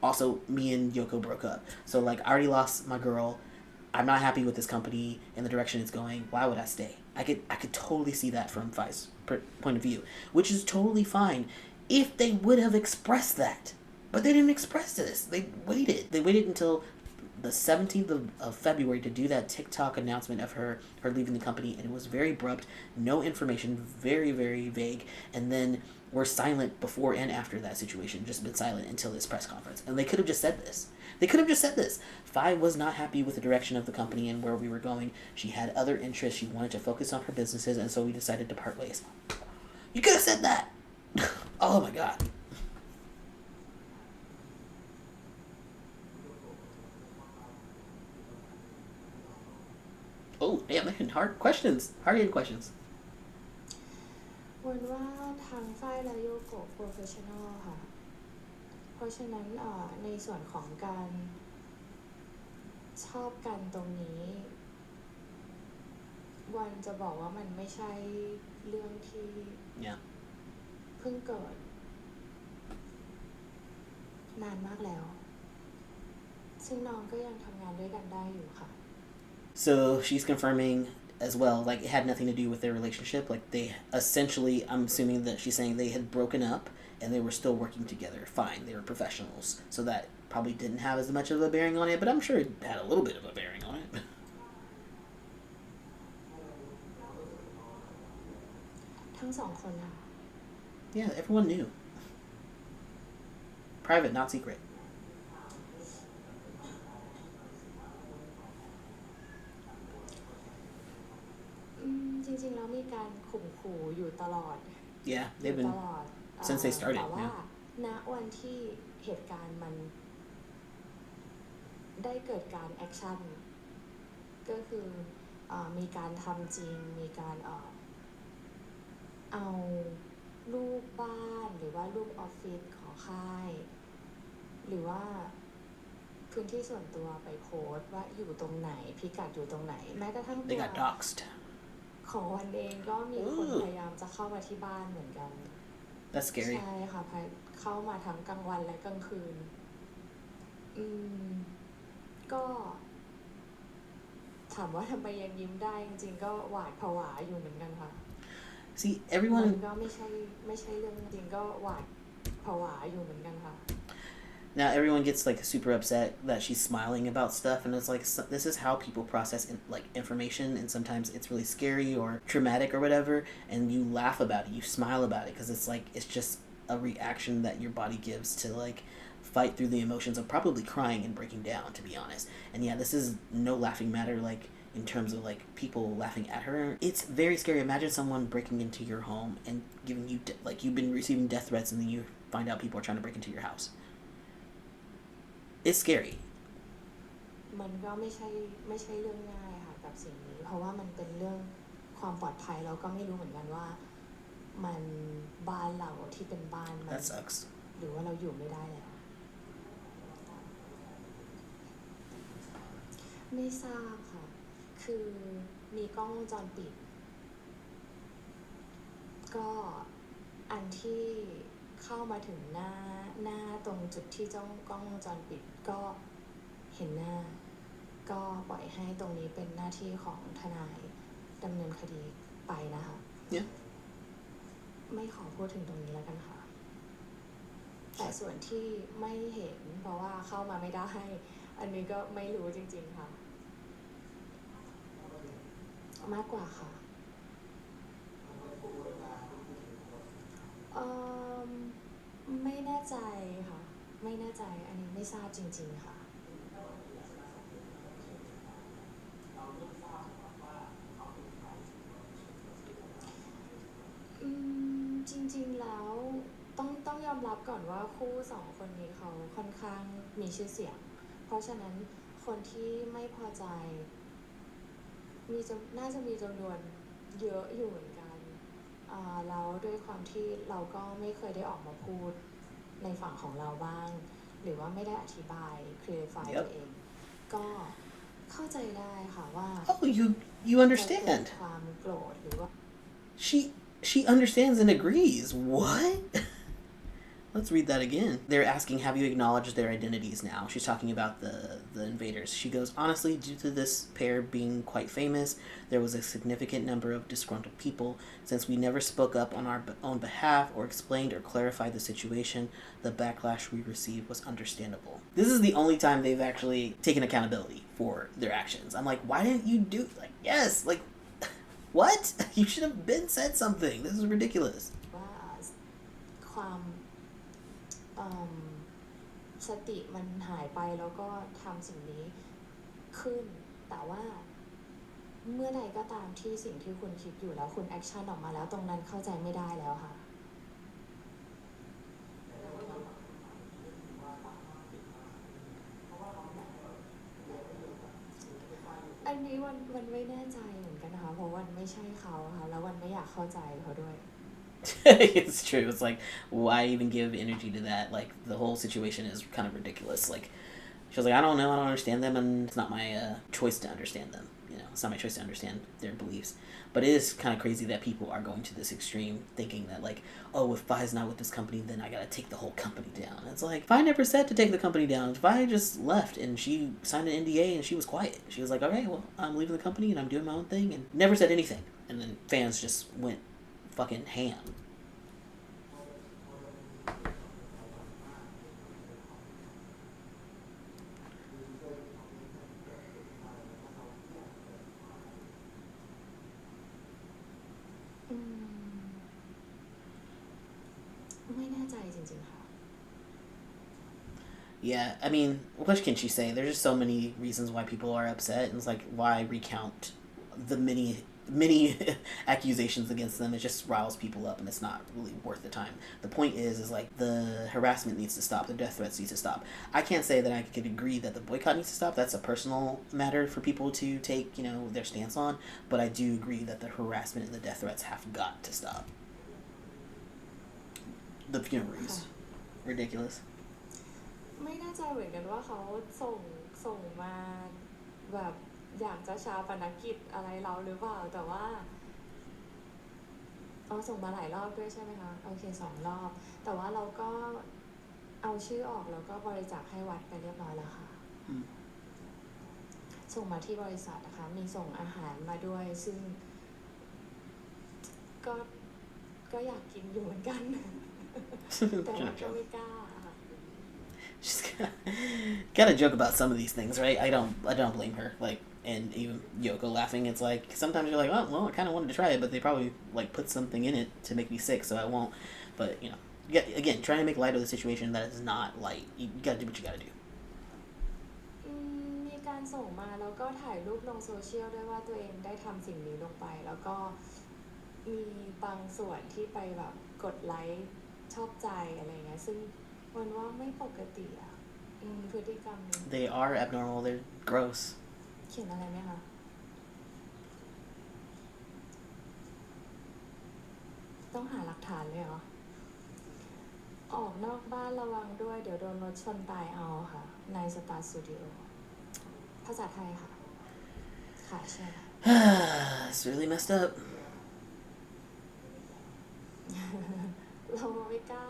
Also, me and Yoko broke up. So like, I already lost my girl. I'm not happy with this company and the direction it's going. Why would I stay? I could totally see that from Faye's point of view, which is totally fine if they would have expressed that. But they didn't express this. They waited. They waited until the 17th of February to do that TikTok announcement of her leaving the company, and it was very abrupt, no information, very, very vague, and then we're silent before and after that situation, just been silent until this press conference. And they could have just said this. Faye was not happy with the direction of the company and where we were going. She had other interests. She wanted to focus on her businesses, and so we decided to part ways. You could have said that! Oh my god. Oh, damn, they're hard questions. Hard-hitting questions. วันว่าทางฝ้ายและโยโกะ professional ค่ะ เพราะฉะนั้นในส่วนของการชอบกันตรงนี้วันจะบอกว่ามันไม่ใช่เรื่องที่ Yeah. พิ่งเกิดนานมากแล้วซึ่งน้องก็ยังทำงานด้วยกันได้อยู่ค่ะ So she's confirming as well, like it had nothing to do with their relationship. Like they essentially, I'm assuming that she's saying they had broken up and they were still working together. Fine, they were professionals, so that probably didn't have as much of a bearing on it. But I'm sure it had a little bit of a bearing on it. ทั้งสองคนค่ะ Yeah, everyone knew. Private, not secret. จริงๆแล้วมีการข่มขู่อยู่ตลอด Yeah, อยู่ they've ต been ลอด since they started. แต่ว่า Yeah. ณวันที่เหตุการณ์มันได้เกิดการแอคชั่นก็คือมีการทำจริงมีการเอารูปบ้านหรือว่ารูปออฟฟิศของค่ายหรือว่าพื้นที่ส่วนตัวไปโพสต์ว่าอยู่ตรงไหนพิกัดอยู่ตรงไหนแม้กระทั่ง They got doxxed. ของวันเองก็มีคนพยายามจะเข้ามาที่บ้านเหมือนกัน That's scary. ใช่ค่ะเข้ามาทั้งกลางวันและกลางคืนก็ถามว่าทำไมยังยิ้มได้จริงๆก็หวาดผวาอยู่เหมือนกันค่ะ See, มัน everyone. ก็ไม่ใช่เรื่องจริงก็หวาดผวาอยู่เหมือนกันค่ะ Now everyone gets like super upset that she's smiling about stuff, and it's like this is how people process like information, and sometimes it's really scary or traumatic or whatever, and you laugh about it, you smile about it, because it's like it's just a reaction that your body gives to like fight through the emotions of probably crying and breaking down, to be honest. And yeah, this is no laughing matter, like in terms of like people laughing at her. It's very scary. Imagine someone breaking into your home and giving you like you've been receiving death threats, and then you find out people are trying to break into your house. It's scary. มันก็ไม่ใช่เรื่องง่ายค่ะกับสิ่งนี้เพราะว่ามันเป็นเรื่องความปลอดภัยเราก็ไม่รู้เหมือนกันว่ามันบ้านเราที่เป็นบ้านมัน That sucks. หรือว่าเราอยู่ไม่ได้แล้วไม่ทราบค่ะคือมีกล้องวงจรปิดก็อันที่เข้ามาถึงหน้าตรงจุดที่จ้องกล้องวงจรปิดก็เห็นหน้าก็ปล่อยให้ตรงนี้เป็นหน้าที่ของทนายดำเนินคดีไปนะคะ Yeah. ไม่ขอพูดถึงตรงนี้แล้วกันค่ะแต่ส่วนที่ไม่เห็นเพราะว่าเข้ามาไม่ได้อันนี้ก็ไม่รู้จริงๆค่ะมากกว่าค่ะไม่แน่ใจค่ะไม่แน่ใจอันนี้ไม่ทราบจริงๆค่ะจริงๆแล้วต้องยอมรับก่อนว่าคู่สองคนนี้เขาค่อนข้างมีชื่อเสียงเพราะฉะนั้นคนที่ไม่พอใจน่าจะมีจำนวนเยอะอยู่เหมือนกันแล้วด้วยความที่เราก็ไม่เคยได้ออกมาพูดในฝั่งของเราบ้างหรือว่าไม่ได้อธิบาย clarify ตัวเองก็เข้าใจได้ค่ะว่า Oh, you understand. ความโกรธหรือว่า She understands and agrees. What? Let's read that again. They're asking, have you acknowledged their identities now? She's talking about the invaders. She goes, honestly, due to this pair being quite famous, there was a significant number of disgruntled people. Since we never spoke up on our own behalf or explained or clarified the situation, the backlash we received was understandable. This is the only time they've actually taken accountability for their actions. I'm like, why didn't you do... Like, yes, like... What? You should have been said something. This is ridiculous. ว่าความสติมันหายไปแล้วก็ทำสิ่งนี้ขึ้นแต่ว่าเมื่อใดก็ตามที่สิ่งที่คุณคิดอยู่แล้วคุณแอคชั่นออกมาแล้วตรงนั้นเข้าใจไม่ได้แล้วค่ะอันนี้วันไม่แน่ใจเหมือนกันนะคะเพราะวันไม่ใช่เขาค่ะแล้ววันไม่อยากเข้าใจเขาด้วย It's true. It's like, why even give energy to that? Like, the whole situation is kind of ridiculous. Like, She was like, I don't know, I don't understand them, and it's not my choice to understand them. It's not my choice to understand their beliefs. But it is kind of crazy that people are going to this extreme, thinking that like, oh, if Faye's not with this company, then I gotta take the whole company down. And it's like, Faye never said to take the company down. Faye just left, and she signed an NDA, and she was quiet. She was like, okay, well, I'm leaving the company, and I'm doing my own thing, and never said anything. And then fans just went fucking ham. Yeah, I mean, what can she say? There's just so many reasons why people are upset, and it's like, why recount the many accusations against them? It just riles people up, and it's not really worth the time. The point is like, the harassment needs to stop, the death threats need to stop. I can't say that I could agree that the boycott needs to stop. That's a personal matter for people to take, their stance on, but I do agree that the harassment and the death threats have got to stop. The funerals. Ridiculous. ไม่แน่ใจเหมือนกันว่าเขาส่งมาแบบอยากจะชาปนกิจอะไรเราหรือเปล่าแต่ว่าส่งมาหลายรอบด้วยใช่ไหมคะโอเค2 รอบแต่ว่าเราก็เอาชื่อออกแล้วก็บริจาคให้วัดไปเรียบร้อยแล้วค่ะส่งมาที่บริษัทนะคะมีส่งอาหารมาด้วยซึ่งก็อยากกินอยู่เหมือนกันแต่ว่าก็ไม่กล้าShe's gotta joke about some of these things, right? I don't blame her. Like, and even Yoko laughing, it's like, sometimes you're like, oh, well, I kind of wanted to try it, but they probably, like, put something in it to make me sick, so I won't. But, again, trying to make light of the situation that is not light. You gotta do what you gotta do. มีการส่งมาแล้วก็ถ่ายรูปลงโซเชียลด้วยว่าตัวเองได้ทำสิ่งนี้ลงไปแล้วก็มีบางส่วนที่ไปแบบกดไลค์ชอบใจอะไรเงี้ยซึ่งมันว่าไม่ปกติอ่ะพฤติกรรมนี้ They are abnormal. They're gross. เขียนอะไรไหมคะต้องหาหลักฐานเลยเหรอออกนอกบ้านระวังด้วยเดี๋ยวโดนรถชนตายเอาค่ะNineStar Studio ภาษาไทยค่ะค่ะใช่ It's really messed up. เราไม่กล้า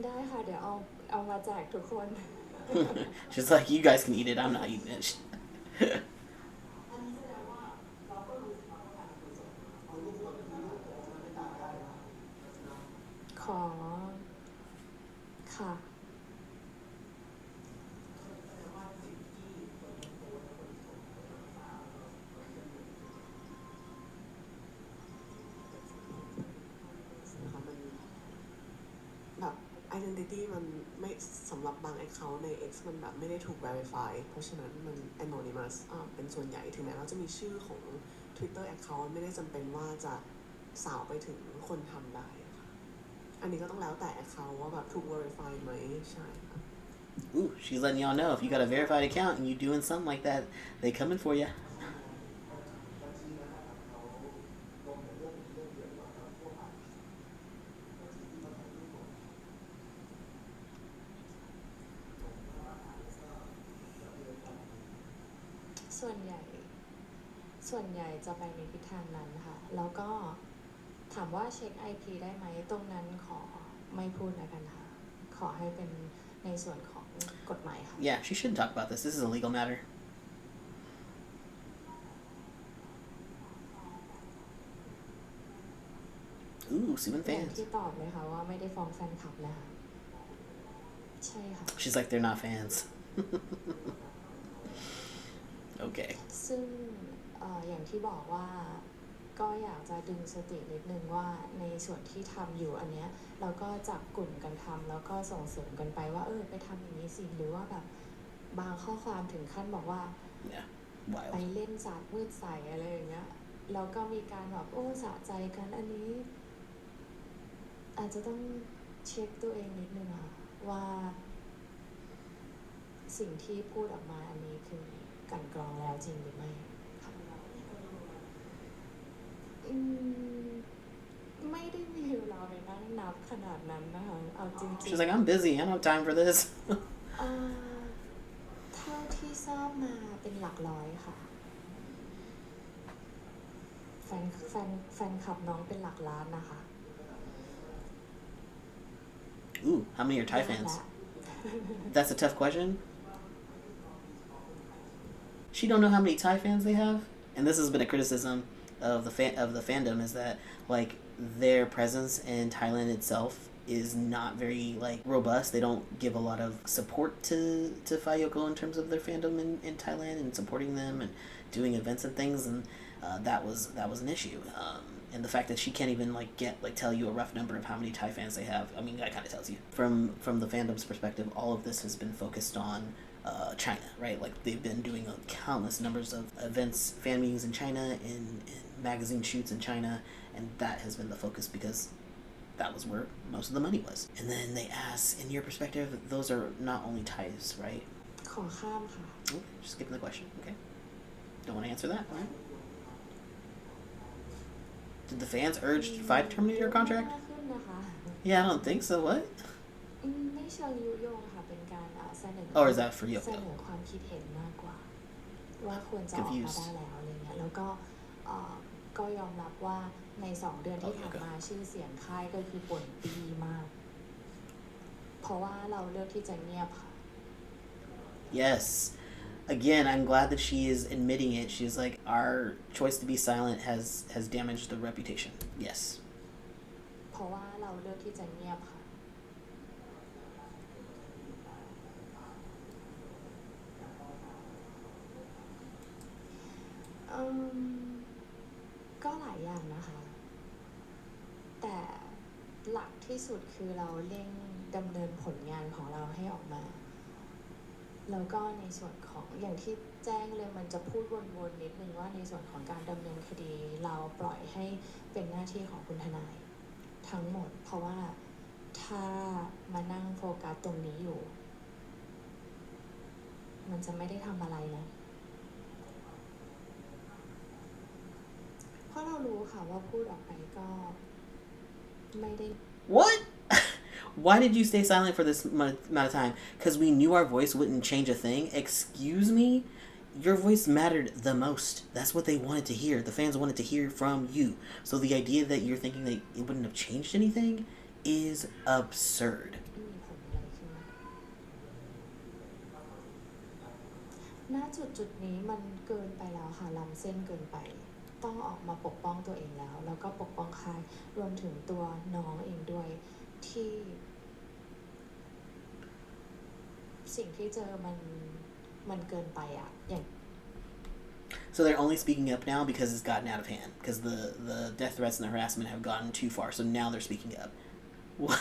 ได้ค่ะเดี๋ยวเอามาแจกทุกคน She's like, you guys can eat it, I'm not eating it. ขอค่ะ identity มันไม่สำหรับบาง account ใน X มันแบบไม่ได้ถูก verify เพราะฉะนั้นมัน anonymous เป็นส่วนใหญ่ถึงแม้ว่าจะมีชื่อของ Twitter account ไม่ได้จำเป็นว่าจะสาวไปถึงคนทำได้ค่ะอันนี้ก็ต้องแล้วแต่ account ว่าแบบถูก verify ไหมใช่ค่ะ Ooh, she's letting y'all know if you got a verified account and you doing something like that, they coming for you.ส่วนใหญ่จะไปในทิศทางนั้นค่ะแล้วก็ถามว่าเช็ค IP ได้ไหมตรงนั้นขอไม่พูดแล้วกันค่ะขอให้เป็นในส่วนของกฎหมายค่ะ Yeah, she shouldn't talk about this. This is a legal matter. Ooh, suing อย่าง fans. ที่ตอบเลยค่ะว่าไม่ได้ฟ้องแฟนคลับนะคะใช่ค่ะ She's like, they're not fans. Okay. ซึ่งอย่างที่บอกว่าก็อยากจะดึงสตินิดนึงว่าในส่วนที่ทำอยู่อันเนี้ยเราก็จับกลุ่มกันทำแล้วก็ส่งเสริมกันไปว่าไปทำอย่างนี้สิหรือว่าแบบบางข้อความถึงขั้นบอกว่า Yeah. ไป Wild. เล่นศาสตร์มืดใส่อะไรอย่างเงี้ยแล้วก็มีการแบบสะใจกันอันนี้อาจจะต้องเช็คตัวเองนิดนึงค่ะว่าสิ่งที่พูดออกมาอันนี้คือกลั่นกรองแล้วจริงหรือไม่ค่ะ ไม่ได้มีเวลาไปนั่งนับขนาดนั้นนะคะเอาจริง She's like, I'm busy. I don't have time for this. เท่าที่ทราบมาเป็นหลักร้อยค่ะแฟนคลับน้องเป็นหลักล้านนะคะ Ooh, how many are Thai fans? That's a tough question. She don't know how many Thai fans they have, and this has been a criticism of the fandom is that like their presence in Thailand itself is not very like robust. They don't give a lot of support to FayeYoko in terms of their fandom in Thailand and supporting them and doing events and things, and that was an issue. And the fact that she can't even tell you a rough number of how many Thai fans they have, I mean, that kind of tells you. From the fandom's perspective, all of this has been focused on China, right? Like they've been doing countless numbers of events, fan meetings in China, in magazine shoots in China, and that has been the focus because that was where most of the money was. And then they ask, in your perspective, those are not only Thais, right? ขอข้ามค่ะ Okay, just skipping the question. Okay, don't want to answer that, right? Did the fans urge Faye to terminate her contract? มากขึ้นนะคะ Yeah, I don't think so. What? ไม่เชิงยุยงค่ะเป็นการเสนอ Or is that for เส Yoko? นอความคิดเห็นมากกว่าว่าควรจะออกมาได้แล้วอะไรเงี้ยแล้วก็ยอมรับว่าใน2 เดือนที่ผ่านมาชื่อเสียงค่ายก็คือป่นปีมากเพราะว่าเราเลือกที่จะเงียบค่ะ Yes. Again, I'm glad that she is admitting it. She's like, our choice to be silent has damaged the reputation. Yes. เพราะว่าเราเลือกที่จะเงียบค่ะก็หลายอย่างนะคะแต่หลักที่สุดคือเราเร่งดำเนินผลงานของเราให้ออกมาแล้วก็ในส่วนของอย่างที่แจ้งเลยมันจะพูดวนๆนิดนึงว่าในส่วนของการดำเนินคดีเราปล่อยให้เป็นหน้าที่ของคุณทนายทั้งหมดเพราะว่าถ้ามานั่งโฟกัสตรงนี้อยู่มันจะไม่ได้ทำอะไรนะเพราะเรารู้ค่ะว่าพูดออกไปก็ไม่ได้ What? Why did you stay silent for this amount of time? Because we knew our voice wouldn't change a thing? Excuse me? Your voice mattered the most. That's what they wanted to hear. The fans wanted to hear from you. So the idea that you're thinking that it wouldn't have changed anything is absurd. ณจุดนี้มันเกินไปแล้วค่ะล้ำเส้นเกินไปต้องออกมาปกป้องตัวเองแล้วก็ปกป้องค่ายรวมถึงตัวน้องเองด้วยที่สิ่งที่เจอมันเกินไปอย่าง So they're only speaking up now because it's gotten out of hand. Because the death threats and the harassment have gotten too far. So now they're speaking up. What?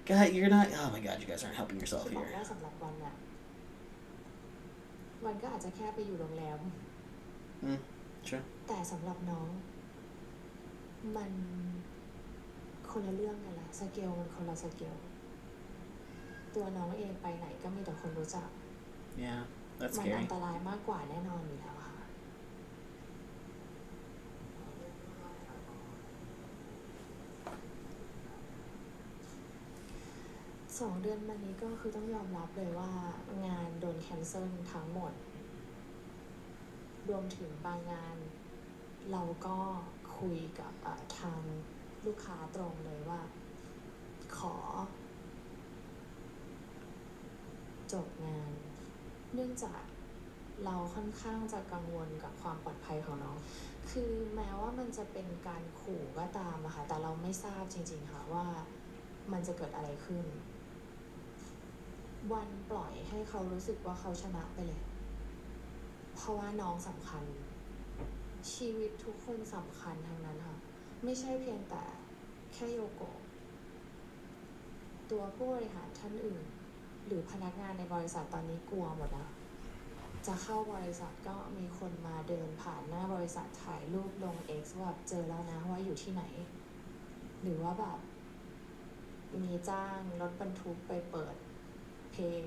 God, you're not... Oh my God, you guys aren't helping yourself ที่บอก here. ว่าสำหรับวันก็อาจจะแค่ไปอยู่โรงแรม Sure. แต่สำหรับน้องมันคนละเรื่องกันแหละสเกลมันคนละสเกลตัวน้องเองไปไหนก็มีแต่คนรู้จัก Yeah, that's มัน scary. อันตรายมากกว่าแน่นอนอยู่แล้วค่ะ2 เดือนมานี้ก็คือต้องยอมรับเลยว่างานโดนแคนเซิลทั้งหมดรวมถึงบางงานเราก็คุยกับทางลูกค้าตรงเลยว่าขอจบงานเนื่องจากเราค่อนข้างจะกังวลกับความปลอดภัยของน้องคือแม้ว่ามันจะเป็นการขู่ก็ตามอะค่ะแต่เราไม่ทราบจริงๆค่ะว่ามันจะเกิดอะไรขึ้นวันปล่อยให้เขารู้สึกว่าเขาชนะไปเลยเพราะว่าน้องสำคัญชีวิตทุกคนสำคัญทั้งนั้นค่ะไม่ใช่เพียงแต่แค่โยโกะตัวผู้บริหารท่านอื่นหรือพนักงานในบริษัทตอนนี้กลัวหมดแล้วจะเข้าบริษัทก็มีคนมาเดินผ่านหน้าบริษัทถ่ายรูปลง X ว่าเจอแล้วนะว่าอยู่ที่ไหนหรือว่าแบบมีจ้างรถบรรทุกไปเปิดเพลง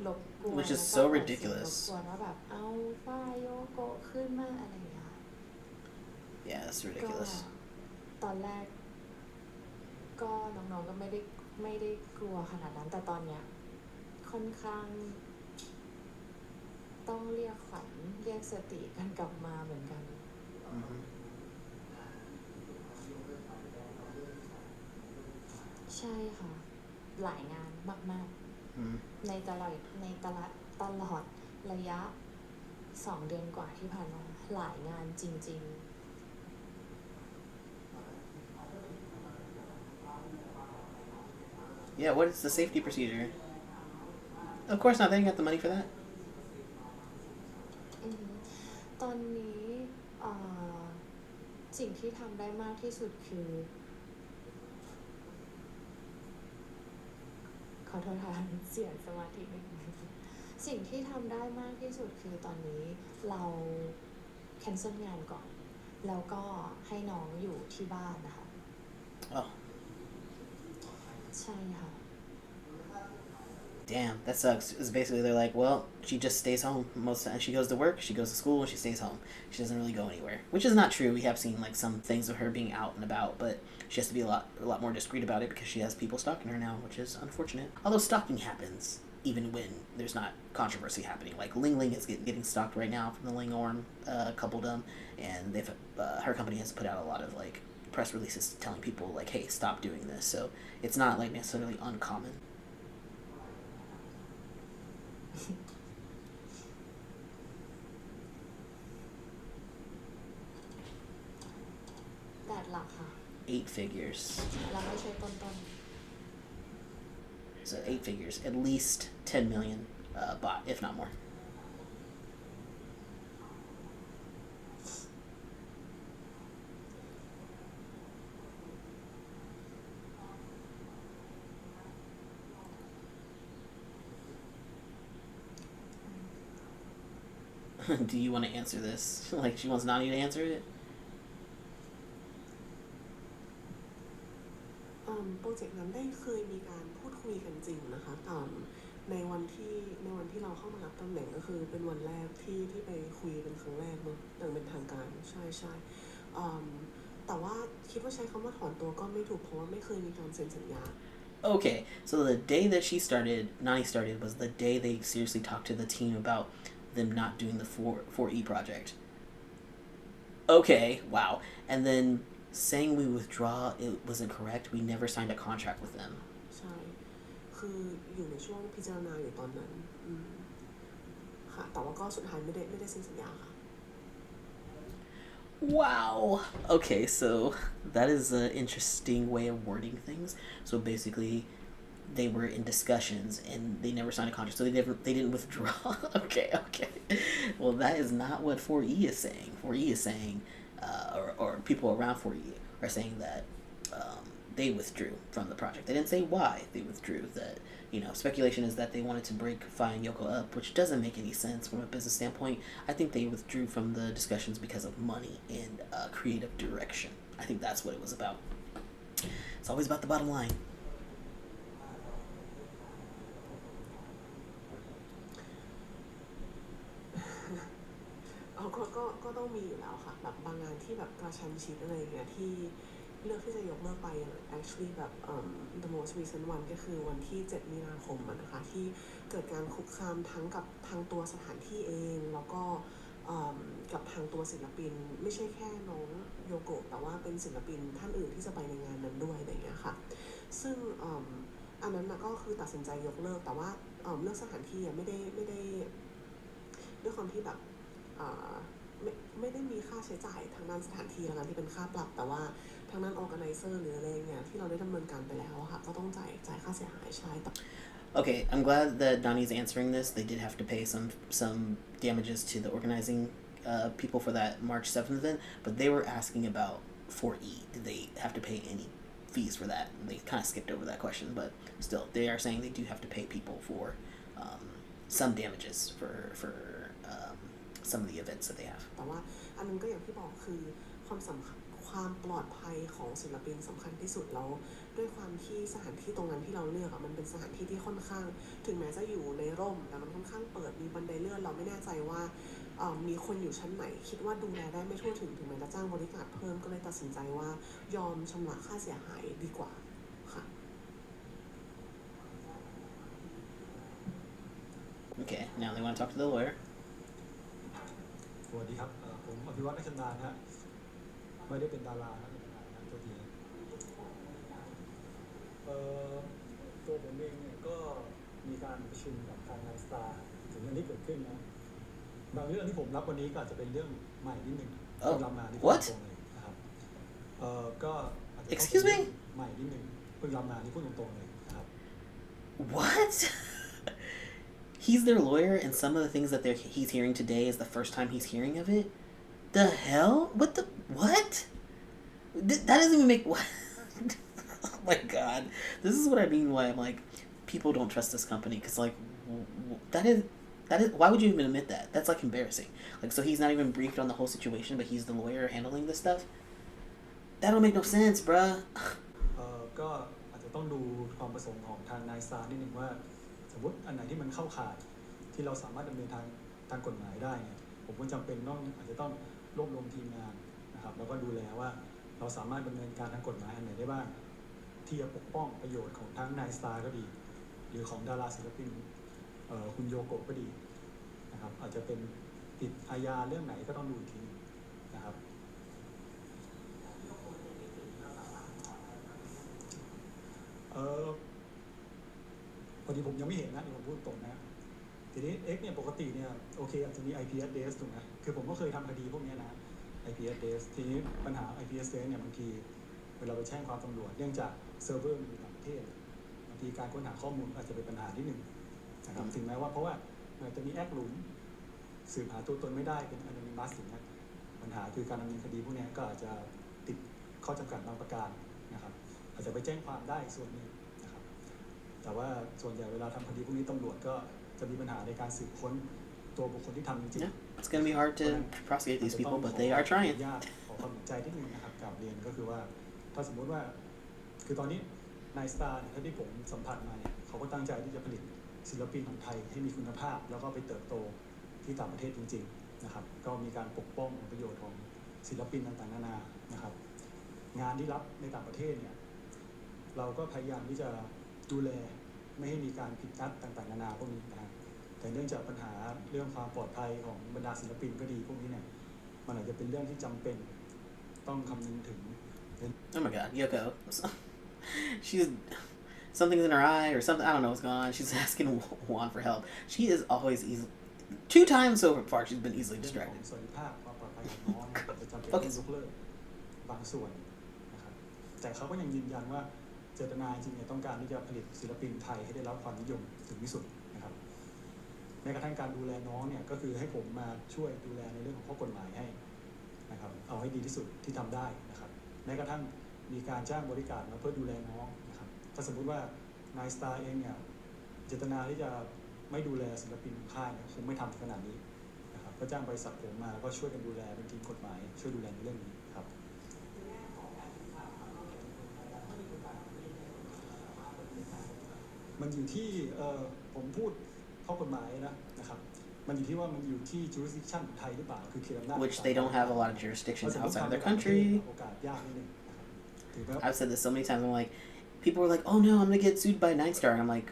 รบกวน Which is so ridiculous รบกวนว่าแบบเอาFayeYokoขึ้นมาอะไรอย่างเงี้ย Yeah, that's ridiculous. ต ตอนแรกก็น้องๆก็ไม่ได้กลัวขนาดนั้นแต่ตอนเนี้ยค่อนข้างต้องเรียกขวัญเรียกสติกันกลับมาเหมือนกันใช่ค่ะหลายงานมากๆในตลอดระยะ2 เดือนกว่าที่ผ่านมาหลายงานจริงๆYeah, what is the safety procedure? Of course not. They didn't got the money for that. ตอนนี้สิ่งที่ทำได้มากที่สุดคือขอโทษค่ะเสียสมาธินิดนึงสิ่งที่ทำได้มากที่สุดคือตอนนี้เราแคนเซิลงานก่อนแล้วก็ให้น้องอยู่ที่บ้านนะคะ Oh. ใช่ค่ะ Damn, that sucks. It's basically they're like, well, she just stays home most of the time. She goes to work, she goes to school, and she stays home. She doesn't really go anywhere, which is not true. We have seen like some things of her being out and about, but she has to be a lot more discreet about it because she has people stalking her now, which is unfortunate. Although stalking happens even when there's not controversy happening. Like Ling Ling is getting stalked right now from the Ling Orm coupledom, and they've her company has put out a lot of like press releases telling people like, hey, stop doing this. So it's not like necessarily uncommon. 8 หลักค่ะ 8 figures. เราไม่ใช่ต้น So 8 figures, at least 10 million bought, if not more. Do you want to answer this? Like, she wants Nani to answer it? โปรเจกต์นั้นได้เคยมีการพูดคุยกันจริงนะคะในวันที่เราเข้ามารับตำแหน่งก็คือเป็นวันแรกที่ไปคุยเป็นครั้งแรกเนอะอย่างเป็นทางการใช่แต่ว่าคิดว่าใช้คำว่าถอนตัวก็ไม่ถูกเพราะว่าไม่เคยมีการเซ็นสัญญา Okay, so the day that Nani started, was the day they seriously talked to the team about them not doing the 4E project. Okay, wow. And then saying we withdraw, it wasn't correct. We never signed a contract with them. ใช่คืออยู่ในช่วงพิจารณาอยู่ตอนนั้นค่ะแต่ว่าก็สุดท้ายไม่ได้เซ็นสัญญาค่ะ Wow. Okay, so that is an interesting way of wording things. So basically, they were in discussions and they never signed a contract, so they didn't withdraw. Okay. Well, that is not what 4E is saying. 4E is saying, or people around 4E are saying that they withdrew from the project. They didn't say why they withdrew. That, speculation is that they wanted to break Faye and Yoko up, which doesn't make any sense from a business standpoint. I think they withdrew from the discussions because of money and creative direction. I think that's what it was about. It's always about the bottom line. ก็ต้องมีอยู่แล้วค่ะแบบบางงานที่แบบกระชั้นชิดอะไรอย่างเงี้ยที่เลือกที่จะยกเลิกไปอย่าง actually แบบthe most recent one ก็คือวันที่7 มีนาคมนะคะที่เกิดการคุกคามทั้งกับทางตัวสถานที่เองแล้วก็กับทางตัวศิลปินไม่ใช่แค่น้องโยโกะแต่ว่าเป็นศิลปินท่านอื่นที่จะไปในงานนั้นด้วยอะไรอย่างเงี้ยค่ะซึ่งอันนั้นก็คือตัดสินใจยกเลิกแต่ว่าเลือกสถานที่ไม่ได้ด้วยความที่แบบไม่ได้มีค่าใช้จ่ายทางด้านสถานที่แล้วกันที่เป็นค่าปรับแต่ว่าทางด้าน organizer หรืออะไรเงี้ยที่เราได้ดำเนินการไปแล้วค่ะก็ต้องจ่ายค่าเสียหายใช่ Okay, I'm glad that Nani's answering this. They did have to pay some damages to the organizing people for that March 7th event, but they were asking about 4E. Did they have to pay any fees for that? They kind of skipped over that question, but still, they are saying they do have to pay people for some damages for some of the events that they have. แต่ว่าอันนึงก็อย่างที่บอกคือ ความปลอดภัยของศิลปินสำคัญที่สุดแล้วด้วยความที่สถานที่ตรงนั้นที่เราเลือกมันเป็นสถานที่ที่ค่อนข้างถึงแม้จะอยู่ในร่มแต่มันค่อนข้างเปิดมีบันไดเลื่อนเราไม่แน่ใจว่ามีคนอยู่ชั้นไหนคิดว่าดูแลได้ไม่ทั่วถึงแม้จะจ้างบริการเพิ่มก็เลยตัดสินใจว่ายอมชำระค่าเสียหายดีกว่าค่ะ Okay, now they want to talk to the lawyer. สวัสดีครับผมอภิวัฒน์ นักชำนาญฮะไม่ได้เป็นดาราครับตัวทีตัวผมเองเนี่ยก็มีการประชุมกับทางNineStarถึงเรื่องที่เกิดขึ้นนะบางเรื่องที่ผมรับวันนี้ก็อาจจะเป็นเรื่องใหม่นิดนึงรับมาที่พูดตรงเลยนะครับก็อาจจะต้องเป็นใหม่นิดนึงเพิ่งรับมาที่พูดตรงๆเลยนะครับ What? He's their lawyer, and some of the things that he's hearing today is the first time he's hearing of it. The hell? What? That doesn't even make what? Oh my god, this is what I mean. Why I'm like, people don't trust this company because like, that is. Why would you even admit that? That's like embarrassing. Like, so he's not even briefed on the whole situation, but he's the lawyer handling this stuff. That don't make no sense, bruh. ก็อาจจะต้องดูความประสงค์ของทางNineStarนิดนึงว่าสมมติอันไหนที่มันเข้าข่ายที่เราสามารถดำเนินทางกฎหมายได้เนี่ยผมก็จำเป็นอาจจะต้องรวบรวมทีมงานนะครับแล้วก็ดูแลว่าเราสามารถดำเนินการทางกฎหมายอันไหนได้บ้างที่จะปกป้องประโยชน์ของทั้งNineStarก็ดีหรือของดาราศิลปินคุณโยโกะก็ดีนะครับอาจจะเป็นติดอาญาเรื่องไหนก็ต้องดูอีกทีนะครับพอดีผมยังไม่เห็นนะเดี๋ยวผมพูดตรงนะทีนี้ X เนี่ยปกติเนี่ยโอเคอาจจะมี IP address ถูกไหมคือผมก็เคยทำคดีพวกนี้นะ IP address ทีนี้ปัญหา IP address เนี่ยบางทีเวลาไปแจ้งความตำรวจเนื่องจากเซิร์ฟเวอร์มันอยู่ต่างประเทศบางทีการค้นหาข้อมูลอาจจะเป็นปัญหานิดหนึ่งนะครับถึงแม้ว่าเพราะว่ามันจะมีแอคหลุมสืบหาตัวตนไม่ได้เป็น anonymous อย่างเงี้ยปัญหาคือการดำเนินคดีพวกนี้ก็อาจจะติดข้อจำกัดบางประการนะครับอาจจะไปแจ้งความได้ส่วนหนึ่งนะครับแต่ว่าส่วนใหญ่เวลาทำคดีพวกนี้ตำรวจก็จะมีปัญหาในการสืบค้นตัวบุคคลที่ทำจริง Yeah, it's gonna be hard to prosecute these people, but they are trying. ขอความเห็นใจนิดนึงนะครับกลับเรียนก็คือว่าถ้าสมมติว่าคือตอนนี้NineStarเนี่ยที่ผมสัมผัสมาเนี่ยเขาก็ตั้งใจที่จะผลิตศิลปินของไทยให้มีคุณภาพแล้วก็ไปเติบโตที่ต่างประเทศจริงๆนะครับก็มีการปกป้องผลประโยชน์ของศิลปินต่างๆนานานะครับงานที่รับในต่างประเทศเนี่ยเราก็พยายามที่จะดูแลไม่ให้มีการผิดนัดต่างๆนานาพวกนี้นะครับแต่เนื่องจากปัญหาเรื่องความปลอดภัยของบรรดาศิลปินก็ดีพวกนี้เนี่ยมันอาจจะเป็นเรื่องที่จำเป็นต้องคำนึงถึง Oh my god, Yoko. She's something's in her eye or something. I don't know what's going on. She's asking Wan for help. She is always easily 2 times so far she's been easily distracted. สวัสดิภาพความปลอดภัยของน้องจะจำเป็นต้องยกเลิกบางส่วนนะครับแต่เขาก็ยังยืนยันว่าเจตนาจริงๆต้องการที่จะผลิตศิลปินไทยให้ได้รับความนิยมถึงที่สุดนะครับแม้กระทั่งการดูแลน้องเนี่ยก็คือให้ผมมาช่วยดูแลในเรื่องของข้อกฎหมายให้นะครับเอาให้ดีที่สุดที่ทำได้นะครับแม้กระทั่งมีการจ้างบริการมาเพื่อดูแลน้องนะครับถ้าสมมุติว่าNineStarเองเนี่ยเจตนาที่จะไม่ดูแลศิลปินค่ายคงไม่ทำถึงขนาดนี้นะครับก็จ้างบริษัทผมมาก็ช่วยกันดูแลเป็นทีมกฎหมายช่วยดูแลในเรื่องนี้ครับมันอยู่ที่ผมพูดข้อกฎหมายนะครับมันอยู่ที่ว่ามันอยู่ที่ jurisdiction ไทยหรือเปล่าคือเขตอำนาจ Which they don't have a lot of jurisdictions outside of their country. โอกาสยากนิดนึง I've said this so many times. I'm like, people are like, oh no, I'm gonna get sued by NineStar. And I'm like,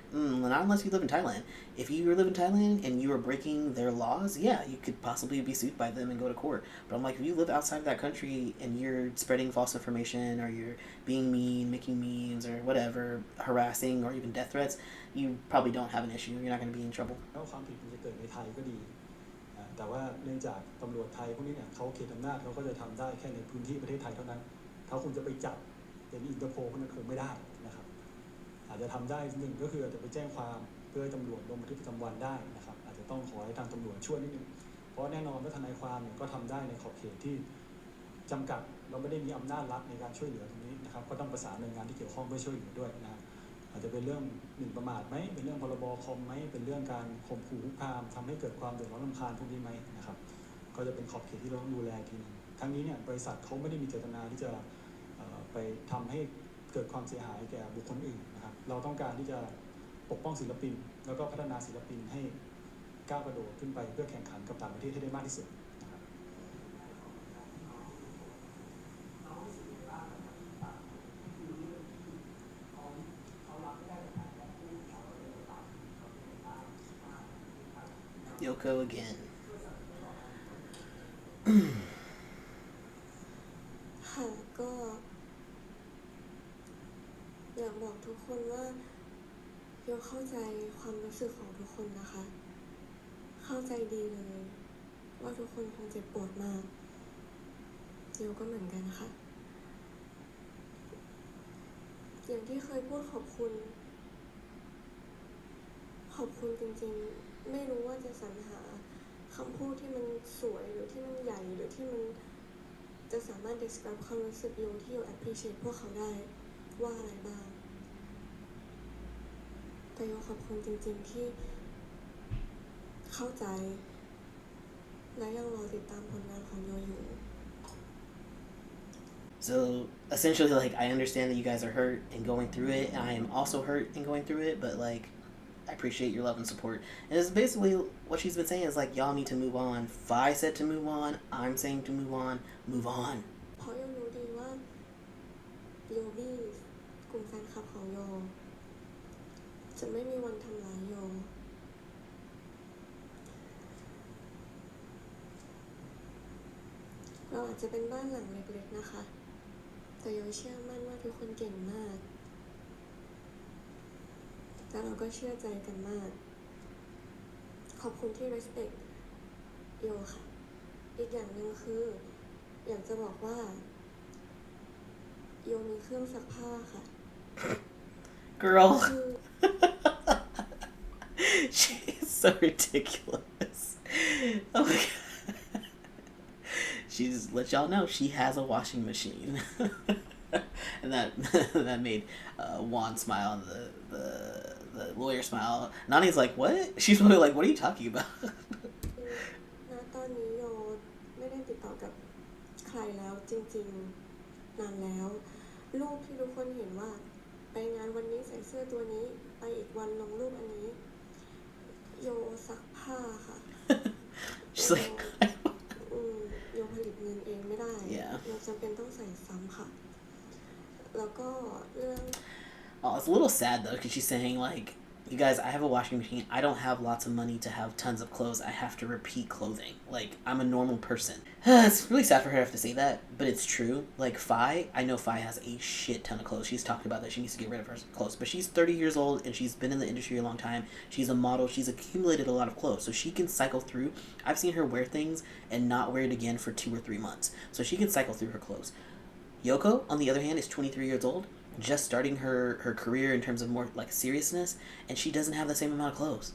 not unless you live in Thailand. If you live in Thailand and you are breaking their laws, yeah, you could possibly be sued by them and go to court. But I'm like, if you live outside of that country and you're spreading false information or you're being mean, making memes or whatever, harassing or even death threats, you probably don't have an issue. You're not gonna be in trouble. แล้วความผิดมันจะเกิดในไทยก็ดีแต่ว่าเนื่องจากตำรวจไทยพวกนี้เนี่ยเขาเขตอำนาจเขาก็จะทำได้แค่ในพื้นที่ประเทศไทยเท่านั้นเขาคงจะไปจับเป็นอินเตอร์โพลมันคงไม่ได้นะครับอาจจะทำได้หนึ่งก็คืออาจจะไปแจ้งความเพื่อให้ตำรวจลงบันทึกประจำวันได้นะครับอาจจะต้องขอให้ทางตำรวจช่วยนิดนึงเพราะแน่นอนว่าทนายความเนี่ยก็ทำได้ในขอบเขตที่จำกัดเราไม่ได้มีอำนาจรัฐในการช่วยเหลือตรงนี้นะครับก็ต้องประสานหน่วยงานที่เกี่ยวข้องเพื่อช่วยเหลือด้วยนะครับอาจจะเป็นเรื่องหมิ่นประมาทไหมเป็นเรื่องพรบคอมไหมเป็นเรื่องการข่มขู่คุกคามทำให้เกิดความเดือดร้อนรำคาญพวกนี้ไหมนะครับก็จะเป็นขอบเขตที่เราต้องดูแลทีนึง ครั้งนี้เนี่ยบริษัทเขาไม่ได้มีเจตนาที่จะไปทำให้เกิดความเสียหายแก่บุคคลอื่นนะครับเราต้องการที่จะปกป้องศิลปินแล้วก็พัฒนาศิลปินให้ก้าวกระโดดขึ้นไปเพื่อแข่งขันกับต่างประเทศให้ได้มากที่สุดนะครับ Yoko again. ค่ะก็อยากบอกทุกคนว่าโยเข้าใจความรู้สึกของทุกคนนะคะเข้าใจดีเลยว่าทุกคนคงเจ็บปวดมากโยก็เหมือนกันค่ะอย่างที่เคยพูดขอบคุณจริงๆไม่รู้ว่าจะสรรหาคำพูดที่มันสวยหรือที่มันใหญ่หรือที่มันจะสามารถ describe ความรู้สึกโยที่โย appreciate พวกเขาได้ว่าอะไรบ้างแต่โยขอบคุณจริงๆที่เข้าใจและยังรอติดตามผลงานของโยอยู่ So essentially, like, I understand that you guys are hurt and going through it, and I am also hurt and going through it, but like, I appreciate your love and support. And it's basically what she's been saying is like, y'all need to move on. Faye said to move on. I'm saying to move on. Move on. เพราะโยรู้ดีว่าโยบี้กลุ่มแฟนคลับของโยจะไม่มีวันทำร้ายโยเราอาจจะเป็นบ้านหลังเล็กๆนะคะแต่โยเชื่อมั่นว่าทุกคนเก่งมากและเราก็เชื่อใจกันมากขอบคุณที่ respect โยค่ะอีกอย่างหนึ่งคืออยากจะบอกว่าโยมีเครื่องซักผ้าค่ะ Girl. คือ She's so ridiculous. Oh my god. She just let y'all know she has a washing machine. And that made Wan smile and the lawyer smile. Nani's like, what? She's probably like, what are you talking about? ณตอนนี้โยไม่ได้ติดต่อกับใครแล้วจริงๆนานแล้วรูปที่ทุกคนเห็นว่าไปงานวันนี้ใส่เสื้อตัวนี้ไปอีกวันลงรูปอันนี้โยซักผ้าค่ะ She's like, โยผลิตเงินเองไม่ได้ Yeah. โยจำเป็นต้องใส่ซ้ำค่ะแล้วก็เรื่อง oh, it's a little sad though, because she's saying like, you guys, I have a washing machine. I don't have lots of money to have tons of clothes. I have to repeat clothing. Like, I'm a normal person. It's really sad for her to have to say that, but it's true. Like, Faye, I know Faye has a shit ton of clothes. She's talking about that she needs to get rid of her clothes. But she's 30 years old, and she's been in the industry a long time. She's a model. She's accumulated a lot of clothes. So she can cycle through. I've seen her wear things and not wear it again for 2 or 3 months. So she can cycle through her clothes. Yoko, on the other hand, is 23 years old, just starting her career in terms of more like seriousness, and she doesn't have the same amount of clothes.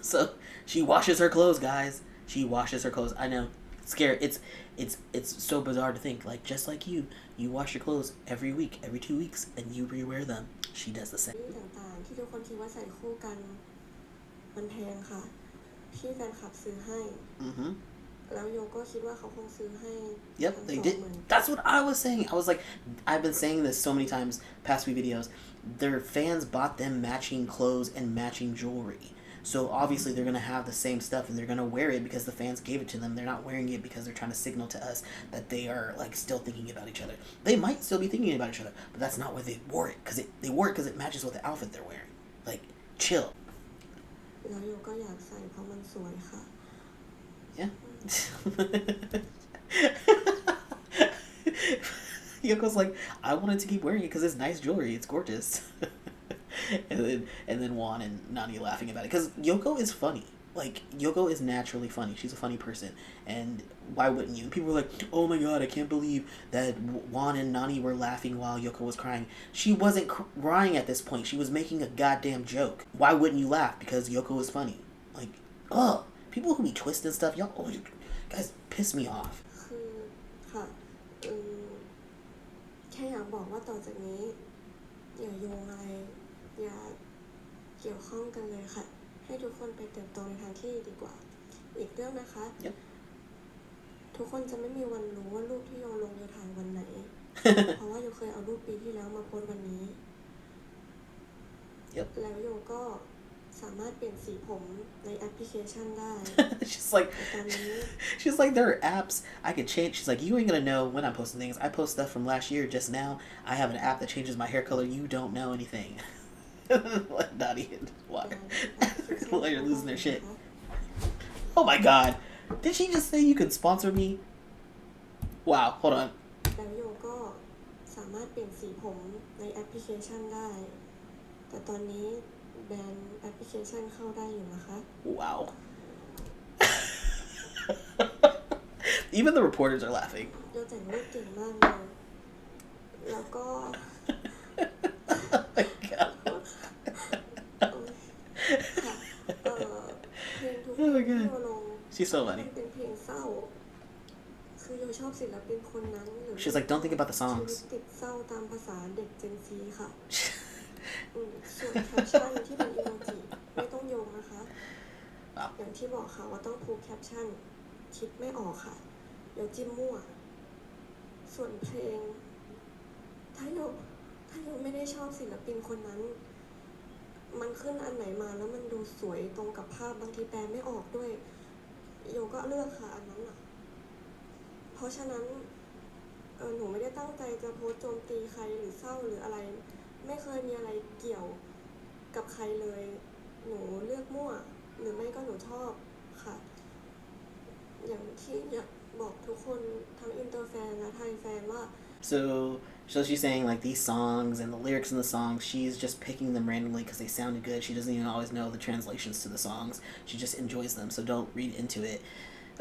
So she washes her clothes, guys. She washes her clothes. I know, it's scary. It's so bizarre to think, like, just like you wash your clothes every week, every 2 weeks, and you rewear them. She does the same. ต่างๆที่ทุกคนคิดว่าใส่คู่กันมันแพงค่ะพี่แฟนคลับซื้อให้ Mm-hmm. แล้วโยก็คิดว่าเขาคงซื้อให้ Yep, they did. That's what I was saying. I was like, I've been saying this so many times past few videos. Their fans bought them matching clothes and matching jewelry. So obviously they're going to have the same stuff and they're going to wear it because the fans gave it to them. They're not wearing it because they're trying to signal to us that they are like still thinking about each other. They might still be thinking about each other, but that's not why they wore it, because they wore it because it matches with the outfit they're wearing. Like, chill. แล้วโยก็อยากใส่เพราะมันสวยค่ะ Yeah. Yoko's like, I wanted to keep wearing it because it's nice jewelry. It's gorgeous. and then Wan and Nani laughing about it because Yoko is funny. Like, Yoko is naturally funny. She's a funny person, and why wouldn't you? And people were like, oh my god, I can't believe that Wan and Nani were laughing while Yoko was crying. She wasn't crying at this point. She was making a goddamn joke. Why wouldn't you laugh? Because Yoko is funny. Like, ugh. People who be twisting stuff, y'all, oh, you guys piss me off. คือค่ะแค่อยากบอกว่าต่อจากนี้อย่าโยงอะไรอย่าเกี่ยวข้องกันเลยค่ะให้ทุกคนไปเติบโตในทางที่ดีกว่าอีกเรื่องนะคะ Yep. ท ทุกคนจะไม่มีวันรู้ว่ารูปที่โยลงโยถ่ายวันไหน เพราะว่าโยเคยเอารูปปีที่แล้วมาโพสต์วันนี้ Yep. แล้วโยก็สามารถเปลี่ยนสีผมในแอปพลิเคชันได้ she's like ตอนนี้ she's like there are apps I could change. She's like, you ain't gonna know when I'm posting things. I post stuff from last year just now. I have an app that changes my hair color. You don't know anything. Like Nani and why you're losing their shit. Oh my god. Did she just say you could sponsor me? Wow, hold on. แล้วโยก็สามารถเปลี่ยนสีผมในแอปพลิเคชันได้ แต่ตอนนี้แบนแอปพลิเคชันเข้าได้อยู่นะคะ Wow. Even the reporters are laughing. โยแต่งรูปเก่งมากเลยแล้วก็ Oh my god. ค่ะเพลงทุกเพล Oh ง my ที่ god. โยลง She's so มั funny. นเป็นเพลงเศร้า คือโยชอบศิลปินคนนั้นหรือ She's like, don't think about the ชีวิต songs. ติดเศร้าตามภาษาเด็กเจนซีค่ะ ส่วนแคปชั่นที่เป็นอีโมจิไม่ต้องโยงนะคะ Wow. อย่างที่บอกค่ะว่าต้องพูแคปชั่นคิดไม่ออกค่ะเดี๋ยวจิ้มมั่ว ส่วนเพลงถ้าโยไม่ได้ชอบศิลปินคนนั้น มันขึ้นอันไหนมาแล้วมันดูสวยตรงกับภาพบางทีแปลไม่ออกด้วยโยก็เลือกค่ะอันนั้นอ่ะ เพราะฉะนั้นหนูไม่ได้ตั้งใจจะโพสต์โจมตีใครหรือเศร้าหรืออะไร ไม่เคยมีอะไรเกี่ยวกับใครเลย หนูเลือกมั่วหรือไม่ก็หนูชอบค่ะ อย่างที่อยากบอกทุกคนทั้งอินเตอร์แฟนและไทยแฟนว่า So she's saying like these songs and the lyrics in the songs, she's just picking them randomly because they sounded good. She doesn't even always know the translations to the songs. She just enjoys them, so don't read into it.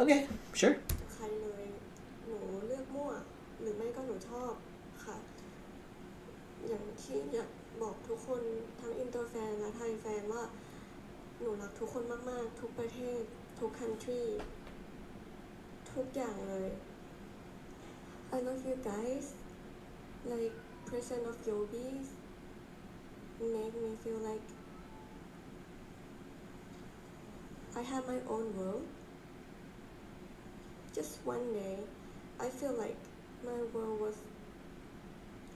Okay, sure. ใครเลยหนูเลือกมั่วหรือไม่ก็หนูชอบค่ะ อย่างที่อยากบอกทุกคนทั้งอินเตอร์แฟนและไทยแฟนว่าหนูรักทุกคนมากๆทุกประเทศทุก country ทุกอย่างเลย I love you guys like present of Yobies make me feel like I have my own world. Just one day I feel like my world was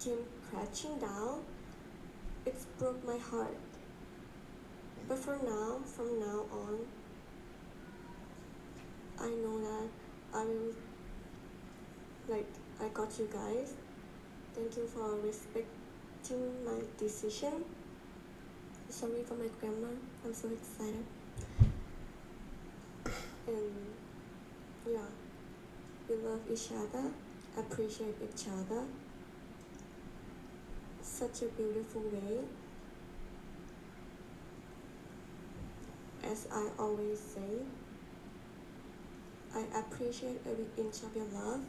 came crashing down. It's broke my heart. But from now on, I know that I will, like, I got you guys. Thank you for respecting my decision. Sorry for my grammar. I'm so excited. And yeah, we love each other, appreciate each other. Such a beautiful way. As I always say, I appreciate every inch of your love.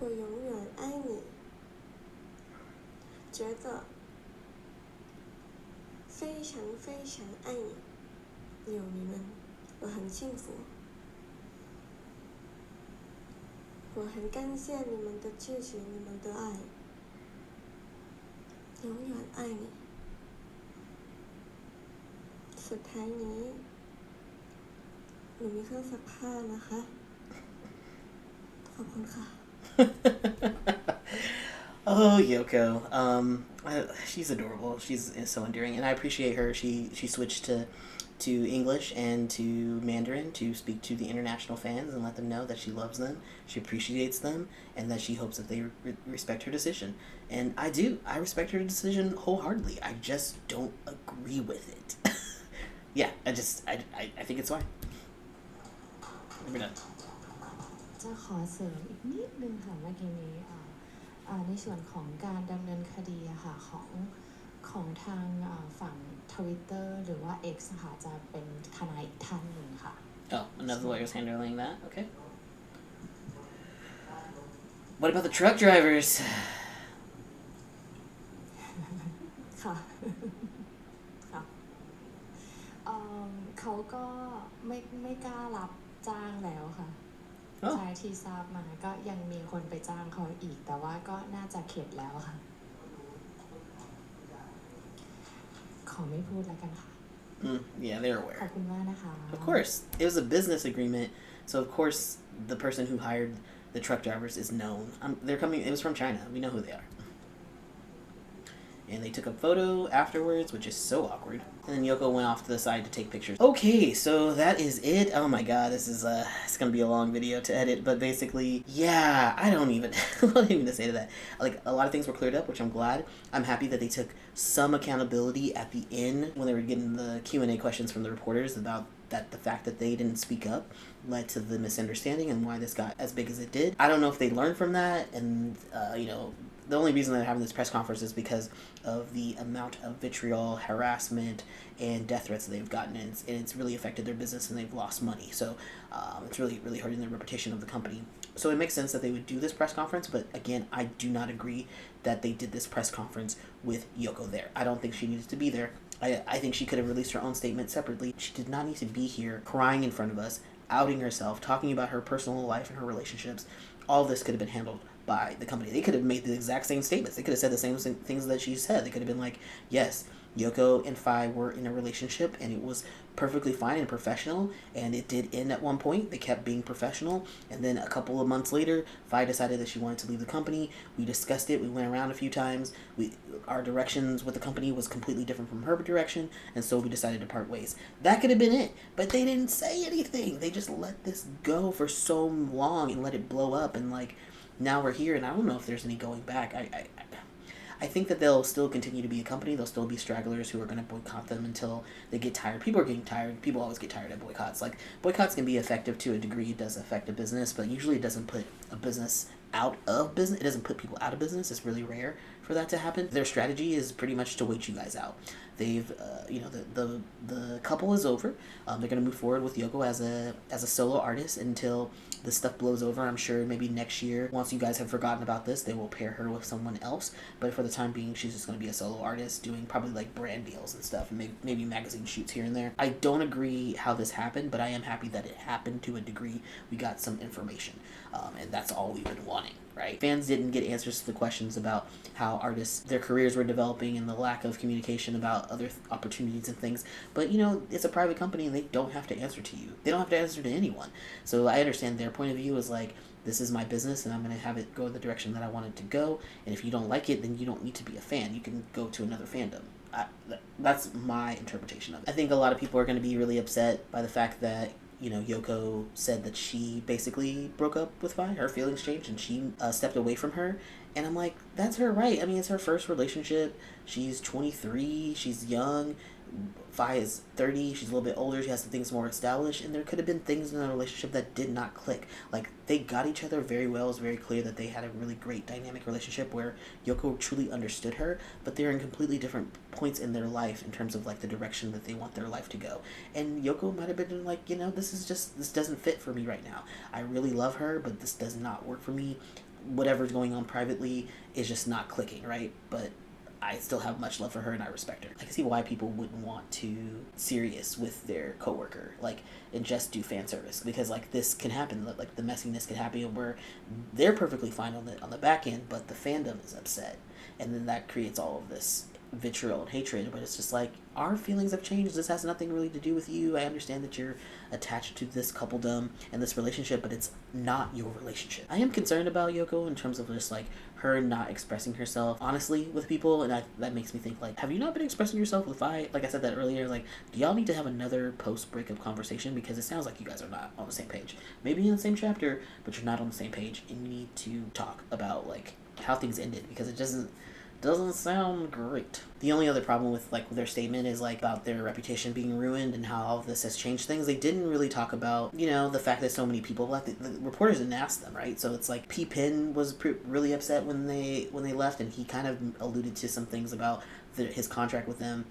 我永远爱你。觉得非常非常爱你。有你们，我很幸福。我很感谢你们的支持，你们的爱。永远爱你。สุดท้ายนี้หนูมีเครื่องซักผ้านะคะ ขอบคุณค่ะ Oh, Yoko. She's adorable. She's so endearing, and I appreciate her. She switched to English and to Mandarin to speak to the international fans and let them know that she loves them, she appreciates them, and that she hopes that they respect her decision. And I do. I respect her decision wholeheartedly. I just don't agree with it. Yeah, I think it's fine. We're done. จะขอเสริมอีกนิดนึงค่ะเมื่อกี้นี้ในส่วนของการดำเนินคดีอะค่ะของทางฝั่ง Twitter หรือว่า X ค่ะจะเป็นทนายอีกท่านหนึ่งค่ะ Oh, another lawyer's handling that. Okay. What about the truck drivers? ค่ะ ค่ะเขาก็ไม่กล้ารับจ้างแล้วค่ะใช่ที่ทราบมาก็ยังมีคนไปจ้างเขาอีกแต่ว่าก็น่าจะเข็ดแล้วค่ะขอไม่พูดแล้วกันค่ะ Yeah, they're ขอ aware. บคุณมากนะคะ Of course, it was a business agreement, so of course the person who hired the truck drivers is known. They're coming. It was from China. We know who they are. And they took a photo afterwards, which is so awkward. And then Yoko went off to the side to take pictures. Okay, so that is it. Oh my god, this is it's gonna be a long video to edit, but basically, yeah, I don't even what even to say to that. Like, a lot of things were cleared up, which I'm glad. I'm happy that they took some accountability at the end when they were getting the Q&A questions from the reporters about that the fact that they didn't speak up led to the misunderstanding and why this got as big as it did. I don't know if they learned from that, and the only reason they're having this press conference is because of the amount of vitriol, harassment, and death threats that they've gotten, and it's really affected their business, and they've lost money. So it's really hurting the reputation of the company. So it makes sense that they would do this press conference, but again, I do not agree that they did this press conference with Yoko there. I don't think she needed to be there. I think she could have released her own statement separately. She did not need to be here crying in front of us, outing herself, talking about her personal life and her relationships. All of this could have been handled by the company. They could have made the exact same statements. They could have said the same things that she said. They could have been like, yes, Yoko and Faye were in a relationship, and it was perfectly fine and professional, and it did end at one point. They kept being professional, and then a couple of months later, Faye decided that she wanted to leave the company. We discussed it. We went around a few times. Our directions with the company was completely different from her direction, and so we decided to part ways. That could have been it, but they didn't say anything. They just let this go for so long and let it blow up, and like, now we're here, and I don't know if there's any going back. I think that they'll still continue to be a company. There'll still be stragglers who are going to boycott them until they get tired. People are getting tired. People always get tired of boycotts. Like, boycotts can be effective to a degree. It does affect a business, but usually it doesn't put a business out of business. It doesn't put people out of business. It's really rare for that to happen. Their strategy is pretty much to wait you guys out. They've, the couple is over. They're going to move forward with Yoko as a solo artist until this stuff blows over. I'm sure maybe next year, once you guys have forgotten about this, they will pair her with someone else. But for the time being, she's just going to be a solo artist doing probably like brand deals and stuff, and maybe magazine shoots here and there. I don't agree how this happened, but I am happy that it happened to a degree. We got some information, and that's all we've been wanting. Right? Fans didn't get answers to the questions about how artists, their careers were developing and the lack of communication about other opportunities and things. But, it's a private company and they don't have to answer to you. They don't have to answer to anyone. So I understand their point of view is like, this is my business and I'm going to have it go the direction that I want it to go. And if you don't like it, then you don't need to be a fan. You can go to another fandom. That's my interpretation of it. I think a lot of people are going to be really upset by the fact that Yoko said that she basically broke up with Faye. Her feelings changed and she stepped away from her. And I'm like, that's her right. I mean, it's her first relationship. She's 23. She's young. Faye is 30. She's a little bit older. She has some things more established. And there could have been things in the relationship that did not click. Like, they got each other very well. It was very clear that they had a really great dynamic relationship where Yoko truly understood her. But they're in completely different points in their life in terms of, like, the direction that they want their life to go. And Yoko might have been like, this doesn't fit for me right now. I really love her, but this does not work for me. Whatever's going on privately is just not clicking, right? But I still have much love for her and I respect her. I can see why people wouldn't want to serious with their coworker, and just do fan service, because this can happen. Like, the messiness can happen where they're perfectly fine on the back end, but the fandom is upset, and then that creates all of this vitriol and hatred. But it's just like, our feelings have changed. This has nothing really to do with you. I understand that you're attached to this coupledom and this relationship, but it's not your relationship. I am concerned about Yoko in terms of just her not expressing herself honestly with people, and that makes me think, have you not been expressing yourself with Faye? Like I said that earlier, do y'all need to have another post-breakup conversation, because it sounds like you guys are not on the same page. Maybe in the same chapter, but you're not on the same page, and you need to talk about how things ended, because it doesn't sound great. The only other problem with their statement is about their reputation being ruined and how all of this has changed things. They didn't really talk about the fact that so many people left. The reporters didn't ask them, right? So it's P. Pin was really upset when they left, and he kind of alluded to some things about his contract with them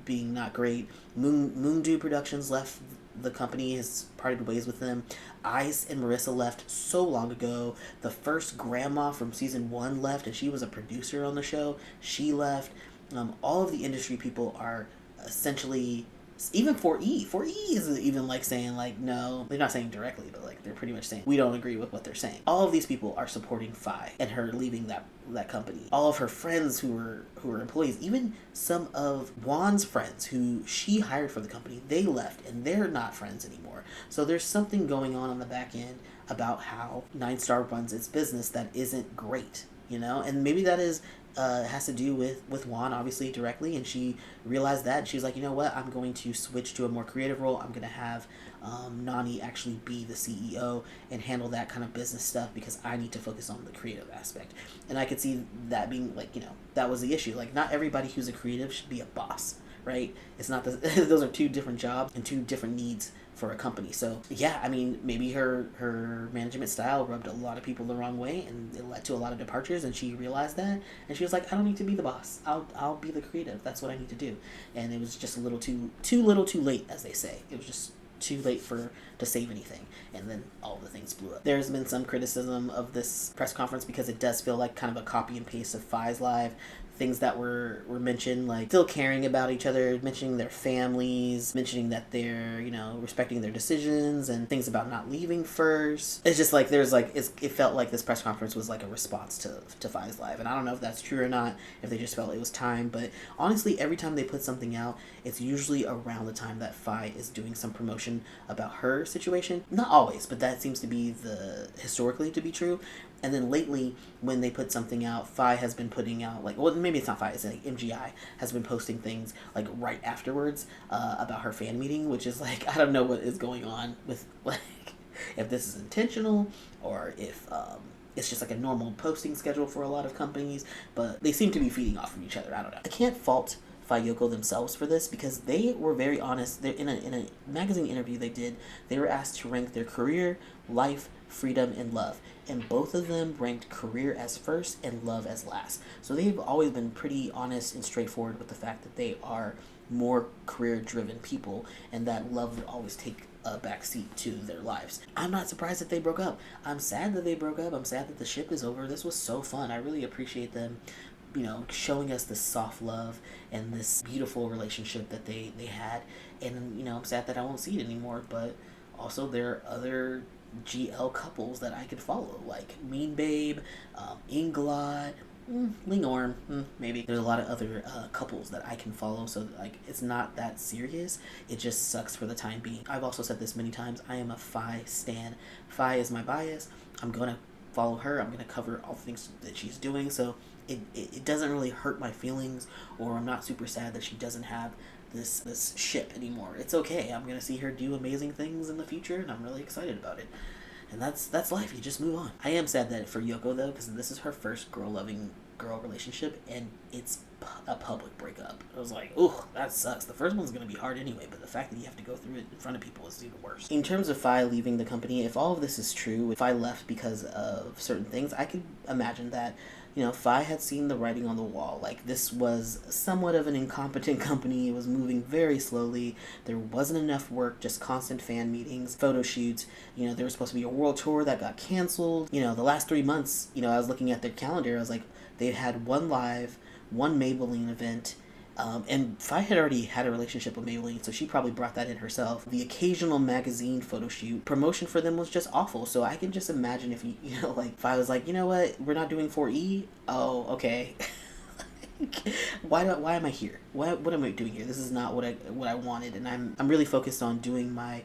being not great. Moondew Productions left the company, has parted ways with them. Ice and Marissa left so long ago. The first grandma from season 1 left, and she was a producer on the show. She left. All of the industry people are essentially even 4E is even like saying like, no, they're not saying directly, but like they're pretty much saying we don't agree with what they're saying. All of these people are supporting Faye and her leaving that company. All of her friends who were employees, even some of Wan's friends who she hired for the company, they left and they're not friends anymore. So there's something going on the back end about how NineStar runs its business that isn't great, you know, and maybe that is has to do with Wan, obviously, directly, and she realized that, and she's like, you know what, I'm going to switch to a more creative role. I'm going to have Nani actually be the CEO and handle that kind of business stuff because I need to focus on the creative aspect. And I could see that being, like, you know, that was the issue. Like, not everybody who's a creative should be a boss, right? It's not those are two different jobs and two different needs for a company. So yeah, I mean, maybe her management style rubbed a lot of people the wrong way, and it led to a lot of departures, and she realized that, and she was like, I don't need to be the boss. I'll be the creative. That's what I need to do. And it was just a little too late, as they say. It was just too late to save anything, and then all the things blew up. There's been some criticism of this press conference because it does feel like kind of a copy and paste of Faye's live. Things that were mentioned, like still caring about each other, mentioning their families, mentioning that they're, you know, respecting their decisions, and things about not leaving first. It's just like there's like it felt like this press conference was like a response to Faye's live, and I don't know if that's true or not, if they just felt it was time. But honestly, every time they put something out, it's usually around the time that Faye is doing some promotion about her situation. Not always, but that seems to be historically to be true. And then lately, when they put something out, Faye has been putting out, like, well, maybe it's not Faye, it's like MGI has been posting things, like, right afterwards about her fan meeting, which is, like, I don't know what is going on with, like, if this is intentional or if it's just, like, a normal posting schedule for a lot of companies, but they seem to be feeding off from each other. I don't know. I can't fault FayeYoko themselves for this because they were very honest. They're in a magazine interview they were asked to rank their career, life, freedom, and love. And both of them ranked career as first and love as last. So they've always been pretty honest and straightforward with the fact that they are more career-driven people and that love would always take a backseat to their lives. I'm not surprised that they broke up. I'm sad that they broke up. I'm sad that the ship is over. This was so fun. I really appreciate them, you know, showing us this soft love and this beautiful relationship that they had. And, you know, I'm sad that I won't see it anymore, but also there are other GL couples that I could follow, like Mean Babe, Inglot, Lingorm, maybe. There's a lot of other couples that I can follow, so like it's not that serious. It just sucks for the time being. I've also said this many times. I am a Faye stan. Faye is my bias. I'm gonna follow her. I'm gonna cover all the things that she's doing. So it doesn't really hurt my feelings, or I'm not super sad that she doesn't have this ship anymore. It's okay. I'm gonna see her do amazing things in the future, and I'm really excited about it. And that's life. You just move on. I am sad that for Yoko though, because this is her first girl-loving girl relationship, and it's a public breakup. I was like, ooh, that sucks. The first one's gonna be hard anyway, but the fact that you have to go through it in front of people is even worse. In terms of Faye leaving the company, if all of this is true, if Faye left because of certain things, I could imagine that, you know, Faye had seen the writing on the wall. Like, this was somewhat of an incompetent company. It was moving very slowly. There wasn't enough work, just constant fan meetings, photo shoots. You know, there was supposed to be a world tour that got canceled. You know, the last 3 months, you know, I was looking at their calendar. I was like, they had one live, one Maybelline event, and Faye had already had a relationship with Maybelline, so she probably brought that in herself. The occasional magazine photo shoot. Promotion for them was just awful, so I can just imagine if, you know, like, Faye was like, you know what, we're not doing 4E? Oh, okay. Why am I here? What am I doing here? This is not what I wanted, and I'm really focused on doing my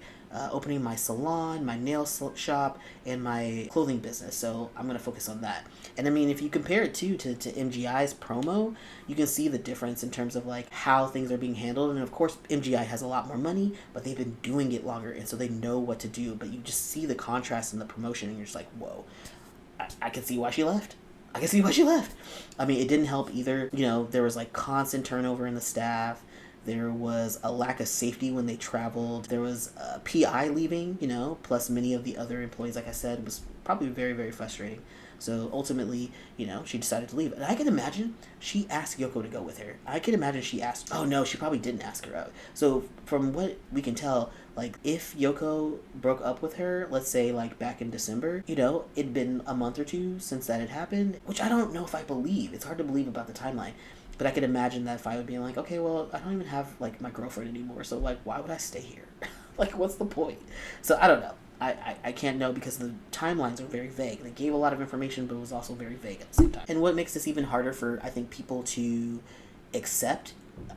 opening my salon, my nail shop, and my clothing business. So I'm gonna focus on that. And I mean, if you compare it to MGI's promo, you can see the difference in terms of like how things are being handled. And of course, MGI has a lot more money, but they've been doing it longer, and so they know what to do. But you just see the contrast in the promotion, and you're just like, whoa, I can see why she left. I mean, it didn't help either. You know, there was like constant turnover in the staff. There was a lack of safety when they traveled. There was a PI leaving, you know, plus many of the other employees, like I said. It was probably very, very frustrating. So ultimately, you know, she decided to leave. And I can imagine she asked Yoko to go with her. I can imagine she asked, oh no, she probably didn't ask her out. So from what we can tell, like, if Yoko broke up with her, let's say, like, back in December, you know, it'd been a month or two since that had happened, which I don't know if I believe. It's hard to believe about the timeline. But I could imagine that Faye would be like, okay, well, I don't even have like my girlfriend anymore, so like, why would I stay here? Like, what's the point? So I don't know. I can't know because the timelines are very vague. They gave a lot of information, but it was also very vague at the same time. And what makes this even harder for, I think, people to accept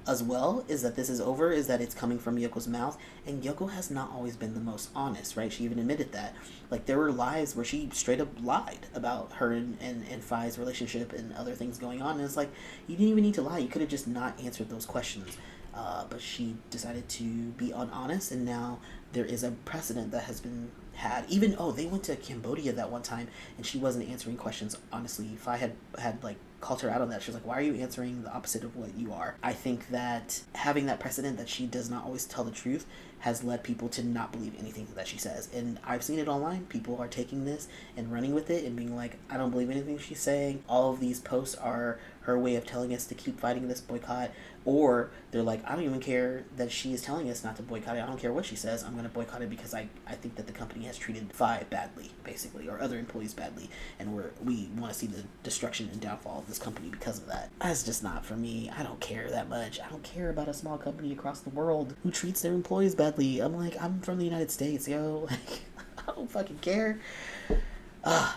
as well is that this is over, is that it's coming from Yoko's mouth, and Yoko has not always been the most honest, right? She even admitted that. Like, there were lies where she straight up lied about her and Faye's relationship and other things going on, and it's like, you didn't even need to lie. You could have just not answered those questions. But she decided to be honest, and now there is a precedent that has been had. Even, they went to Cambodia that one time, and she wasn't answering questions honestly. If I had like called her out on that, she was like, why are you answering the opposite of what you are? I think that having that precedent that she does not always tell the truth has led people to not believe anything that she says. And I've seen it online. People are taking this and running with it and being like, I don't believe anything she's saying. All of these posts are her way of telling us to keep fighting this boycott. Or they're like, I don't even care that she is telling us not to boycott it. I don't care what she says. I'm going to boycott it because I think that the company has treated Faye badly, basically, or other employees badly. And we want to see the destruction and downfall of this company because of that. That's just not for me. I don't care that much. I don't care about a small company across the world who treats their employees badly. I'm like, I'm from the United States, yo. Like, I don't fucking care.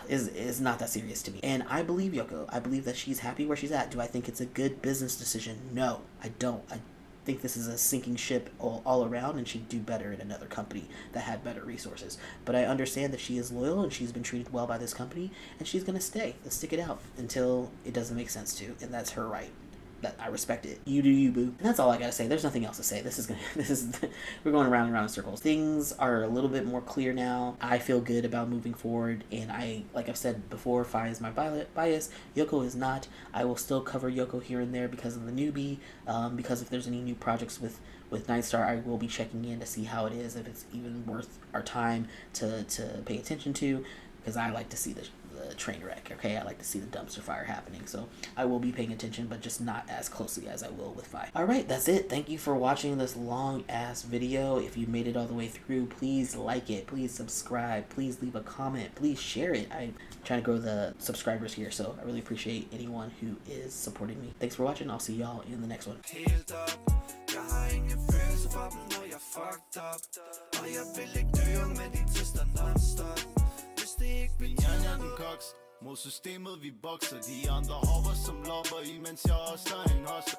Is not that serious to me. And I believe Yoko. I believe that she's happy where she's at. Do I think it's a good business decision? No, I don't. I think this is a sinking ship all around, and she'd do better in another company that had better resources. But I understand that she is loyal and she's been treated well by this company, and she's going to stay and stick it out until it doesn't make sense to, and that's her right. That I respect it. You do you, boo. And that's all I gotta say. There's nothing else to say. We're going around and around in circles. Things are a little bit more clear now. I feel good about moving forward, and like I've said before, Faye is my bias. Yoko is not. I will still cover Yoko here and there because of the newbie. Because if there's any new projects with NineStar, I will be checking in to see how it is, if it's even worth our time to pay attention to, because I like to see the train wreck, okay? I like to see the dumpster fire happening, so I will be paying attention, but just not as closely as I will with Faye. Alright, that's it. Thank you for watching this long-ass video. If you made it all the way through, please like it, please subscribe, please leave a comment, please share it. I'm trying to grow the subscribers here, so I really appreciate anyone who is supporting me. Thanks for watching. I'll see y'all in the next one. Mod systemet vi bokser, de andre hopper som lopper, imens jeg også er en hostel.